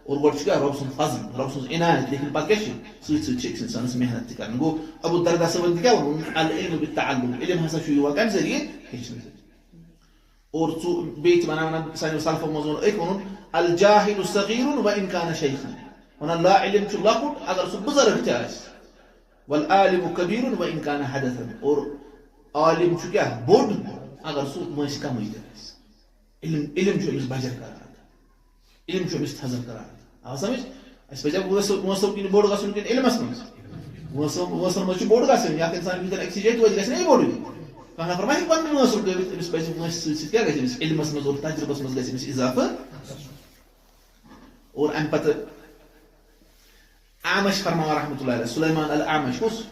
اور گۄڈٕ چھُ رۄب سُنٛد فضل رۄب سٕنٛز عنایت لیکن پتہٕ کیٛاہ چھِ سۭتۍ سۭتۍ چھِ انسانس محنت تہِ کران گوٚو ابو الدرداء صٲبن تہِ کیٛاہ ووٚنُن العلم بالتعلم علم ہسا چھُ یِوان کمہِ ذٔریعہٕ ہیٚچھنہٕ ذٔریعہٕ اور بیٚیہِ تہِ ونان سانیو سلفو منٛز ووٚن أکۍ ووٚنُن الجاهل صغير وان كان شيخا ونان لا علم چھ لۄکُٹ اگر سُہ بُزرگ تہِ آسہِ والعالم كبير وان كان حدثا اور عالم چھُ کیٛاہ بوٚڑ اگر سُہ وٲنٛسہِ کمٕے تہِ آسہِ علم چھُ أمِس بجر کران علم چھُ أمِس تھزر کران آو سمجھ اَسہِ پَزِ وٲنٛسو کِنۍ بوٚڑ گژھُن کِنہٕ علمس منٛز وٲنٛسن منٛز چھُ بوٚڑ گژھُن یتھ انسان یوٗتاہ أکسٕے جایہِ توتہِ گژھِ نا یہِ بوٚڑ کانٛہہ نفر ما ہیٚکہِ پنُن وٲنٛسُل کٔرِتھ أمِس پَزِ وٲنٛسہِ سۭتۍ سۭتۍ کیٛاہ گژھِ أمِس علمس منٛز اور تجرُبس منٛز گژھِ أمِس اضافہٕ اور امہِ پتہٕ اعمش فرما رحمۃ اللہ علیہ سلیمان الاعمش کس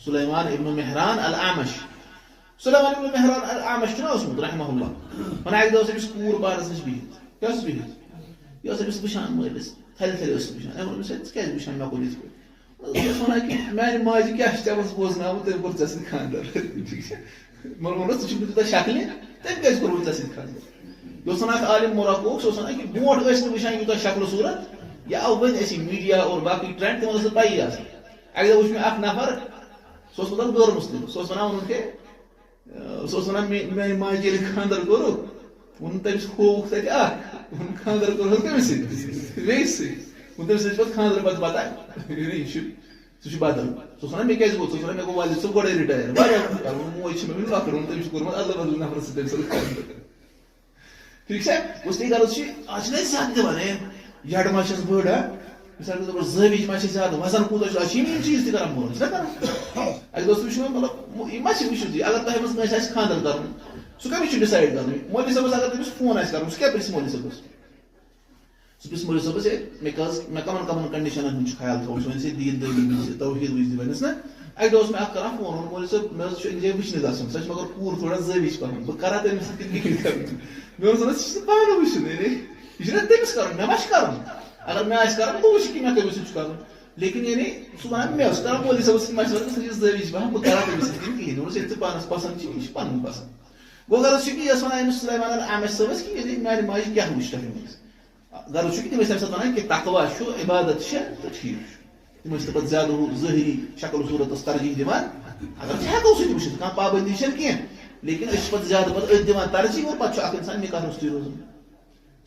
سلیمان ابن مہران الاعمش سلیمان ابن مہران الاعمش چھُنہ اوسمُت رحمہ اللہ ونان اکہِ دۄہ ٲس أمِس کوٗر بارس نِش بِہِتھ کیٛاہ ٲس بِہِتھ یہِ ٲس أمِس وٕچھان مٲلِس تھلہِ تھلہِ ٲس وٕچھان أمۍ ووٚن أمِس ژٕ کیٛازِ وٕچھان مےٚ کُن یِتھ پٲٹھۍ بہٕ اوسُس ونان کہِ میانہِ ماجہِ کیٛاہ چھِ ژےٚ اوس بوزناوُن تٔمۍ کوٚر ژےٚ سۭتۍ خانٛدر ٹھیٖک چھا مگر ووٚنُس ژٕ چھُکھ نہٕ تیوٗتاہ شکلہِ تٔمۍ کیٛازِ کوٚرمُت ژےٚ سۭتۍ خانٛدر یہِ اوس ونان اکھ عالم موراکوُک سُہ اوس ونان کہِ برونٛٹھ ٲسۍ نہٕ وٕچھان یوٗتاہ شکلہٕ صوٗرت یہ آو وۄنۍ اسی میڈیا اور باقی ٹرینڈ تِمن ٲس نہٕ پَیی آسان اکہِ دۄہ وٕچھ مےٚ اکھ نفر سُہ اوس مطلب غٲر مُسلِم سُہ اوس ونان ووٚنُن کہِ سُہ اوس ونان میانہِ ماجہِ ییٚلہِ خانٛدر کوٚرُکھ ووٚنُن تٔمِس ہووُکھ تتہِ اکھ ووٚنُن خانٛدر کوٚر حظ کٔمِس سۭتۍ بیٚیِس سۭتۍ ووٚن تٔمِس سۭتۍ پتہٕ خانٛدر پتہٕ پتہ یہِ چھُ سُہ چھُ بدل سُہ اوس ونان مےٚ کیٛازِ گوٚو سُہ اوس ونان مےٚ گوٚو والد صٲب گۄڈے رِٹایر واریاہ موج چھِ مےٚ وُنہِ لۄکٕٹ ووٚن تٔمِس چھُ کوٚرمُت ادل بدل نفرس سۭتۍ تٔمۍ سۭتۍ خانٛدر ٹھیٖک چھا گوٚژھ غرض چھُ آز چھِنہ أسۍ زیادٕ دِوان یڈ ما چھَس بٔڑ مثال کے طور پر زٲوِج ما چھِ زیادٕ وزن کوٗتاہ چھُ آز چھِ یِم چیٖز تہِ کران بوٚڑ چھِنہ کران اَکہِ دۄہ اوس وٕچھمُت مطلب یہِ ما چھِ وٕچھُن یہِ اگر تۄہہِ منٛز کٲنٛسہِ آسہِ خانٛدر کرُن سُہ کٔمِس چھُ ڈِسایڈ کرُن مولوی صٲبس اگر تٔمِس فون آسہِ کرُن سُہ کیٛاہ پرٛژھِ مولوی صٲبس سُہ پرٛژھِ مولوی صٲبس ہے مےٚ کمن کمن کنڈِشنن ہُنٛد چھُ خیال تھاوُن سُہ وَنہِ ژےٚ دیٖن دٔلیٖل وٕچھ زِ توحیٖد وٕچھ زِ وَنٮ۪س نا اکہِ دۄہ اوس مےٚ اکھ کران فون ووٚن مولوی صٲب مےٚ حظ چھُ أکِس جایہِ وٕچھنہِ گژھُن سۄ چھِ مگر کوٗر تھوڑا زٲوِج پہن بہٕ کرا تٔمِس سۭتۍ کِنہٕ کِہیٖنۍ کرُن مےٚ ووٚنُس ژٕ چھُکھ پانہٕ وٕچھُن یہِ چھُنہ تٔمِس کرُن مےٚ ما چھُ کرُن اگر مےٚ آسہِ کرُن بہٕ وٕچھِ کہِ مےٚ کٔمِس سۭتۍ چھُ کرُن لیکن یعنی سُہ ونان مےٚ اوس کران مولوی صٲبس سۭتۍ مشورٕ سُہ چھِ زٲوِج پہن بہٕ کرا تٔمِس سۭتۍ کِنہٕ کِہیٖنۍ دوٚپُس ییٚلہِ ژٕ پانس پسنٛد چھِ یہِ چھُ پنُن پسنٛد گوٚو غرض چھُ کہِ یہِ ٲس ونان أمِس سلیمان الاعمش صٲبس کہِ ییٚلہِ میانہِ ماجہِ کیٛاہ وٕچھ تۄہہِ منٛز غرض چھُ کہِ تِم ٲسۍ تمہِ ساتہٕ ونان کہِ تقوا چھُ عبادت چھِ تہٕ ٹھیٖک چھُ تِم ٲسۍ نہٕ پتہٕ زیادٕ ہُہ ظٲہری شکل صوٗرتس ترجیح دِوان اگر ژٕ ہٮ۪کو سُہ تہِ وٕچھِتھ کانٛہہ پابندی چھنہٕ کینٛہہ لیکن أسۍ چھِ پتہٕ زیادٕ پتہٕ أتھۍ دِوان ترجیح اور پتہٕ چھُ اکھ انسان نِکاح روٚستُے روزان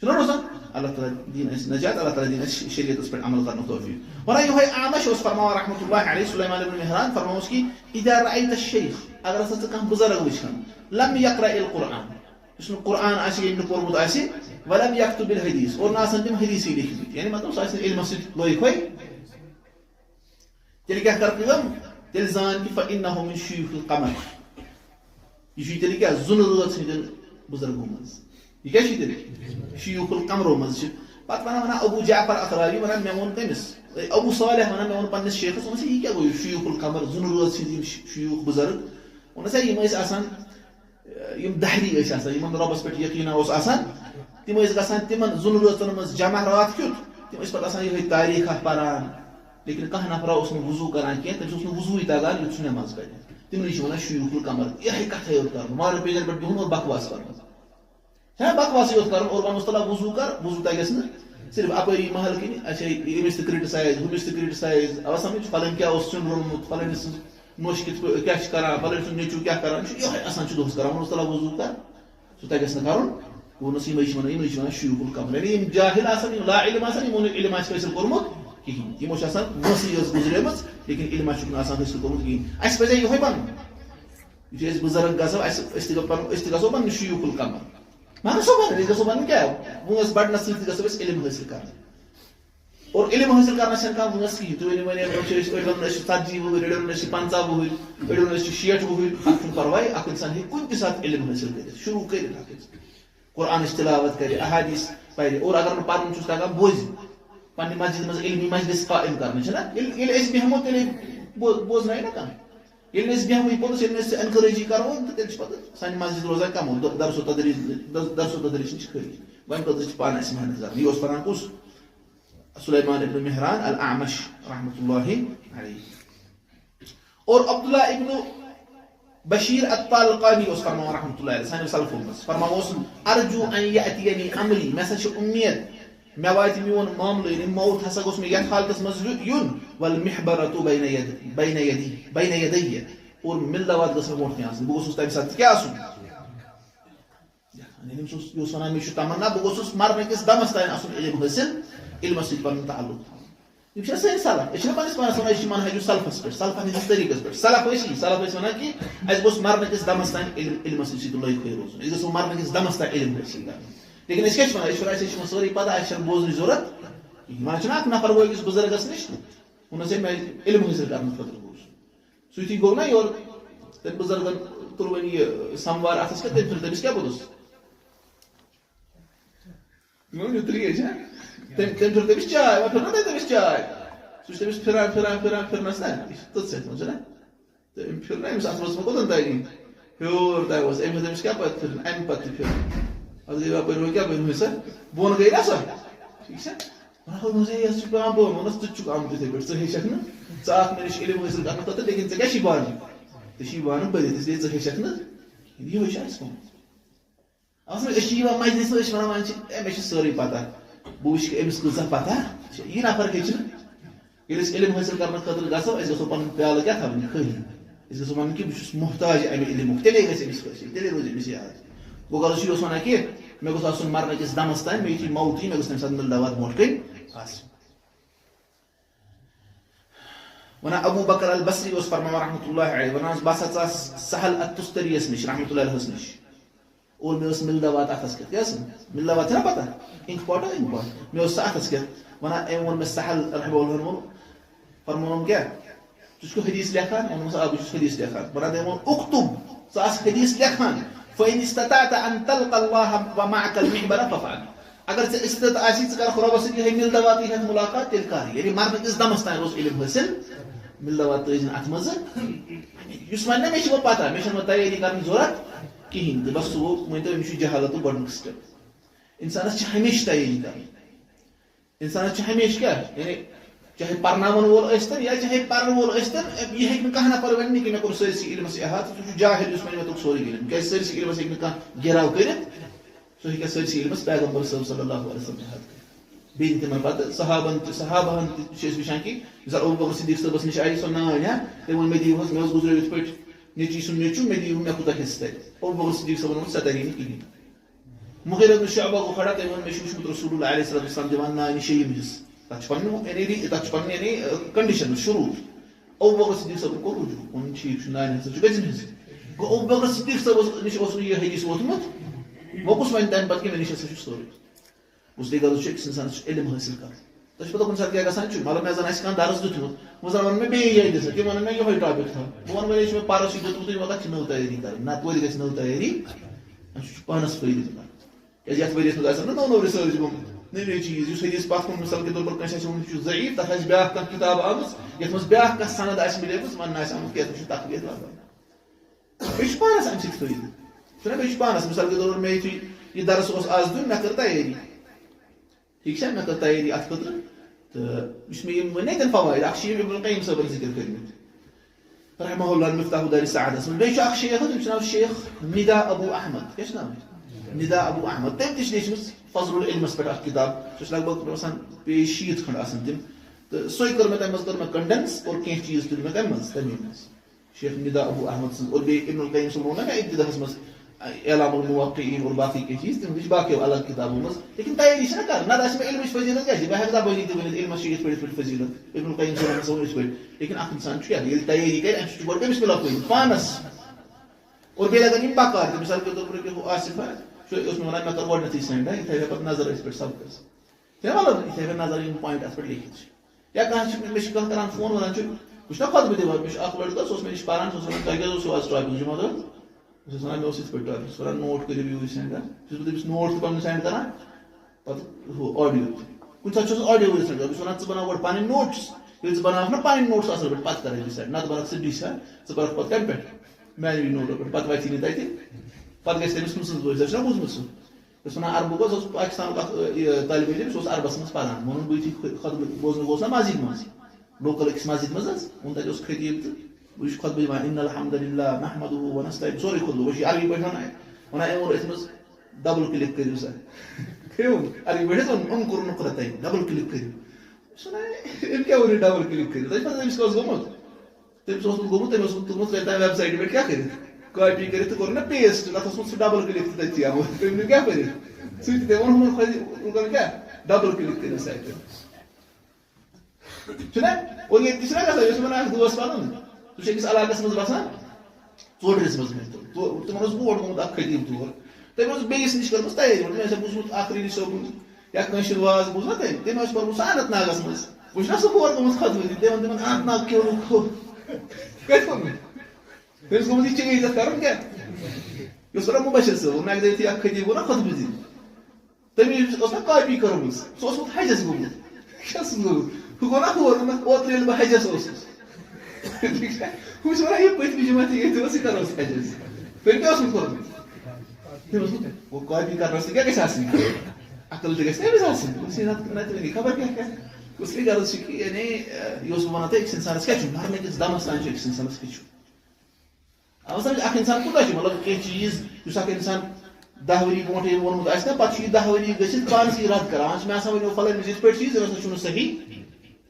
چھُنہ روزان اللہ تعالیٰ دِیِن اَسہِ نجات اللہ تعالیٰ دِیِن اَسہِ شریعتس پٮ۪ٹھ عمل کرنُک توفیٖق ونان یِہوے اعمش اوس فرماوان رحمۃ اللہ علیہ سلیمان ابن مہران فرماوُس کہِ اذا رأیت الشیخ اگر ہسا ژٕ کانٛہہ بُزرگ وٕچھان لم یقرأ القرآن یُس نہٕ قرآن آسہِ ییٚمۍ نہٕ پوٚرمُت آسہِ ولم یکتب الحدیث اور نہ آسن تِم حدیثٕے لیکھمٕتۍ یعنی مطلب سُہ آسہِ نہٕ علمس سۭتۍ لٲیِق ہوے تیٚلہِ کیٛاہ کر کٲم تیٚلہِ زان کہِ فإنه من شيوخ القمر یہِ چھُ تیٚلہِ کیٛاہ زُنہٕ رٲژ ہٕنٛدٮ۪ن بُزرگو منٛز یہِ کیٛاہ چھُ تیٚلہِ شيوخ القمرو منٛز چھِ پتہٕ ونان ابوٗ جعفر اطرابی ونان مےٚ ووٚن تٔمِس ابوٗ صالح ونان مےٚ ووٚن پننِس شیخس ووٚنُس یہِ کیٛاہ گوٚو یہِ شيوخ القمر زُنہٕ رٲژ ہٕنٛدۍ یِم شيوخ بُزرگ ووٚنُس یِم ٲسۍ آسان یِم دہری ٲسۍ آسان یِمن رۄبس پٮ۪ٹھ یقیٖنا اوس آسان تِم ٲسۍ گژھان تِمن زُنہٕ رٲژن منٛز جمع راتھ کیُتھ تِم ٲسۍ پتہٕ آسان یِہوے تاریٖخا پران لیکن کانٛہہ نفرا اوس نہٕ وضوٗ کران کینٛہہ تٔمِس اوس نہٕ وضوٗے تگان یُتھ سُہ نٮ۪ماز پرِ تِمنٕے چھِ ونان شيوخ القمر یِہے کتھے یوت کرُن مارٕ پیجن پٮ۪ٹھ بِہُن اور بکواس کرُن چھا بکواسٕے یوت کرُن اور ونُس تلا وضوٗ کر وضوٗ تگیس نہٕ صرف اپٲری محل کِنۍ اچھا أمِس تہِ کرٹسایز ہُمِس تہِ کرٹسایز آو سمجھ فلٲنۍ کیٛاہ اوس سیُن روٚنمُت فلٲنِس نوش کت کیا کران فلان سن نیچو کیا کران یہ آسان دہس کران ونس تلا وضو کر سہ تگس نا کرن ونس یہ ونان شیوخ القمر یعنی یم جاہل آسان لا علم آسان یمو علم آسہِ حٲصِل کوٚرمُت کہین یمو چھ آسان وٲنٛسٕے یٲژ گُزریمٕژ لیکن علم چھُکھ نہٕ آسان حٲصِل کوٚرمُت کہین اَسہِ پزِ یِہوے بنُن یُتھُے أسۍ بُزرگ گژھو أسۍ تہِ گژھو بنٕنۍ شیوخ القمر ما گژھو بنٕنۍ أسۍ گژھو بنٕنۍ کیٛاہ وٲنٛس بڑنس سۭتۍ گژھو أسۍ علم حٲصِل کرٕنۍ اور علم حٲصِل کرنس چھنہٕ کانٛہہ وٲنٛس کہیٖنۍ تُہۍ ؤنِو وۄنۍ أڑۍ ونان أسۍ چھِ 40 وُہٕرۍ أڑۍ ونان أسۍ چھِ 50 وُہٕرۍ أڑۍ ونان أسۍ چھِ 60 وُہٕرۍ اتھ چھُنہٕ پرواے اکھ انسان ہیٚکہِ کُنہِ تہِ ساتہٕ علم حٲصِل کٔرِتھ شروٗع کٔرِتھ ہٮ۪کہِ قرآنٕچ تلاوت کرِ احادیث پرِ اور اگر نہٕ پرُن چھُس تگان بوزِ پننہِ مسجد منٛز علمی مجلس قائم کرنہٕ چھُنہ ییٚلہِ أسۍ بیہمو تیٚلے بوزنایہِ نہ کانٛہہ ییٚلہِ نہٕ أسۍ بیہمٕے پوٚتُس ییٚلہِ نہٕ أسۍ انکریجی کرو تہٕ تیٚلہِ چھِ پتہٕ سانہِ مسجد روزان کمو درس و تدریٖس چھِ خٲلی وۄنۍ خٲطرٕ چھِ پانہٕ اَسہِ محنت کرٕنۍ یہِ اوس پران کُس سلیمان ابن مہران الاعمش رحمۃ اللہ علیہ اور عبداللہ ابن بشیر الطالقانی اس فرماوان رحمۃ اللہ علیہ سانیو سلفو منٛز فرماوان ارجو ان یأتینی امری مےٚ ہسا چھِ امید مےٚ واتہِ میون معاملہٕ یعنی موت ہسا گوٚژھ مےٚ یتھ حالتس منٛز یُن والمحبرۃ بین یدیہ اور ملدوات گٔژھ مےٚ برونٛٹھ کَنہِ آسٕنۍ بہٕ گوٚژھُس تمہِ ساتہٕ کیٛاہ آسُن یہِ اوس ونان مےٚ چھُ تمنا بہٕ گوٚژھُس مرنہٕ کِس دمس تانۍ آسُن علم حٲصِل علمس سۭتۍ پنُن تعلق تھاوُن یِم چھِ سٲنۍ سلف أسۍ چھِنہٕ پننِس پانس ونان أسۍ چھِ منہج سلفس پٮ۪ٹھ سلفن ہٕنٛدِس طریٖقس پٮ۪ٹھ سلف ٲسۍ ونان کہِ اَسہِ گوٚژھ مرنہٕ کِس دمس تانۍ علمس سۭتۍ لٲگِتھٕے روزُن أسۍ گژھو مرنہٕ کِس دمس تانۍ علم حٲصِل کرُن لیکن أسۍ کیٛاہ چھِ ونان أسۍ چھِ ونان اَسہِ چھِ سٲرٕے پتہ اَسہِ چھنہٕ بوزنٕچ ضروٗرت کِہیٖنۍ ونان چھِنہ اکھ نفر گوٚو أکِس بُزرگس نِش ووٚنُن ہے مےٚ علم حٲصِل کرنہٕ خٲطرٕ گوٚوُس سُہ یُتھُے گوٚو نا یورٕ تٔمۍ بُزرگن تُل وۄنۍ یہِ سموار اتھس کٮ۪تھ تٔمۍ پھِر تٔمِس کیٛاہ بوٚدُس تریش تٔمۍ پھِر تٔمِس چاے وۄنۍ پھِر نا تٔمۍ تٔمِس چاے سُہ چھُ تٔمِس پھِرنس نا یہِ چھُ تٔژ سۭتۍ چھُنہ تہٕ أمۍ پھِر نا أمِس اتھ منٛز کوٚتن تاری ہیوٚر تانۍ اوس أمۍ ہیوٚت أمِس کیٛاہ پتہٕ پھِرن امہِ پتہٕ تہِ پھِرن اتھ گٔے یپٲرۍ وۄنۍ کیٛاہ بٔنۍ سۄ بۄن گٔے نا سۄ ٹھیٖک چھا یۄس چھِ پیوان بۄن ووٚنُس ژٕ تہِ چھُکھ آمُت یِتھٕے پٲٹھۍ ژٕ ہیٚچھکھ نہٕ ژٕ آکھ مےٚ نِش علم حٲصِل کرنہٕ خٲطرٕ لیکن ژےٚ کیٛاہ چھُے بانہٕ ژےٚ چھُے بانہٕ بٔرِتھ اسلیے ژٕ ہیٚچھکھ نہٕ یِہوے چھُ اَسہِ گوٚمُت أسۍ چھِ یِوان مجلِس منٛز أسۍ چھِ ونان وۄنۍ چھِ مےٚ چھِ سٲرٕے پتہ بہٕ وٕچھِ أمِس کۭژاہ پتہ چھِ یہِ نفر ہیٚچھِ نہٕ ییٚلہِ أسۍ علم حٲصِل کرنہٕ خٲطرٕ گژھو أسۍ گژھو پنُن پیالہٕ کیٛاہ تھاوٕنۍ خٲلی أسۍ گژھو ونُن کہِ بہٕ چھُس محتاج امہِ علمُک تیٚلے گژھِ أمِس حٲصِل تیٚلے روزِ أمِس یاد گوٚو غرض چھُ یہِ اوس ونان کہِ مےٚ گوٚژھ آسُن مرنہٕ کِس دمس تانۍ مےٚ یُتھُے موت یی مےٚ گوٚژھ تمہِ ساتہٕ ملدوات برونٛٹھ کَنۍ آسٕنۍ ونان ابو بکر البصری اوس فرماوان رحمۃ اللہ علیہ ونان بہٕ ہسا ژاس سہل التُستری یس نِش رحمۃ اللہ علیہس نِش اور مےٚ ٲس ملدوات اتھس کٮ۪تھ کیٛاہ ٲسۍ ملدوات چھنہ پتہ اِنک پاٹ مےٚ اوس سۄ اتھس کٮ۪تھ ونان أمۍ ووٚن مےٚ سہل رحمہ اللہ ووٚن فرماوُن کیٛاہ ژٕ چھُکھ حدیث لیکھان أمۍ ووٚنمَس آ بہٕ چھُس حدیث لیکھان ونان أمۍ ووٚن اُکتُب ژٕ آس حدیث لیکھان فإن استطعت أن تلقى الله ومعك المحبر فافعل اگر ژےٚ استطاعت آسی ژٕ کرکھ رۄبس سۭتۍ یِہے ملدوات یی ہٮ۪تھ مُلاقات تیٚلہِ کر یعنی مرنہٕ کِس دمس تانۍ روز علم حٲصِل ملدوات تٲجِن اتھ منٛز یُس وَنہِ نا مےٚ چھِ وۄنۍ پتہ مےٚ چھنہٕ وۄنۍ تیٲری کرنٕچ ضروٗرت کِہینۍ تہٕ بس سُہ گوٚو مٲنۍ تو أمِس چھُ جہالتُک گۄڈنیُک سٹیپ انسانس چھِ ہمیشہِ تیٲری کرٕنۍ انسانس چھِ ہمیشہِ کیٛاہ یعنی چاہے پرناون وول ٲسۍتن یا چاہے پرنہٕ وول ٲسۍتن یہِ ہیٚکہِ نہٕ کانٛہہ نفر ؤنِتھ کہِ مےٚ کوٚر سٲرسٕے علمس احاطہٕ سُہ چھُ جاہل یُس وَنہِ مےٚ توٚگ سورُے علم کیٛازِ سٲرسٕے علمس ہیٚکہِ نہٕ کانٛہہ گیراو کٔرِتھ سُہ ہیٚکہِ سٲرسٕے علمس پیغمبر صٲب صلی اللہ علیہ وسلم احاطہٕ کٔرِتھ بیٚیہِ تِمن پتہٕ صحابن تہِ چھِ أسۍ وٕچھان کہِ یُس زن ابوٗ بکر صدیٖق صٲبس نِش آیہِ سۄ نانۍ ہا تٔمۍ ووٚن مےٚ دِیِو حظ مےٚ اوس گُزریو یِتھ پٲٹھۍ نیٚچی سُنٛد نیٚچوٗ مےٚ دِیِو مےٚ کوٗتاہ حِصہٕ تَتہِ ابوٗ بکر صدیٖق صٲبن ووٚن سۄ تری نہٕ کِہینۍ مُغیرہ بن شعبہ گوٚو کھڑا تٔمۍ ووٚن مےٚ چھُ وٕچھمُت رسول اللہ علیہ صلاتُ وسلام دِوان نانہِ شیٚیِم حِصہٕ تتھ چھُ پنٕنۍ یعنی کنڈِشن شروٗع ابوٗ بکر صدیٖق صٲبن کوٚر رجوٗع ووٚنُن ٹھیٖک چھُ نانہِ ہسا چھُ گٔژھِم حِصہٕ گوٚو ابوٗ بکر صدیٖق صٲبس نِش اوس نہٕ یہِ حدیث ووتمُت وۄنۍ کُس وَنہِ تمہِ پتہٕ کہِ مےٚ نِش ہسا چھُ سورُے اس لیے غرض چھُ أکِس اِنسانس چھُ علم حٲصِل کرُن تۄہہِ چھُ پتہ کُنہِ ساتہٕ کیٛاہ گژھان چھُ مطلب مےٚ زن آسہِ کانٛہہ درس دیُتمُت وۄنۍ زن وَنن مےٚ بیٚیہِ یہِ دِژ تِم وَنن مےٚ یِہوے ٹاپِک تھاو بہٕ وَنہٕ وۄنۍ چھُ مےٚ پرسٕے دیُتمُتٕے وۄنۍ تتھ چھِ نٔو تیٲری کرٕنۍ نہ توتہِ گژھِ نٔو تیٲری اَمہِ سۭتۍ چھُ پانس فٲیدٕ مِلان کیٛازِ یتھ ؤریس منٛز آسن نا نوٚو نوٚو رِسٲرٕچ گوٚمُت نٔے نٔے چیٖز یُس حدیث پتھ کُن مِثال کے طور پر کٲنٛسہِ آسہِ ووٚنمُت یہِ چھُ ضعیٖف تتھ آسہِ بیٛاکھ کانٛہہ کِتاب آمٕژ یتھ منٛز بیٛاکھ کانٛہہ سند آسہِ مِلیمٕژ وننہٕ آسہِ آمُت کہِ یتھ منٛز چھُ تقویٖد لگان بیٚیہِ چھُ پانس امہِ سۭتۍ فٲیدٕ چھُنہ بیٚیہِ چھُ پانس مِثال کے طور پر مےٚ یُتھُے یہِ درس اوس آز دیُن مےٚ کٔر تیٲری ٹھیٖک چھا مےٚ کٔر تیٲری اتھ خٲطرٕ تہٕ یُس مےٚ یِم ؤنۍ نا تِم فوٲیِد اکھ چھِ یِم ابن القیم صٲبن ذِکر کٔرمٕتۍ رحمہ اللہ مفتاح دار السعادس منٛز بیٚیہِ چھُ اکھ شیخ تٔمِس چھُ ناو شیخ ندا ابوٗ احمد کیٛاہ چھُ ناو ندا ابوٗ احمد تٔمۍ تہِ چھِ لیٖچھمٕژ فضل العلمس پٮ۪ٹھ اکھ کِتاب سۄ چھِ لگ بگ مےٚ باسان پیج 60 کھنٛڈ آسان تِم تہٕ سۄے کٔر مےٚ تمہِ منٛز کٔر مےٚ کنڈنس اور کینٛہہ چیٖز تُلۍ مےٚ تمہِ منٛز شیخ ندا ابو احمد سن اور ابن القیم صن ووٚن نا ابتدا مز اعلام الموقعین اور باقی کینٛہہ چیٖز تِم چھِ باقیو الگ کتابو منٛز لیکن تیاری چھِ نا کران نتہٕ آسہِ مےٚ علمٕچ فضیلت کیٛاہ چھِ بہٕ ہٮ۪کہٕ زبٲنی تہِ ؤنِتھ علمس چھِ یِتھ پٲٹھۍ یِتھ پٲٹھۍ فضیلت ابن القیم صن ووٚن یِتھ پٲٹھۍ لیکن اکھ انسان چھُ ییٚلہِ تیٲری کرِ اَمہِ سۭتۍ چھُ گۄڈٕ کٔمِس مِلان فٲیدٕ پانس اور بیٚیہِ لگن یِم بکار تہِ مثال کے طور پر ہُہ آصف اوس مےٚ ونان مےٚ کٔر گۄڈنیتھٕے سینڈ یِتھٕے پٲٹھۍ پتہٕ نظر أتھۍ پٮ۪ٹھ سبقس مطلب یِتھٕے پٲٹھۍ نظر یِم پویِنٹ اتھ پٮ۪ٹھ لیکھِتھ چھِ یا کانٛہہ چھُ مےٚ چھُ کانٛہہ کران فون ونان چھُ بہٕ چھُس نا خۄطبہٕ دِوان مےٚ چھُ اکھ لڑکہٕ سُہ اوس مےٚ نِش پران سُہ اوس ونان تۄہہِ کیٛاہ اوسوٕ آز ٹاپِک جمعہ دۄہ بہٕ چھُس ونان مےٚ اوس یِتھ پٲٹھۍ ٹاپِک سُہ ونان نوٹ کٔرِو یوٗرۍ سینڈ چھُس بہٕ تٔمِس نوٹ تہِ پنُن سینڈ کران پتہٕ ہُہ آڈیو تہِ کُنہِ ساتہٕ چھُس آڈیو سینڈ کران بہٕ چھُس ونان ژٕ بناو گۄڈٕ پنٕنۍ نوٹٕس ییٚلہِ ژٕ بناوکھ نا پنٕنۍ نوٹٕس اصل پٲٹھۍ پتہٕ کرے ڈِسایڈ نتہٕ بناوکھ ژٕ ڈِسایڈ ژٕ کرکھ پتہٕ کمہِ پٮ۪ٹھ میانوٕے نوٹو پٮ۪ٹھ پتہٕ وتھی نہٕ تتہِ پتہٕ گژھِ تٔمِس کُن سٕنٛز بٲژ ژےٚ چھُنا بوٗزمُت سُہ بہٕ چھُس ونان عربُک اوس پاکستانُک اکھ طٲلبہِ علم سُہ اوس عربس منٛز پران ووٚنُن بہٕ یُتھُے خۄطبہٕ بوزنہٕ گوٚوُس نا مسجد منٛز لوکل أکِس مسجد منٛز حظ ووٚن تتہِ اوس خطیٖب تہٕ بہٕ چھُس خۄطبہٕ دِوان ان الحمد للہ نحمدہ ونستعیٖنُہ سورُے خۄطبہٕ بہٕ چھُس عربی پٲٹھۍ ونان أمۍ ووٚن أتھۍ منٛز ڈبل کلک کٔرِو سا عربی پٲٹھۍ حظ ووٚن کوٚر نُقرت تٔمۍ ڈبل کلک کٔرِو بہٕ چھُس ونان أمۍ کیٛاہ ووٚن یہِ ڈبل کلک کٔرِو تۄہہِ پتہ تٔمِس کیٛاہ اوس گوٚمُت تٔمِس اوس گوٚمُت تٔمۍ اوس تُلمُت تَمہِ ویب سایٹہِ پٮ۪ٹھ کیٛاہ کٔرِتھ کاپی کٔرِتھ تہٕ کوٚر نا پیسٹ تتھ اوسمُت سُہ ڈبل کلک تہِ تٔتھی آمُت تٔمۍ نیوٗ کیٛاہ کٔرِتھ سُہ تہِ تٔمۍ ووٚن ہُمن کیٛاہ ڈبل کلک کٔرِو سایٹہِ چھُنا اور ییٚتہِ تہِ چھُنا گژھان یُس وَنان اکھ دوس پنُن سُہ چھُ أکِس علاقس منٛز بسان ژوٚڈرِس منٛز تِمن اوس بوٹ گوٚمُت اکھ خطیٖب تور تٔمۍ اوس بیٚیِس نِش کٔرمٕژ تیٲری مےٚ ٲسۍ بوٗزمُت اکھ صٲبُن یا کٲشُر واز بوٗز نا تٔمۍ اوس پوٚرمُت سُہ اننت ناگس منٛز بہٕ چھُس نا سُہ بور گوٚمُت خۄطبہٕ دِنہِ تٔمۍ ووٚن تِمن اننت ناگ کیٛاہ روٗد کتہِ ووٚنمُت تٔمِس گوٚمُت یہِ چینج اتھ کرُن کیٛاہ یہِ اوس ونان مُبشر صٲب ووٚن اکہِ دۄہ یُتھُے اکھ خطیٖب گوٚو نا خۄطبہٕ دِنہِ تٔمِس اوس نا کاپی کٔرمٕژ سُہ اوسمُت حجس گوٚمُت کیٛاہ اوسُس گوٚمُت ہُہ گوٚو نا ہور اوترٕ ییٚلہِ بہٕ حجس اوسُس بہٕ چھُس ونان یہِ پٔتمہِ جمعہ تہِ ییٚتہِ اوس یہِ کرو أسۍ حجس تٔمۍ کیٛاہ اوسمُت کوٚرمُت تٔمۍ اوسمُت گوٚو کاپی کرنس تہِ کیٛاہ گژھِ آسٕنۍ عقل تہِ گژھِ نا أمِس آسٕنۍ نتہٕ ؤنی خبر کیٛاہ کیٛاہ کُس غرض چھُ کہِ یعنی یہِ اوسُس بہٕ ونان تۄہہِ أکِس اِنسانس کیٛاہ چھُ مرنٕکِس دمس تام چھُ أکِس اِنسانس کیٛاہ چھُ آو سمجھ اکھ اِنسان کوٗتاہ چھُ مطلب کینٛہہ چیٖز یُس اکھ اِنسان 10 ؤری برونٛٹھٕے ییٚلہِ ووٚنمُت آسہِ نا پتہٕ چھُ یہِ 10 ؤری گٔژھِتھ پانسٕے رد کران وۄنۍ چھُ مےٚ آسان ؤنِو فلٲنۍ یِتھ پٲٹھۍ چیٖز ہسا چھُنہٕ صحیح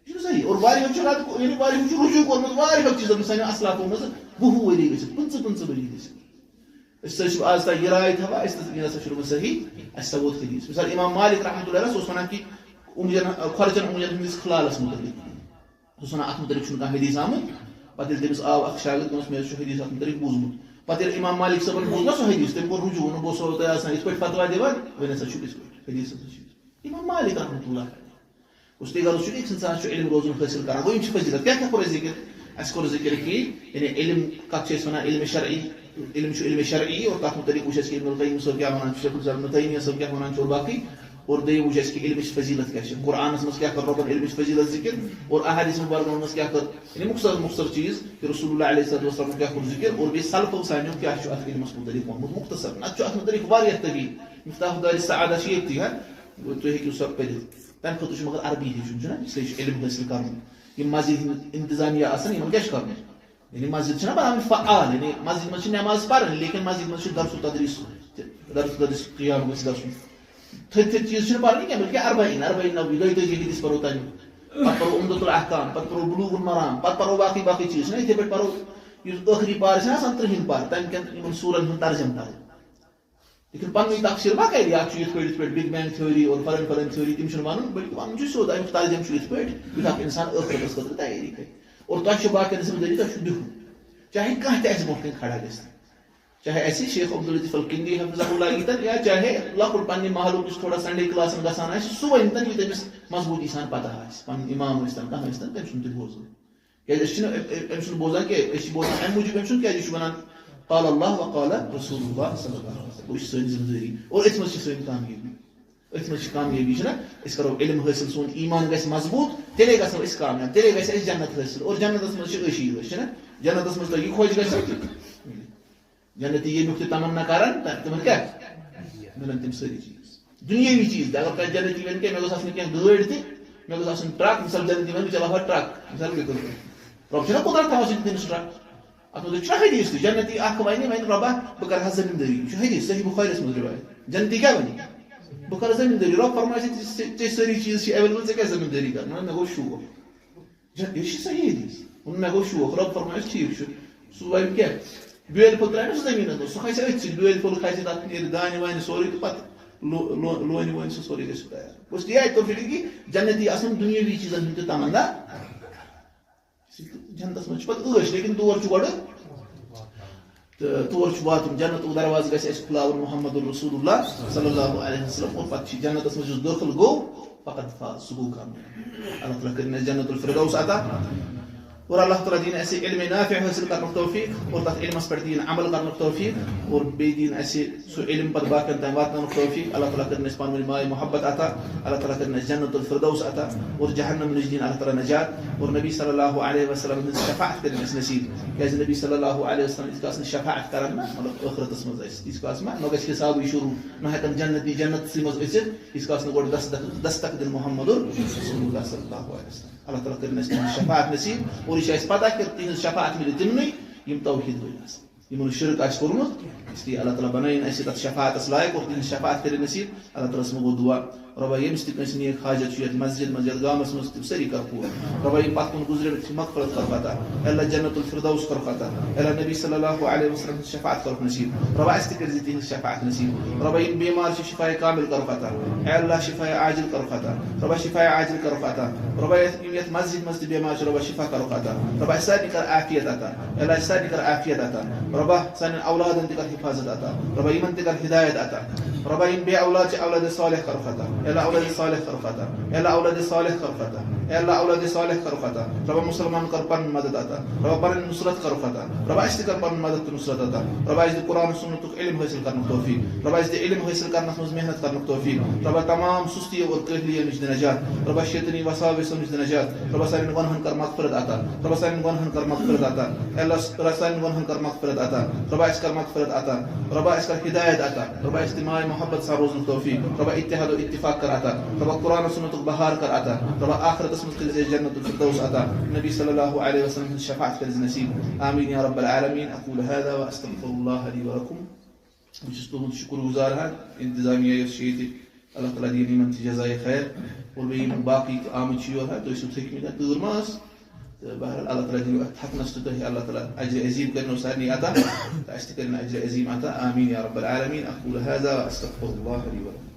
یہِ چھُنہٕ صحیح اور واریاہو چھُ رد یعنی واریاہو چھُ رجوٗع کوٚرمُت واریاہو چیٖزو منٛز سانیو اسلافو منٛز 20 ؤری گٔژھِتھ 15 ؤری گٔژھِتھ أسۍ ہسا چھِ آز تام یہِ راے تھاوان أسۍ یہِ نسا چھُ روٗدمُت صحیح اَسہِ ہسا ووت حدیٖث مثال امام مالک رحمتہ اللہ سُہ اوس ونان کہِ خۄرچن اونٛگجن ہٕنٛدِس کھلالس مُتعلق سُہ اوس ونان اتھ مُتعلق چھُنہٕ کانٛہہ حدیٖث آمُت پتہٕ ییٚلہِ تٔمِس آو اکھ شاگرد دوٚپمَس مےٚ حظ چھُ حدیٖث اتھ مُتعلق بوٗزمُت پتہٕ ییٚلہِ امام مالک صٲبن بوٗز نا سُہ حدیٖث تٔمۍ کوٚر رجوٗع بہٕ اوسو تۄہہِ آسان یِتھ پٲٹھۍ فتوا دِوان وۄنۍ ہسا چھُ یِتھ پٲٹھۍ حدیٖث ہسا چھُ امام مالک رحمتہ اللہ اُستے غرض چھُ أکِس اِنسانس چھُ علم روزُن حٲصِل کران گوٚو یِم چھِ فضیلت کیٛاہ کوٚر اَسہِ ذِکر اَسہِ کوٚر ذِکر کہِ یعنی علم کتھ چھِ أسۍ وَنان علمِ شرعی علم چھُ علمِ شرعی اور تتھ مُتعلق وٕچھ اَسہِ کہِ ابن القیم صٲب کیٛاہ ونان چھُ شیخ الاسلام ابن تیمیہ صٲب کیٛاہ ونان چھُ اور باقٕے اور دوٚیِم وٕچھ اَسہِ کہِ علمٕچ فضیلت کیٛاہ چھِ قرآنس منٛز کیٛاہ کٔر رۄبن علمٕچ فضیلت ذِکر اور احادیث مُبارکن منٛز کیٛاہ کٔر یعنی مختصر چیٖز کہِ رسول اللہ علیہ صلاتُ وسلامن کیٛاہ کوٚر ذِکر اور بیٚیہِ سلفو سانیو کیٛاہ چھُ اتھ علمس مُتعلق ووٚنمُت مختصر نتہٕ چھُ اتھ مُتعلق واریاہ طویٖل مفتاح دارِ السعادہ چھِ ییٚتھی تُہۍ ہیٚکِو سۄ پٔرِتھ تمہِ خٲطرٕ چھُ مگر عربی ہیٚچھُن چھُنہ اِسلیے چھُ علم حٲصِل کرُن یِم مسجد ہٕنٛدۍ انتظامیہ آسان یِمن کیٛاہ چھُ کرُن یعنی مسجد چھِنہ بناوٕنۍ فعال یعنی مسجد منٛز چھِ نٮ۪ماز پرٕنۍ لیکن مسجد منٛز چھُ درسُ تدریٖس قیام گژھِ گژھُن تھٔدۍ تھٔدۍ چیٖز چھِنہٕ پرٕنۍ کینٛہہ بلکہِ اربعین نوی 32 حدیٖث پرو تمیُک پتہٕ پرو عمدۃ الاحکام پتہٕ پرو بلوغ المرام پتہٕ پرو باقٕے چیٖز چھِنہ یِتھٕے پٲٹھۍ پرو یُس ٲخری پار چھِنہ آسان 30 پار تمہِ کٮ۪ن یِمن سوٗرن ہُنٛد ترجم کرُن لیکن پنٕنۍ تفصیٖل ما کرِ اکھ چھُ یِتھ پٲٹھۍ بِگ بینگ تھیوری اور فلٲنۍ تھیوری تِم چھِنہٕ وَنُن بلکہِ وَنُن چھُ سیوٚد امیُک ترجم چھُ یِتھ پٲٹھۍ یُتھ اکھ اِنسان ٲخرتس خٲطرٕ تیٲری کرِ اور تۄہہِ چھُ باقین ذمہٕ دٲری تۄہہِ چھُ بِہُن چاہے کانٛہہ تہِ اَسہِ برونٛٹھ کَنۍ کھڑا گژھِ چاہے اَسہِ شیخ عبداللطیف الکندی حفظہ اللہ ییٖتن یا چاہے لۄکُٹ پننہِ محلُک یُس تھوڑا سنڈے کلاسن گژھان آسہِ سُہ ؤنۍ تن یہِ تٔمِس مضبوٗطی سان پتہ آسہِ پنُن اِمام ٲسۍ تن کانٛہہ ٲسۍ تن تٔمۍ سُنٛد تہِ بوزُن کیازِ أسۍ چھِنہٕ أمۍ سُنٛد بوزان کینٛہہ أسۍ چھِ بوزان اَمہِ موٗجوٗب أمۍ سُنٛد کیازِ یہِ چھُ وَنان قال اللہ وقال رسول اللہ صلی اللہ علیہ وسلم گوٚو یہِ چھِ سٲنۍ ذمہٕ دٲری اور أتھۍ منٛز چھِ سٲنۍ کامیٲبی أتھۍ منٛز چھِ کامیٲبی چھِنہ أسۍ کرو علم حٲصِل سون ایمان گژھِ مضبوٗط تیٚلے گژھو أسۍ کامیاب تیٚلے گژھِ اَسہِ جنت حٲصِل اور جنتس منٛز چھِ عٲشی ٲش چھِنہ جنتس منٛز تۄہہِ یہِ خۄش گژھِ جنتی ییٚمیُک تہِ تمنا کران تِمن کیٛاہ مِلن تِم سٲری چیٖز دُنیٲوی چیٖز اگر کانٛہہ جنتی وَنہِ کینٛہہ مےٚ گوٚژھ آسٕنۍ کینٛہہ گٲڑۍ تہِ مےٚ گوٚژھ آسُن ٹرک مِثال جنتی وَنہِ بہٕ چلاوہا ٹرک مِثال کے طور پر رۄب چھُنہ قُدرت تھاوان سُہ دِ تٔمِس ٹرک اتھ منٛز چھُنہ حدیٖث تہِ جنتی اکھ وَنہِ رۄبا بہٕ کرٕ ہا زٔمیٖندٲری یہِ چھُ حدیٖث صحیح بُخاریَس منٛز رِوایت جنتی کیٛاہ وَنہِ بہٕ کرٕ زٔمیٖندٲری رۄب فرمایہِ ژےٚ سٲری چیٖز چھِ ایویلیبٕل ژےٚ کیٛاہ زٔمیٖندٲری کرٕ مےٚ گوٚو شوق یہِ چھِ صحیح حدیٖث مےٚ گوٚو شوق رۄب فرمایس ٹھیٖک چھُ سُہ وَنہِ کیٛاہ بیٛٲلۍ پھوٚل ترٛایہِ نا سُہ زٔمیٖنَس منٛز سُہ کھسہِ أتھۍ سۭتۍ بیٛٲلۍ پھوٚل کھسہِ تَتھ نیرِ دانہِ وانہِ سورُے تہٕ پَتہٕ لونہِ وونہِ سُہ سورُے گژھِ تیار بس یہ تو پھر کہ جنتی آسان دنیاوی چیزن ہند تہِ تمنا جنتس منٛز چھُ پَتہٕ عٲش لیکن تور چھُ گۄڈٕ تہٕ تور چھُ واتُن جنتُک دروازٕ گژھِ اَسہِ کھُلاوُن محمد رسول اللہ صلی اللہ علیہ وسلم اور پَتہٕ چھِ جنتس منٛز یُس دٲخل گوٚو فقط فاز سُہ گوٚو کامیاب اللہ تعالیٰ کٔرِنۍ اَسہِ جنت الفردوس عطا اور اللہ تعالیٰ دین ایسے علم نافع حاصل کرنے توفیق اور تک علمس پر دین عمل کرنے توفیق اور بی دین ایسے سو علم پر باقین تام واتن توفیق اللہ تعالیٰ کرنے پان ؤنۍ ماے محبت عطا اللہ تعالیٰ کرنے جنت الفردوس عطا اور جہنم نش دین اللہ تعالیٰ نجات اور نبی صلی اللہ علیہ وسلم ہنٛز شفاعت کرن اس نصیب کیازِ نبی صلی اللہ علیہ وسلم اس کا شفاعت کران مطلب ٲخرتس منٛز اسہِ اس کا نہ گژھِ حسابٕے شروع نہ ہٮ۪کن جنتی جنتسٕے منٛز أژِتھ اس کا گۄڈٕ دستک دِن محمد رسول اللہ صلی اللہ علیہ وسلم اللہ تعالیٰ کرن اس شفاعت نصیب اور یہ پتہ کہ تہذ شفاعت ملے تمنٕے یم توحید وٲلۍ آسن یمن شرک آسہِ کوٚرمُت اس لیے اللہ تعالیٰ بنٲیِن اسہِ تتھ شفاعتس لایق اور تہذ شفاعت کٔرِنۍ نصیب اللہ تعالیٰ ہس منٛز گوٚو دعا رۄبا ییٚمِس تہِ کٲنٛسہِ نیک حاجت چھُ یتھ مسجد منٛز یتھ گامس منٛز تِم سٲری کر پوٗرٕ رۄبا یِم پتھ کُن گُزریمٕتۍ چھِ مغفرت کرُکھ عطا اللہ جنت الفردوس کرُکھ عطا اللہ نبی صلی اللہ علیہ وسلم ہٕنٛز شفاعت کرُکھ نصیب رۄبا اسہِ تہِ کٔرزِ تِہنٛز شفاعت نصیب رۄبا یِم بیمار چھِ شفاے کامل کرُکھ عطا اے اللہ شفاے عاجل کرُکھ عطا رۄبا شفاے عاجل کرُکھ عطا رۄبا یِم یتھ مسجد منٛز تہِ بیمار چھِ رۄبا شفا کرُکھ عطا رۄبا اسہِ سارنٕے کر عافیت عطا اللہ اسہِ سارنٕے کر عافیت عطا رۄبا سانٮ۪ن اولادن تہِ کر حفاظت عطا رۄبا یِمن تہِ کر ہدایت عطا رۄبا یِم بے اولاد چھِ اولاد صالح کرُکھ عطا اللہ اولاد صالح کرُکھ عطا اللہ اولاد صالح کرُکھ عطا اللہ اولاد صالح کرُکھ عطا رۄبا مُسلمان کر پنُن مدد عطا رۄبا پنٕنۍ نصرت کرُکھ عطا رۄبا اسہِ تہِ کر پنُن مدد تہٕ نصرت عطا رۄبا اسہِ دِ قرآن سُنتُک علم حٲصِل کرنُک توفیق رۄبا اسہِ دِ علم حٲصِل کرنس منٛز محنت کرنُک توفیق رۄبا تمام سُستیو اور کٲہلیو نِش دِ نجات رۄبا شیطٲنی وساوسو نِش دِ نجات رۄبا سانٮ۪ن گۄنہن کر مغفرت عطا رۄبا سانٮ۪ن گۄنہن کر مغفرت عطا اللہ سانٮ۪ن گۄنہن کر مغفرت عطا رۄبا اسہِ کر مغفرت عطا رۄبا اسہِ کر ہدایت عطا رۄبا اسہِ دِ ماے محبت سان روزنُک توفیق رۄبا اتحاد و اتفاق کر عطا رۄبا قرآن سُنتُک بہار کر عطا رۄبا آخرتس منٛز کٔرزِ جنت الفردوس عطا نبی صلی اللہ علیہ وسلم ہٕنٛز شفاعت کٔرزِ نصیب آمیٖن یا رب العالمین اقول هذا واستغفر الله لي ولكم بہٕ چھُس تُہُنٛد شُکر گُزار انتظامیہ یۄس چھِ ییٚتہِ اللہ تعالیٰ دِیِن یِمن تہِ جزایہِ خیر اور بیٚیہِ یِم باقٕے تہِ آمٕتۍ چھِ یور تُہۍ ٲسِو تھٔکمٕتۍ تۭر ما ٲس تہٕ بہرحال اللہ تعالیٰ دِیِو اَتھ تھکنس تہِ تۄہہِ اللہ تعالیٰ اجرِ عظیٖم کٔرنو سارنٕے عطا تہٕ اَسہِ تہِ کٔرِنۍ اجرِ عظیٖم عطا آمیٖن یا رب العالمین اقول هذا واستغفر الله لي ولكم